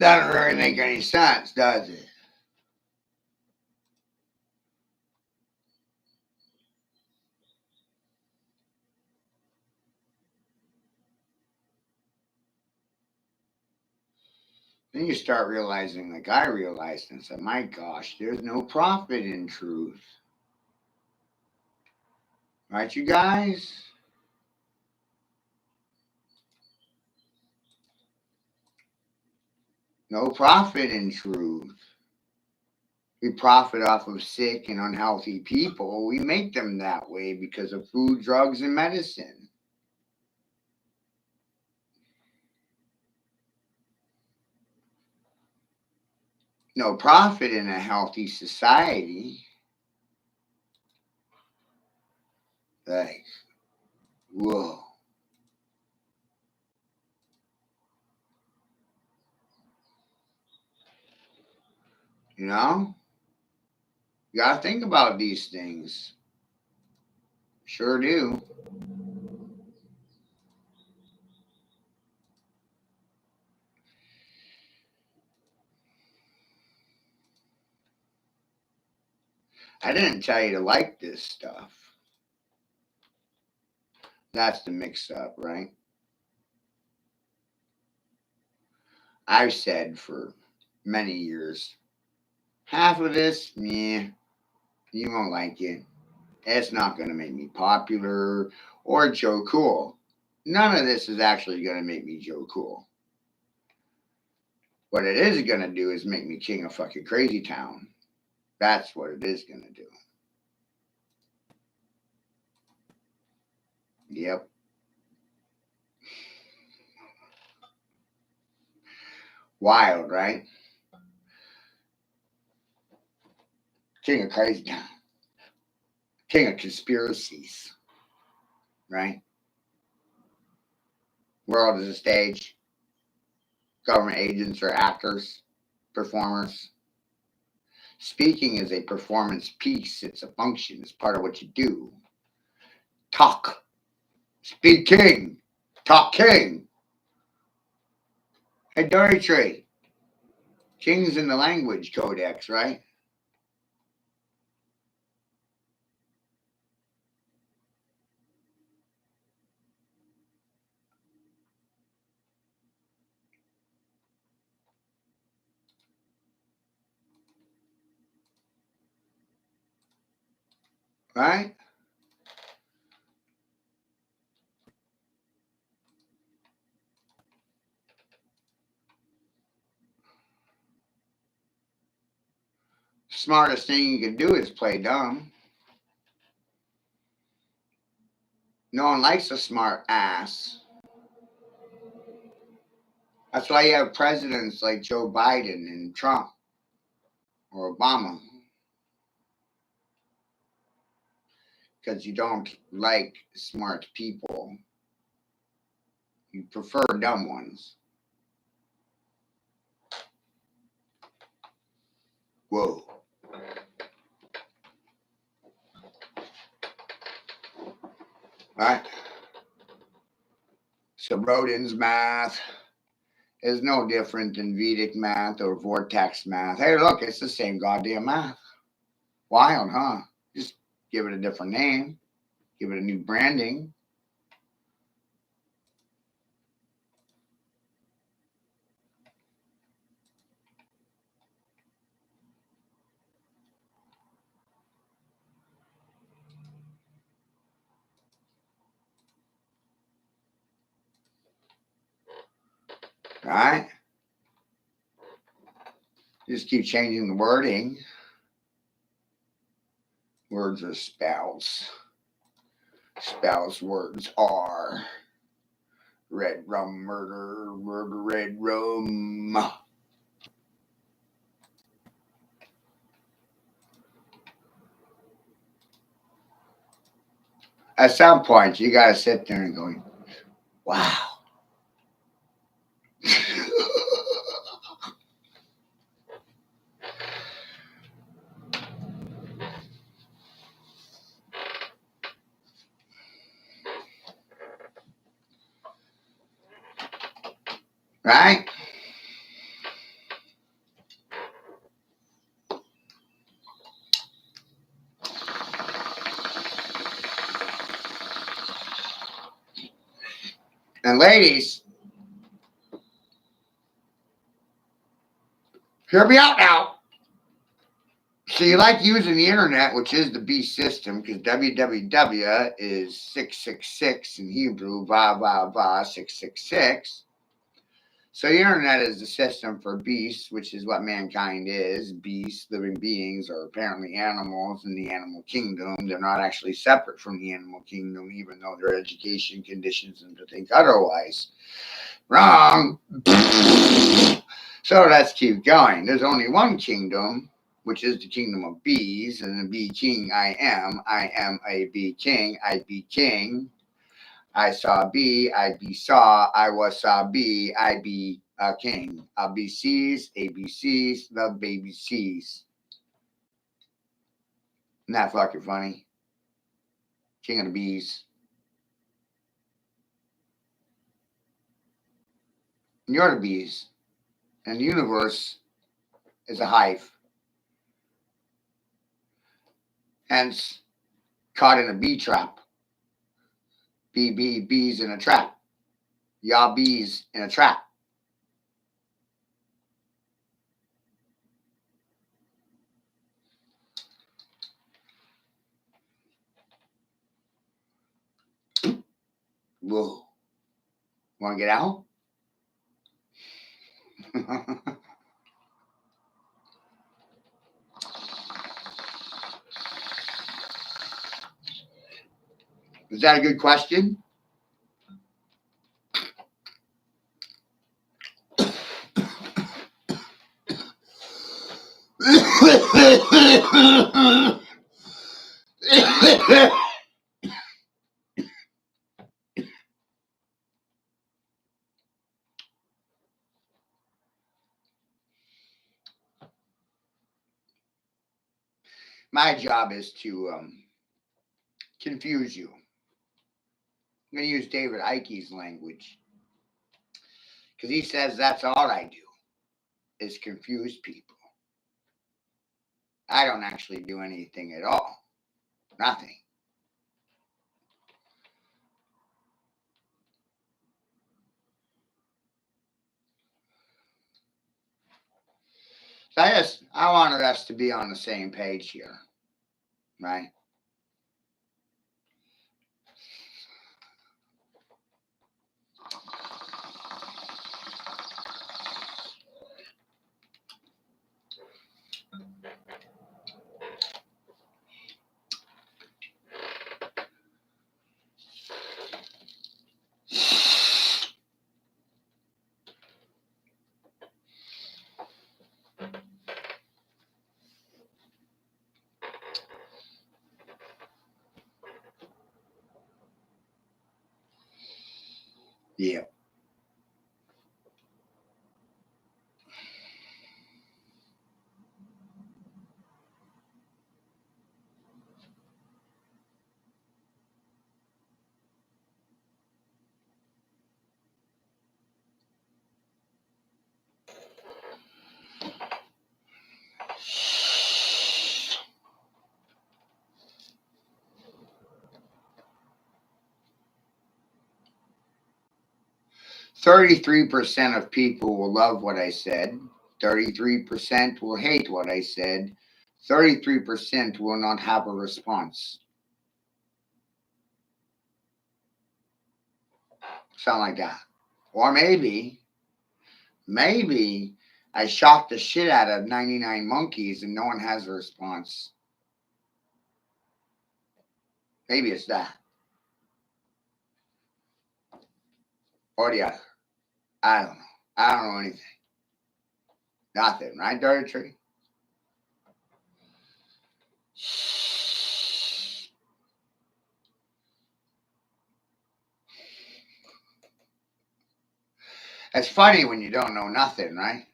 S1: Doesn't really make any sense, does it? Then you start realizing, like I realized, and said, my gosh, there's no profit in truth. Right, you guys? No profit in truth. We profit off of sick and unhealthy people. We make them that way because of food, drugs, and medicine. No profit in a healthy society. Like, whoa. You know? You gotta think about these things. Sure do. I didn't tell you to like this stuff. That's the mix up, right? I've said for many years, half of this, yeah, you won't like it. It's not going to make me popular or Joe Cool. None of this is actually going to make me Joe Cool. What it is going to do is make me king of fucking crazy town. That's what it is going to do. Yep. Wild, right? King of crazy. King of conspiracies, right? World is a stage. Government agents are actors, performers. Speaking is a performance piece. It's a function. It's part of what you do. Talk. Speak king. Talk king. Hey, Dory, king's in the language codex, right? Right? Smartest thing you can do is play dumb. No one likes a smart ass. That's why you have presidents like Joe Biden and Trump or Obama. Because you don't like smart people. You prefer dumb ones. Whoa. Right? So Rodin's math is no different than Vedic math or vortex math. Hey, look, it's the same goddamn math. Wild, huh? Just give it a different name. Give it a new branding. Right? Just keep changing the wording. Words are spells. Spells, words are. Red rum, murder, murder, red rum. At some point, you gotta sit there and go, wow. Right? And ladies, hear me out now. So you like using the internet, which is the beast system, because www is 666 in Hebrew, va va va 666. So the internet is the system for beasts, which is what mankind is. Beasts, living beings, are apparently animals in the animal kingdom. They're not actually separate from the animal kingdom, even though their education conditions them to think otherwise. Wrong. So let's keep going. There's only one kingdom, which is the kingdom of bees, and the bee king I am a bee king, I be king. I saw B, I be saw, I was saw B, I be a king. BCs, ABCs, the baby C's. Isn't that fucking funny? King of the bees. And you're the bees. And the universe is a hive. Hence, caught in a bee trap. Bees in a trap. Y'all bees in a trap. Whoa. Want to get out? Is that a good question? My job is to confuse you. I'm going to use David Icke's language because he says that's all I do is confuse people. I don't actually do anything at all. Nothing. So I wanted us to be on the same page here, right? Yeah. %33 of people will love what I said. 33% will hate what I said. 33% will not have a response. Something like that. Or maybe I shocked the shit out of 99 monkeys and no one has a response. Maybe it's that. Or the other. I don't know. I don't know anything. Nothing, right, Dirty Tree? It's funny when you don't know nothing, right?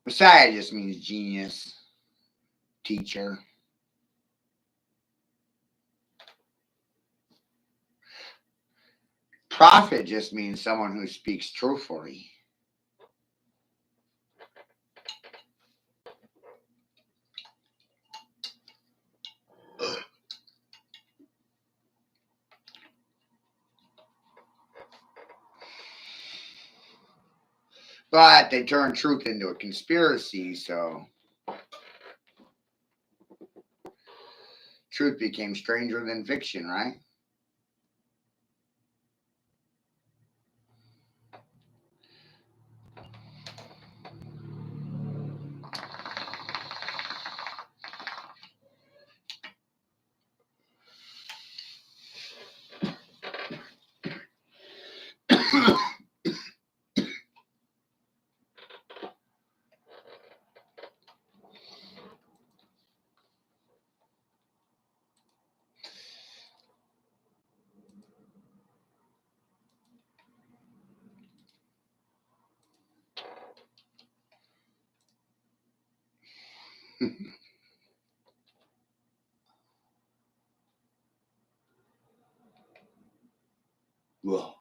S1: Messiah just means genius, teacher. Prophet just means someone who speaks truthfully. But they turned truth into a conspiracy, so truth became stranger than fiction, right? Well,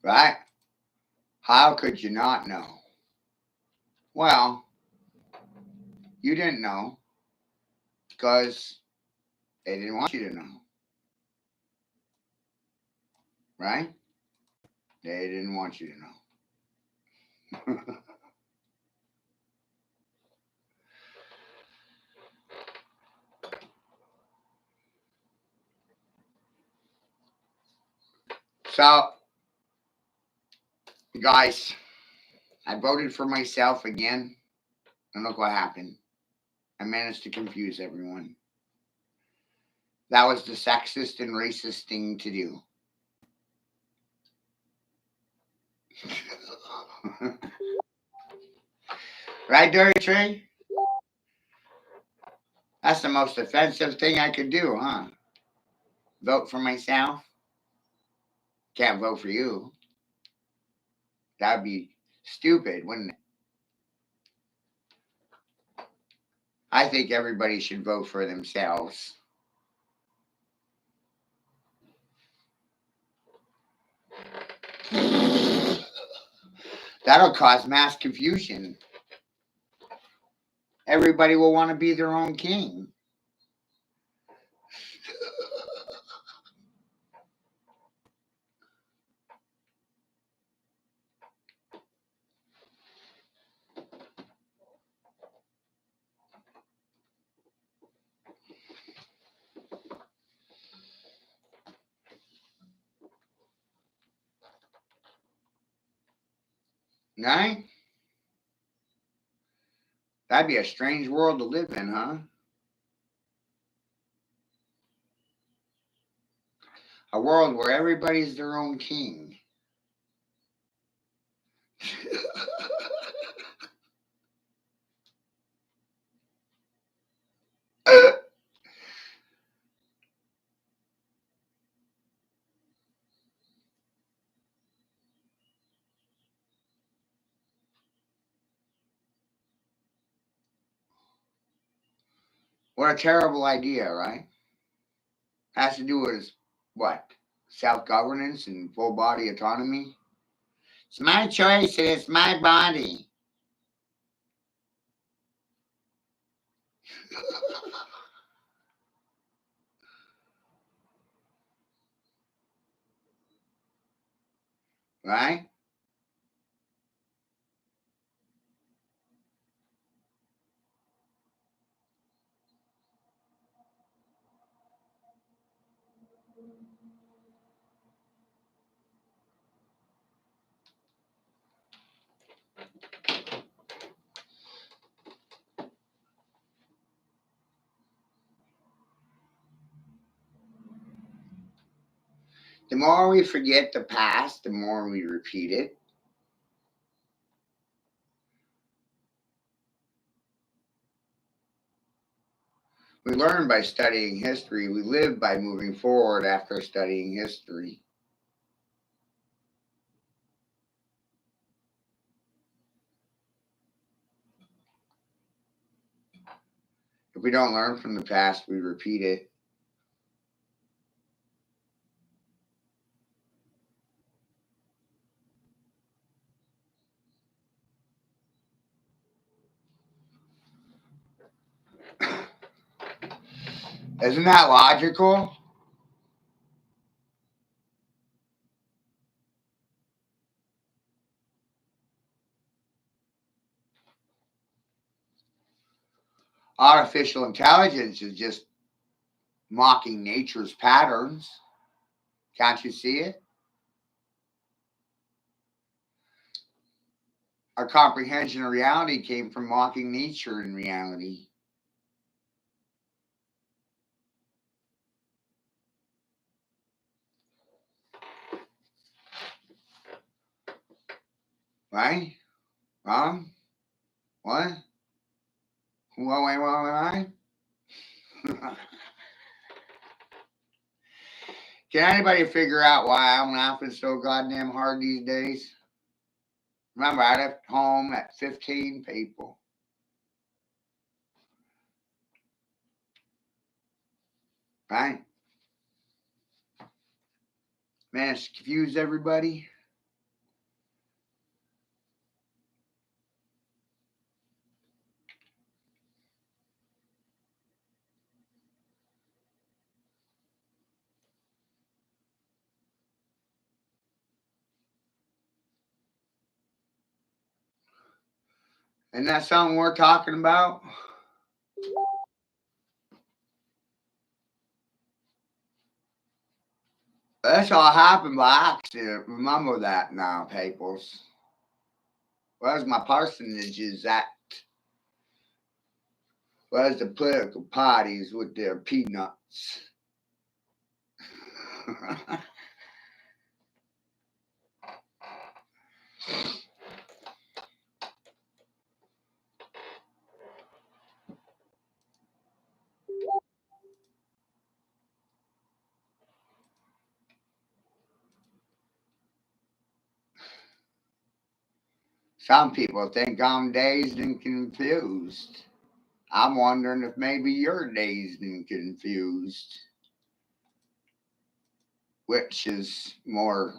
S1: right? How could you not know? Well, you didn't know because they didn't want you to know, right? They didn't want you to know. So, guys, I voted for myself again, and look what happened. I managed to confuse everyone. That was the sexist and racist thing to do. Right, Dory Tree? That's the most offensive thing I could do, huh? Vote for myself? Can't vote for you. That'd be stupid, wouldn't it? I think everybody should vote for themselves. That'll cause mass confusion. Everybody will want to be their own king. Right? That'd be a strange world to live in, huh? A world where everybody's their own king. What a terrible idea, right? Has to do with what? Self-governance and full body autonomy? It's my choice and it's my body. Right? The more we forget the past, the more we repeat it. We learn by studying history. We live by moving forward after studying history. If we don't learn from the past, we repeat it. Isn't that logical? Artificial intelligence is just mocking nature's patterns. Can't you see it? Our comprehension of reality came from mocking nature in reality. Right? Wrong? What? What? Can anybody figure out why I'm laughing so goddamn hard these days? Remember, I left home at 15 people. Right? Man, it's confused everybody. Isn't that something we're talking about? That's all happened by accident. Remember that now, peoples. Where's my parsonages at? Where's the political parties with their peanuts? Some people think I'm dazed and confused. I'm wondering if maybe you're dazed and confused. Which is more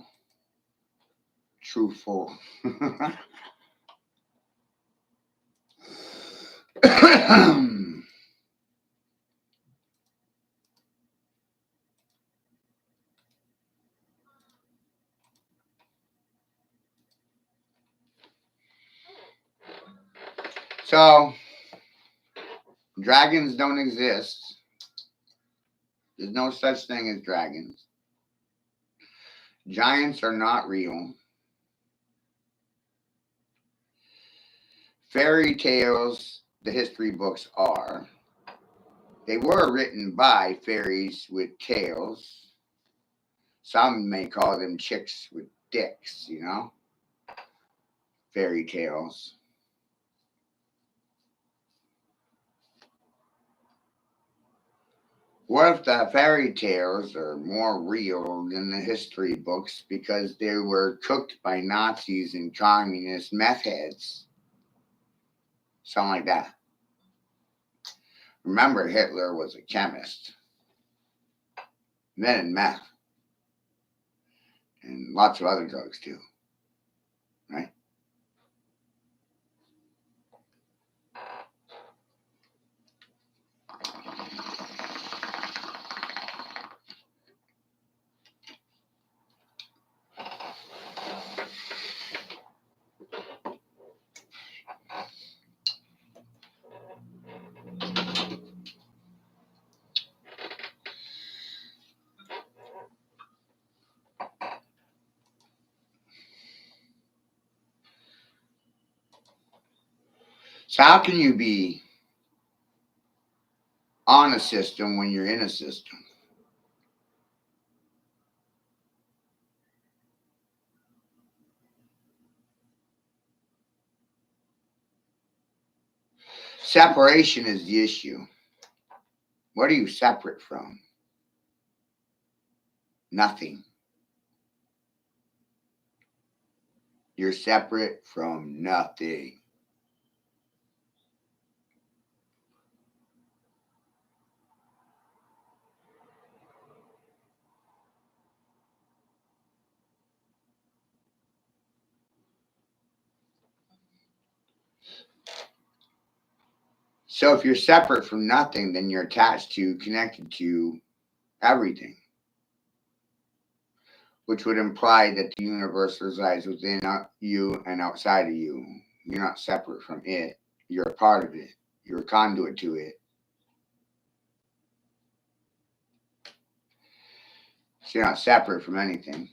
S1: truthful? So, dragons don't exist. There's no such thing as dragons. Giants are not real. Fairy tales, the history books are. They were written by fairies with tails. Some may call them chicks with dicks, you know? Fairy tales. What if the fairy tales are more real than the history books because they were cooked by Nazis and communist meth heads? Something like that. Remember, Hitler was a chemist, then in meth, and lots of other drugs too, right? So how can you be on a system when you're in a system? Separation is the issue. What are you separate from? Nothing. You're separate from nothing. So if you're separate from nothing, then you're attached to, connected to everything, which would imply that the universe resides within you and outside of you. You're not separate from it. You're a part of it. You're a conduit to it. So you're not separate from anything.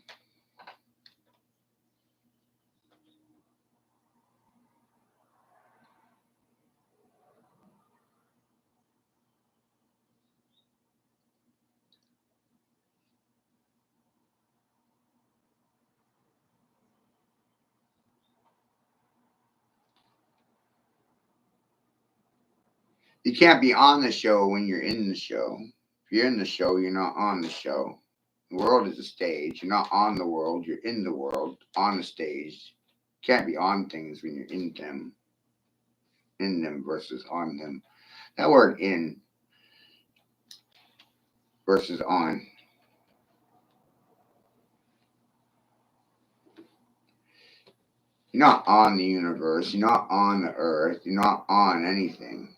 S1: You can't be on the show when you're in the show. If you're in the show, you're not on the show. The world is a stage. You're not on the world. You're in the world, on the stage. You can't be on things when you're in them. In them versus on them. That word in versus on. You're not on the universe. You're not on the earth. You're not on anything.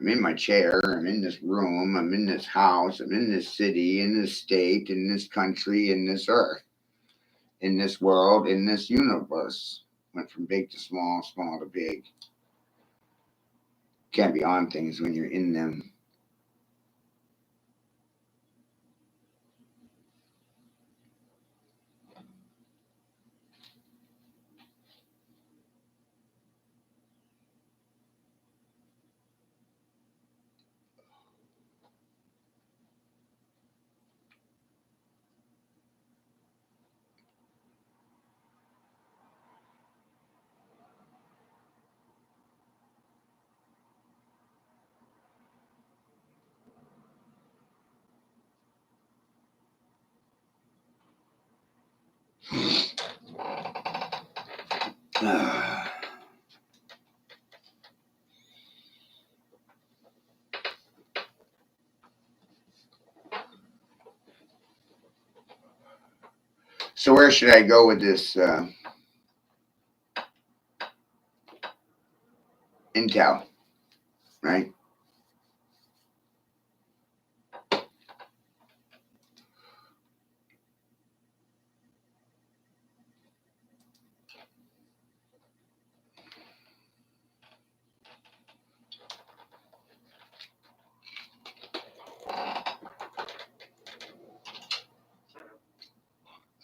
S1: I'm in my chair. I'm in this room. I'm in this house. I'm in this city, in this state, in this country, in this earth, in this world, in this universe. Went from big to small, small to big. Can't be on things when you're in them. So where should I go with this Intel, right?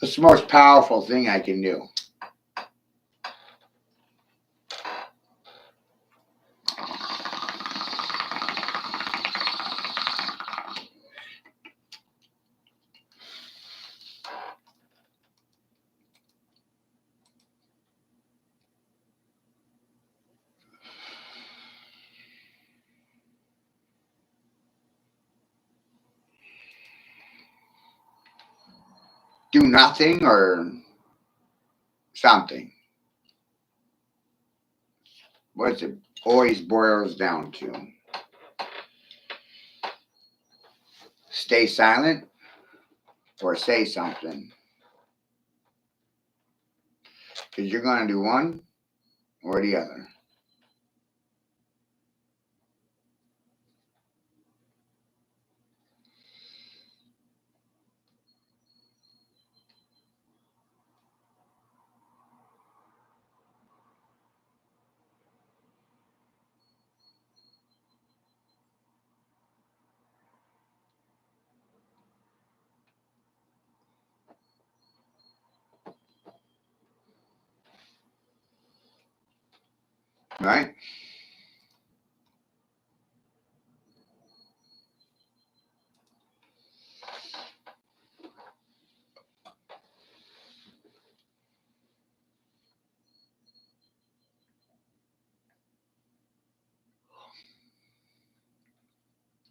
S1: It's the most powerful thing I can do. Do nothing or something. What's it always boils down to? Stay silent or say something. Because you're going to do one or the other. Right?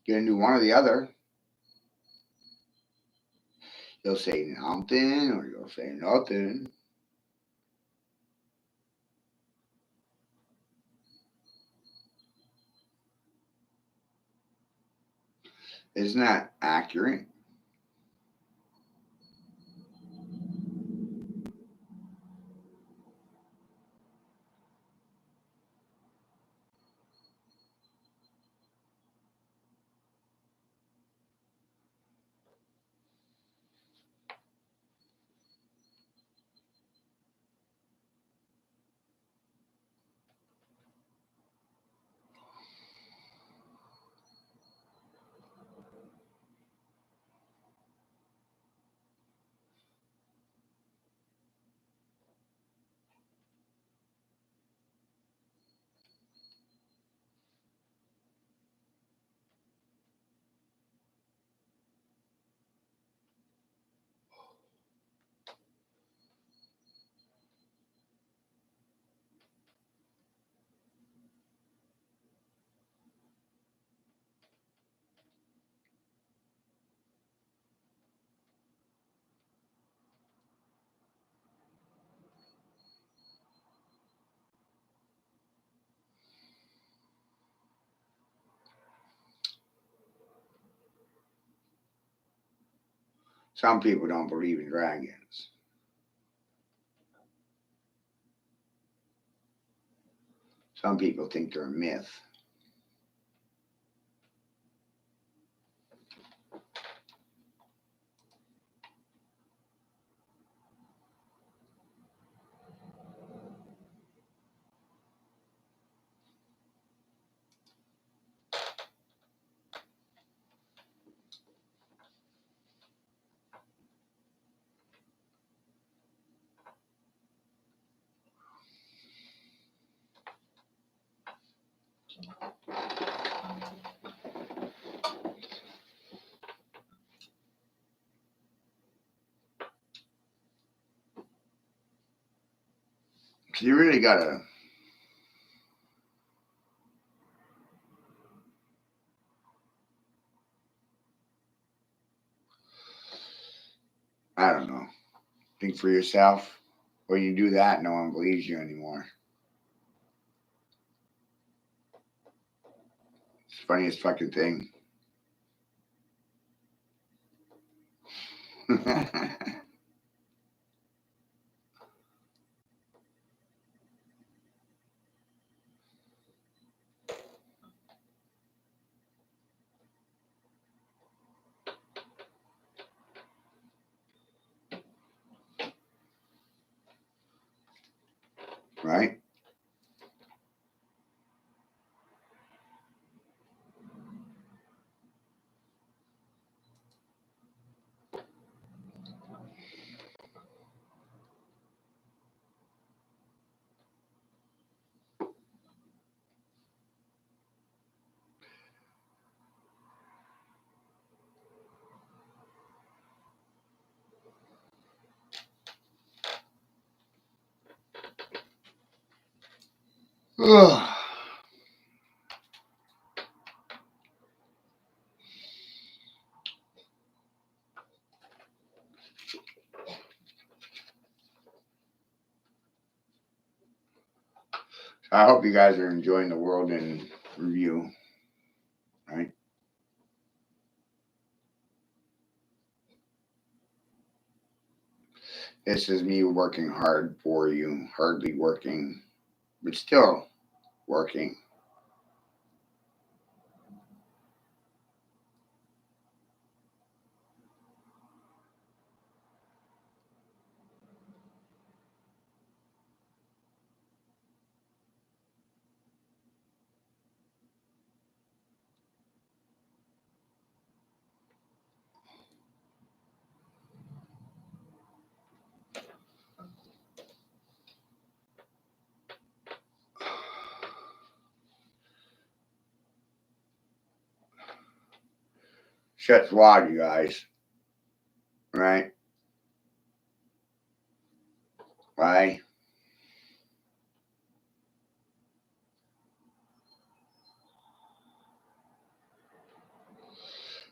S1: You're going to do one or the other. You'll say something or you'll say nothing. Isn't that accurate? Some people don't believe in dragons. Some people think they're a myth. So you really gotta I don't know. Think for yourself When you do that, no one believes you anymore. It's the funniest fucking thing. Right? Ugh. I hope you guys are enjoying the world in review. Right? This is me working hard for you, hardly working, but still working. Shit's wild, you guys. Right? Why?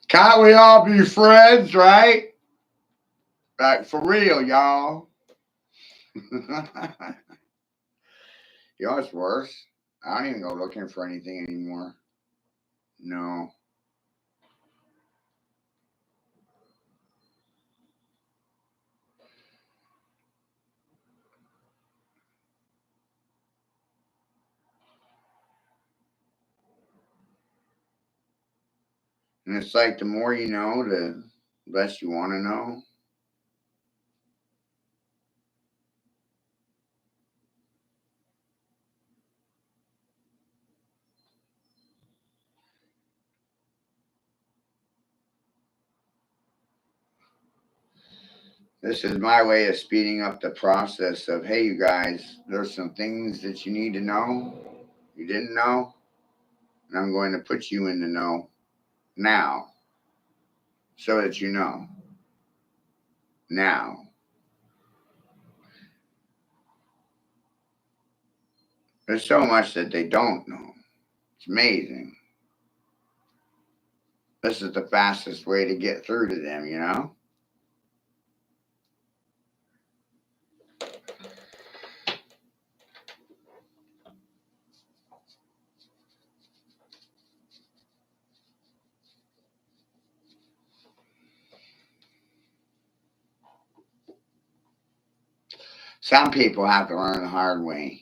S1: Can't we all be friends, right? Like, for real, y'all. You know what's worse? I don't even go looking for anything anymore. No. And it's like the more you know, the less you want to know. This is my way of speeding up the process of, hey, you guys, there's some things that you need to know, you didn't know, and I'm going to put you in the know now so that you know now. There's so much that they don't know. It's amazing. This is the fastest way to get through to them, you know? Some people have to learn the hard way.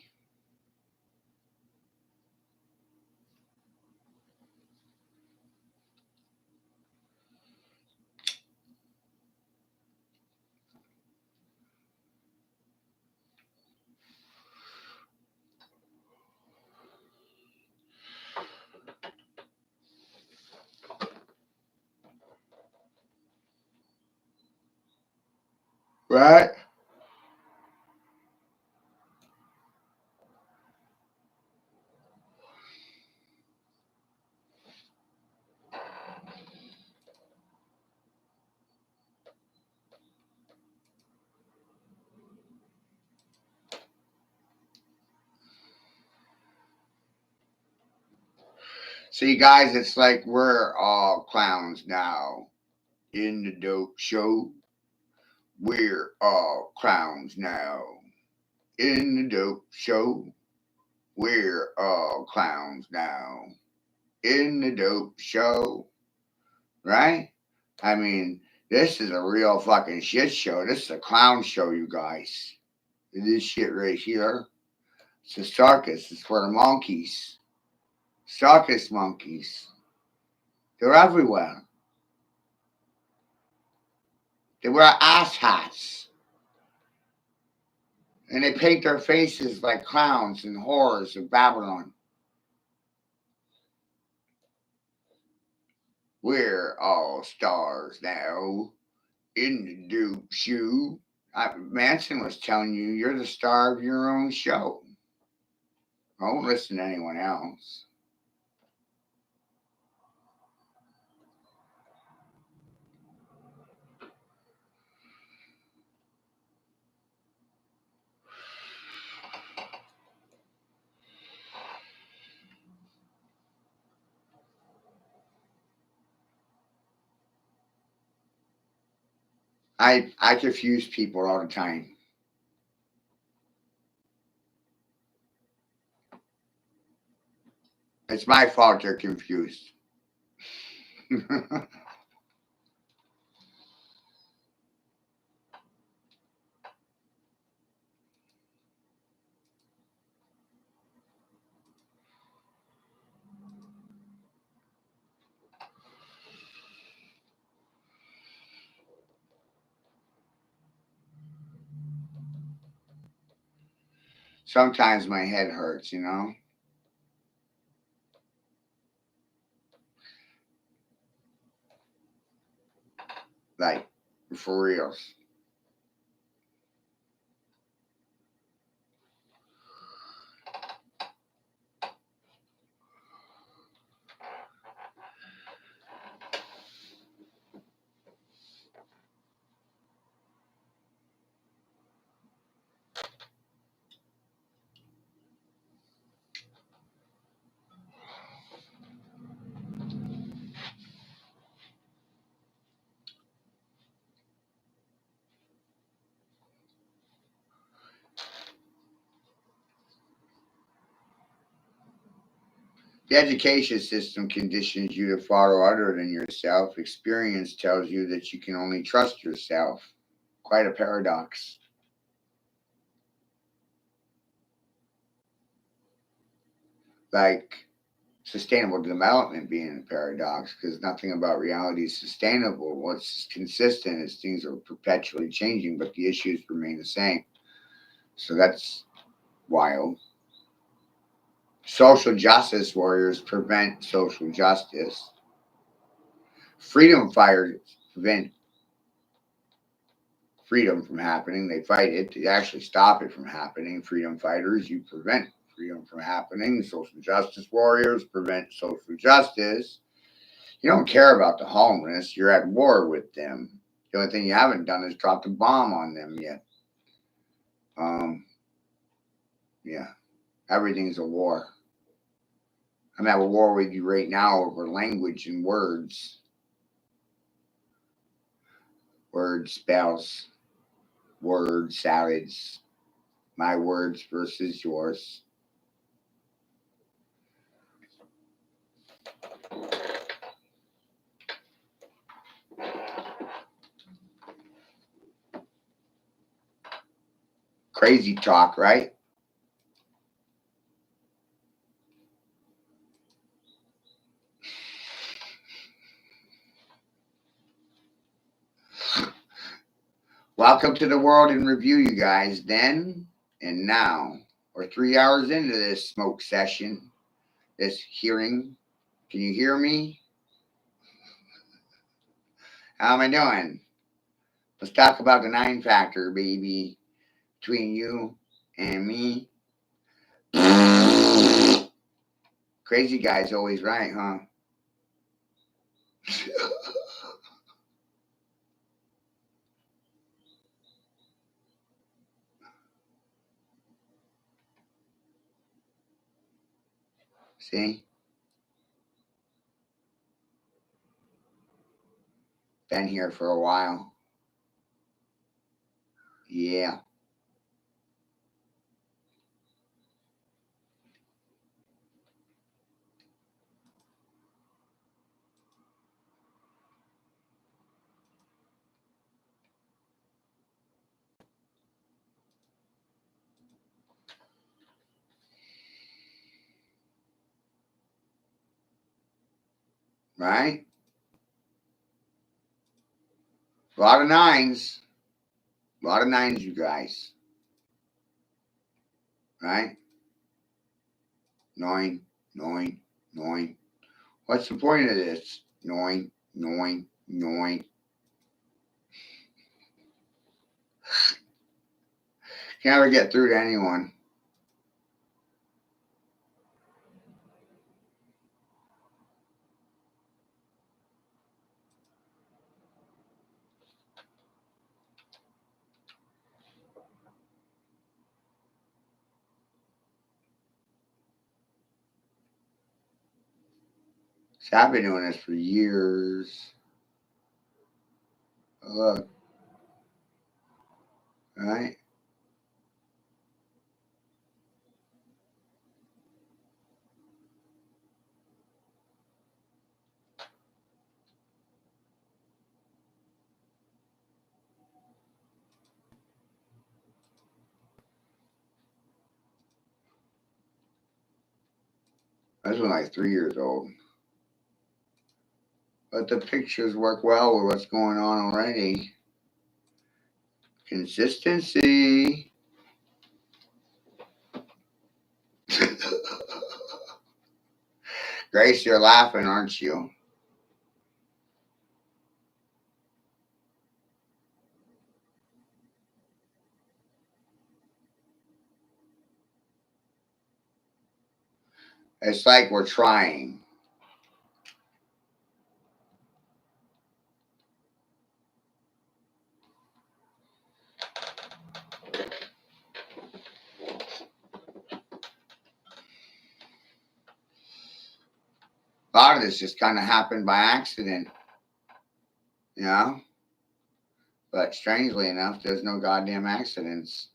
S1: Right? See, guys, it's like we're all clowns now in the dope show. We're all clowns now. In the dope show, we're all clowns now. In the dope show, right? I mean, this is a real fucking shit show. This is a clown show, you guys. This shit right here. It's a circus. It's for the monkeys. Circus monkeys. They're everywhere. They wear ass hats. And they paint their faces like clowns and horrors of Babylon. We're all stars now. In the dope shoe. Manson was telling you you're the star of your own show. I won't listen to anyone else. I confuse people all the time. It's my fault they're confused. Sometimes my head hurts, you know? Like, for reals. The education system conditions you to follow other than yourself. Experience tells you that you can only trust yourself. Quite a paradox. Like sustainable development being a paradox because nothing about reality is sustainable. What's consistent is things are perpetually changing, but the issues remain the same. So that's wild. Social justice warriors prevent social justice. Freedom fighters prevent freedom from happening. They fight it to actually stop it from happening. Freedom fighters, you prevent freedom from happening. Social justice warriors prevent social justice. You don't care about the homeless. You're at war with them. The only thing you haven't done is dropped a bomb on them yet. Um, yeah, everything's a war. I'm at war with you right now over language and words. Word spells, word salads, my words versus yours. Crazy talk, right? Welcome to the world in review, you guys. Then and now, we're 3 hours into this smoke session, this hearing. Can you hear me? How am I doing? Let's talk about the 9 factor, baby, between you and me. Crazy guy's always right, huh? See? Been here for a while. Yeah. right? A lot of nines. A lot of nines, you guys. Right? Nine, nine, nine. What's the point of this? Nine, nine, nine. Can never get through to anyone. So I've been doing this for years. Look, right? I was like 3 years old. But the pictures work well with what's going on already. Consistency. Grace, you're laughing, aren't you? It's like we're trying. A lot of this just kind of happened by accident, you know? But strangely enough, there's no goddamn accidents.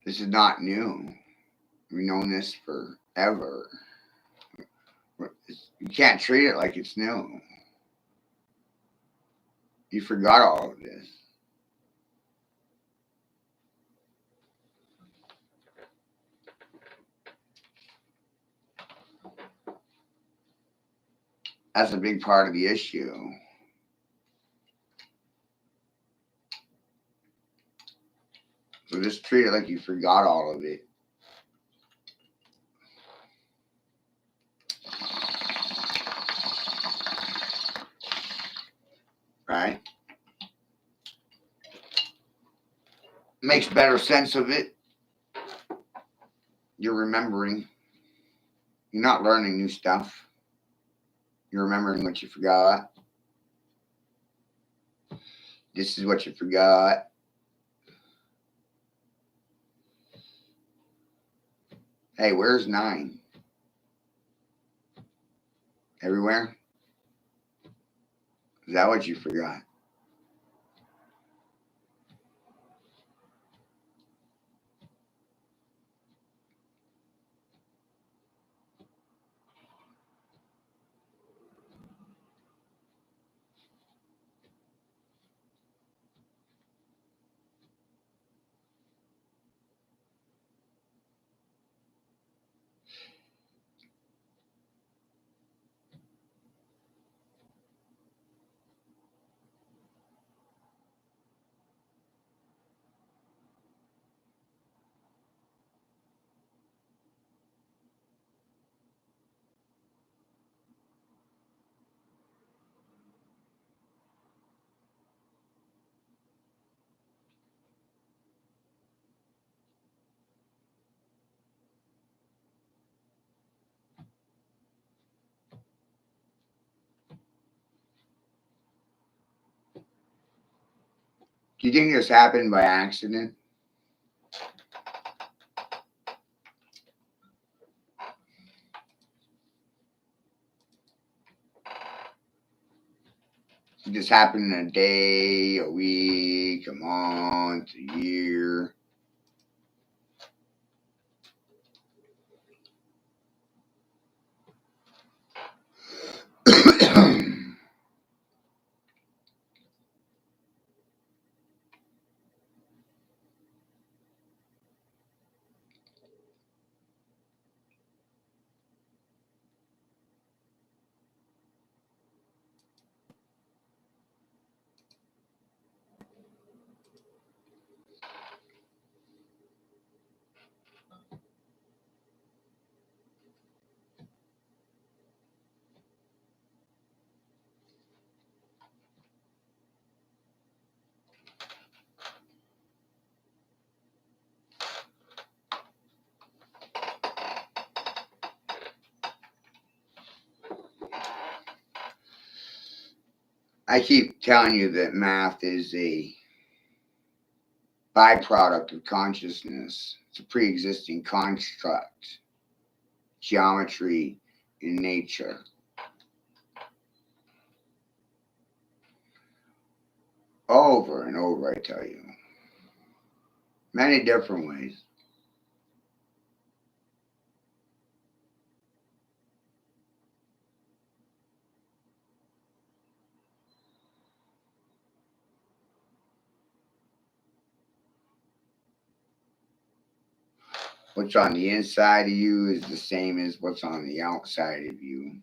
S1: This is not new. We've known this forever. You can't treat it like it's new. You forgot all of this. That's a big part of the issue. So just treat it like you forgot all of it. Right? Makes better sense of it. You're remembering. You're not learning new stuff. You're remembering what you forgot. This is what you forgot. Hey, where's 9? Everywhere? Is that what you forgot? Do you think this happened by accident? It just happened in a day, a week, a month, a year. I keep telling you that math is a byproduct of consciousness. It's a pre-existing construct, geometry in nature. Over and over, I tell you. Many different ways. What's on the inside of you is the same as what's on the outside of you.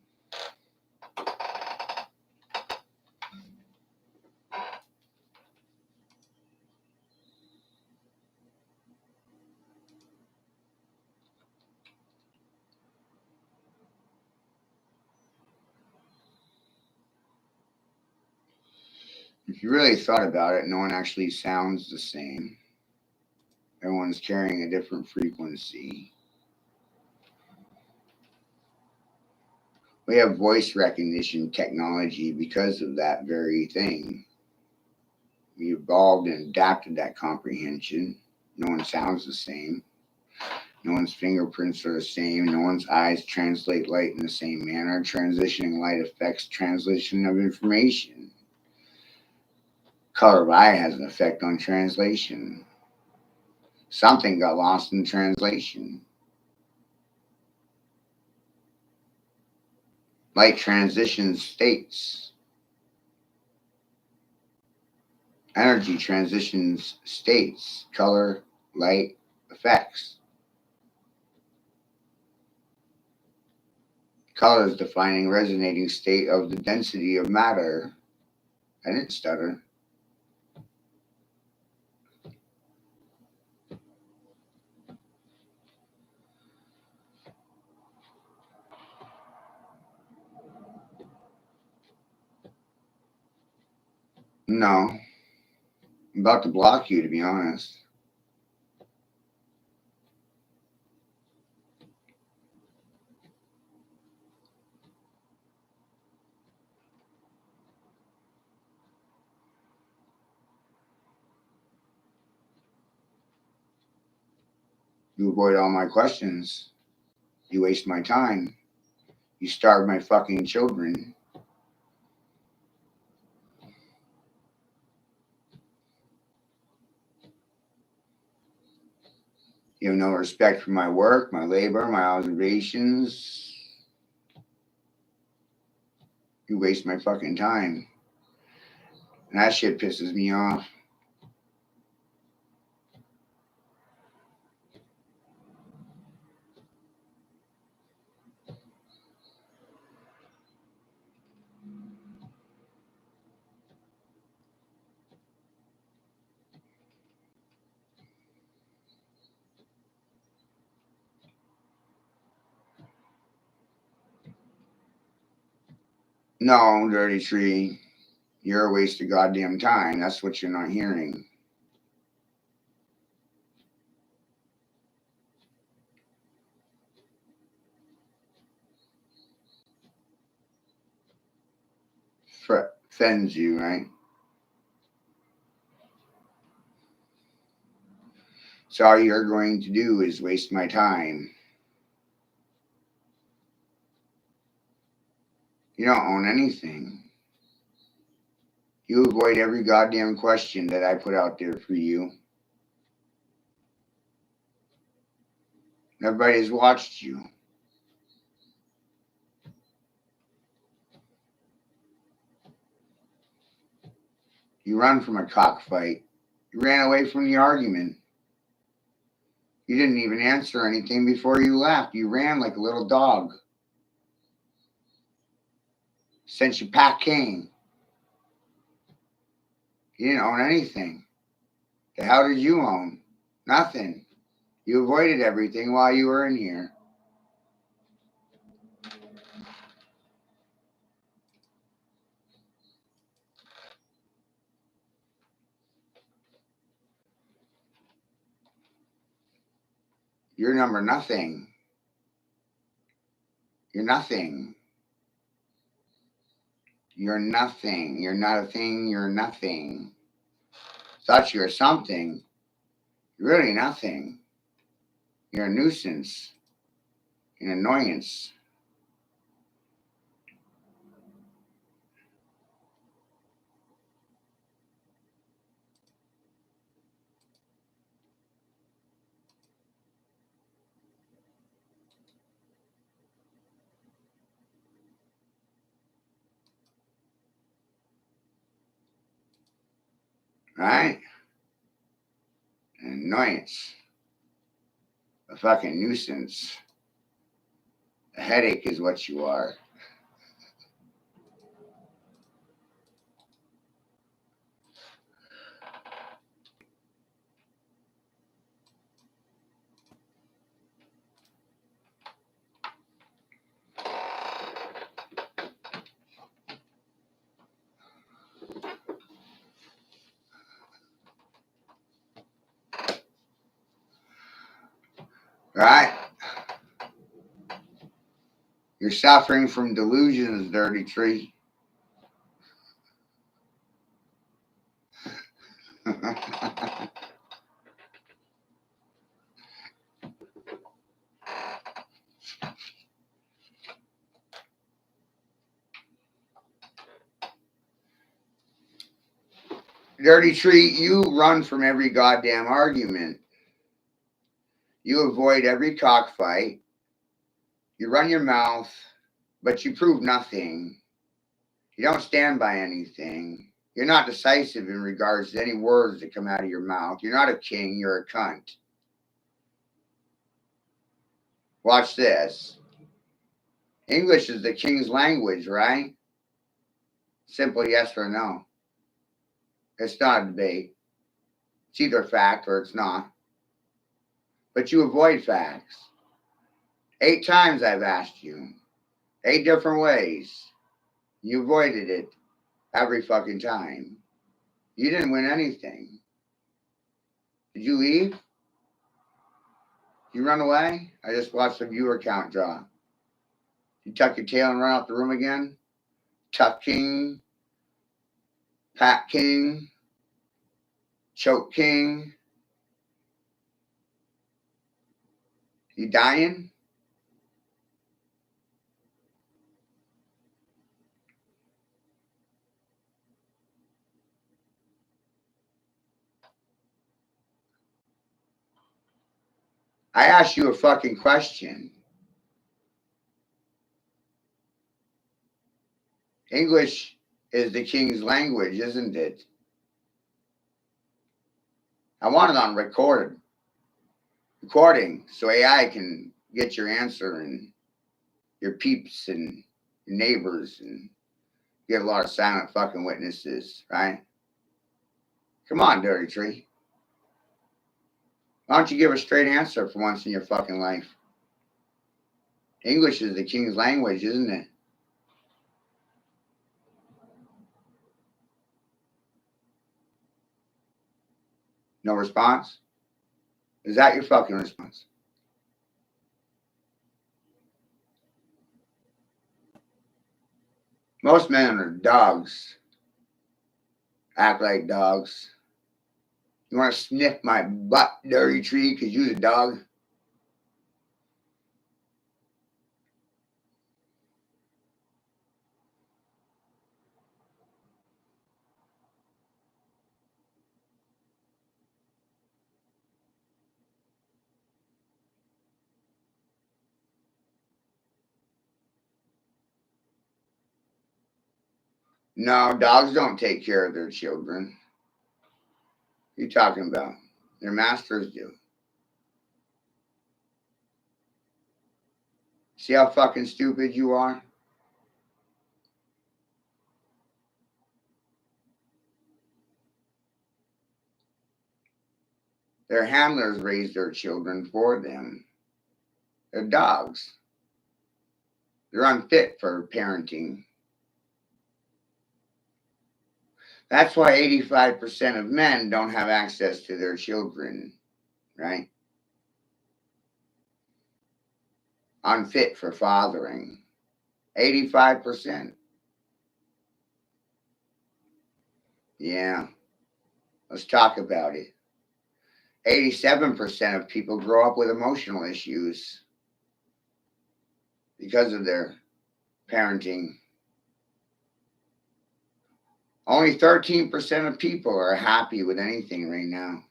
S1: If you really thought about it, no one actually sounds the same. Everyone's carrying a different frequency. We have voice recognition technology because of that very thing. We evolved and adapted that comprehension. No one sounds the same. No one's fingerprints are the same. No one's eyes translate light in the same manner. Transitioning light affects translation of information. Color of eye has an effect on translation. Something got lost in translation. Light transitions states. Energy transitions states. Color, light, effects. Color is defining resonating state of the density of matter. I didn't stutter. No. I'm about to block you, to be honest. You avoid all my questions. You waste my time. You starve my fucking children. You have no respect for my work, my labor, my observations. You waste my fucking time. And that shit pisses me off. No, dirty tree. You're a waste of goddamn time. That's what you're not hearing. Offends you, right? So all you're going to do is waste my time. You don't own anything. You avoid every goddamn question that I put out there for you. Everybody's watched you. You run from a cockfight. You ran away from the argument. You didn't even answer anything before you left. You ran like a little dog. Since your pack came, you didn't own anything. The hell did you own? Nothing. You avoided everything while you were in here. You're number nothing. You're nothing. You're nothing. You're not a thing. You're nothing. Thought you were something. You're really nothing. You're a nuisance. An annoyance. Right? An annoyance. A fucking nuisance. A headache is what you are. Right? You're suffering from delusions, dirty tree. Dirty tree, you run from every goddamn argument. You avoid every cockfight. You run your mouth, but you prove nothing. You don't stand by anything. You're not decisive in regards to any words that come out of your mouth. You're not a king, you're a cunt. Watch this. English is the king's language, right? Simple yes or no. It's not a debate. It's either fact or it's not. But you avoid facts. 8 times I've asked you. 8 different ways. You avoided it every fucking time. You didn't win anything. Did you leave? You run away? I just watched the viewer count drop. You tuck your tail and run out the room again? Tuck King, Pat King, Choke King. You dying? I asked you a fucking question. English is the king's language, isn't it? I want it on recording so AI can get your answer and your peeps and your neighbors and get a lot of silent fucking witnesses, right? Come on, dirty tree. Why don't you give a straight answer for once in your fucking life? English is the king's language, isn't it? No response? Is that your fucking response? Most men are dogs. Act like dogs. You want to sniff my butt, dirty tree, because you're a dog? No, dogs don't take care of their children. What are you talking about? Their masters do. See how fucking stupid you are? Their handlers raise their children for them. They're dogs. They're unfit for parenting. That's why 85% of men don't have access to their children, right? Unfit for fathering. 85%. Yeah, let's talk about it. 87% of people grow up with emotional issues because of their parenting. Only 13% of people are happy with anything right now.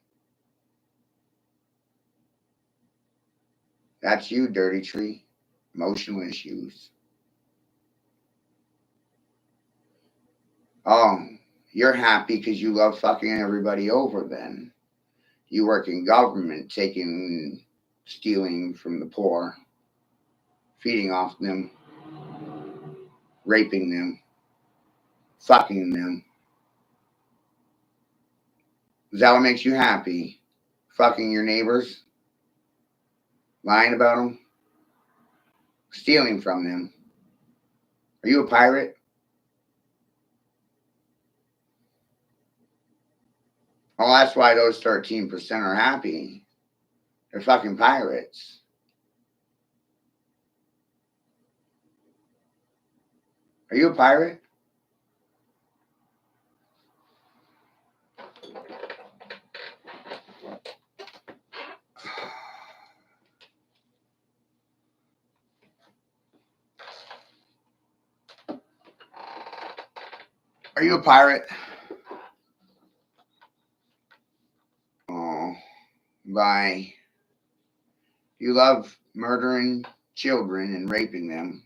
S1: That's you, Dirty Tree. Emotional issues. Oh, you're happy because you love fucking everybody over then. You work in government, stealing from the poor, feeding off them, raping them, fucking them. Is that what makes you happy? Fucking your neighbors? Lying about them? Stealing from them? Are you a pirate? Well, that's why those 13% are happy. They're fucking pirates. Are you a pirate? Are you a pirate? Oh, bye. You love murdering children and raping them.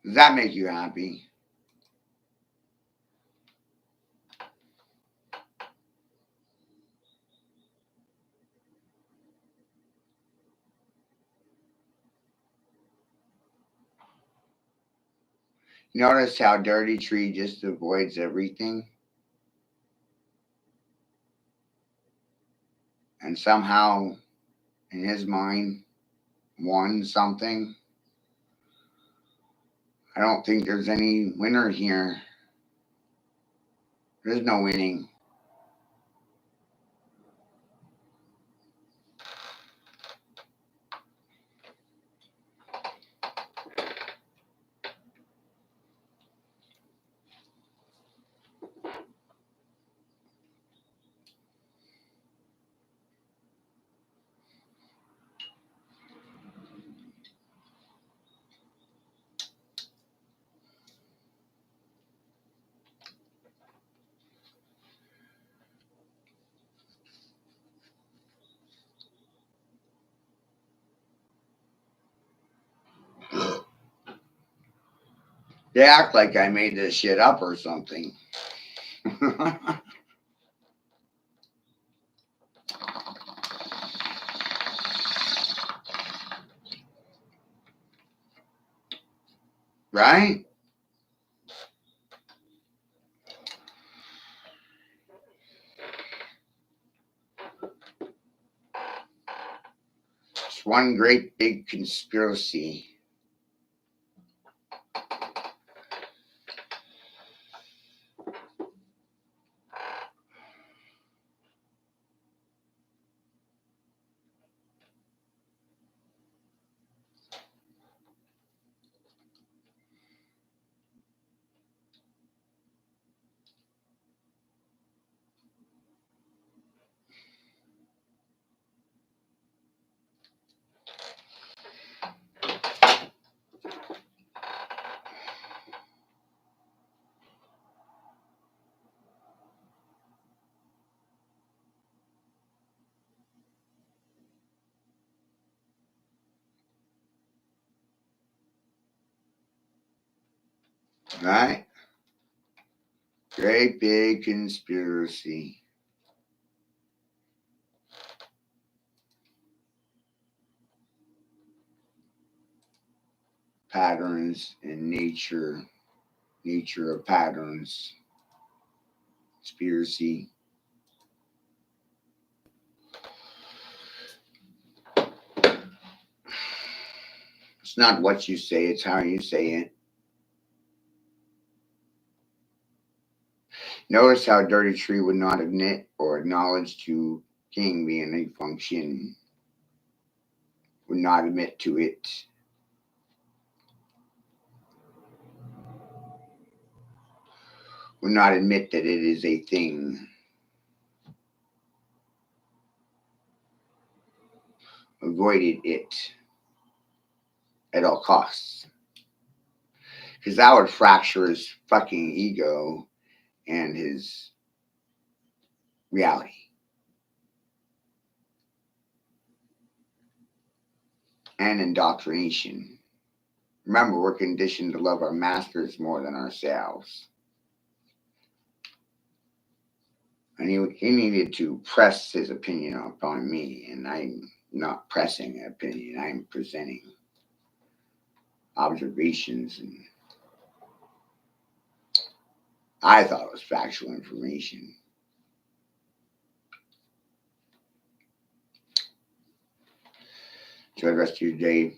S1: Does that make you happy? Notice how Dirty Tree just avoids everything? And somehow, in his mind, won something. I don't think there's any winner here. There's no winning. They act like I made this shit up or something. Right? It's one great big conspiracy. Right? Great big conspiracy. Patterns in nature. Nature of patterns. Conspiracy. It's not what you say, it's how you say it. Notice how Dirty Tree would not admit or acknowledge to King being a function, would not admit to it. Would not admit that it is a thing. Avoided it at all costs. Because that would fracture his fucking ego and his reality. And indoctrination. Remember, we're conditioned to love our masters more than ourselves. And he needed to press his opinion upon me, and I'm not pressing an opinion. I'm presenting observations, and I thought it was factual information. Enjoy the rest of your day.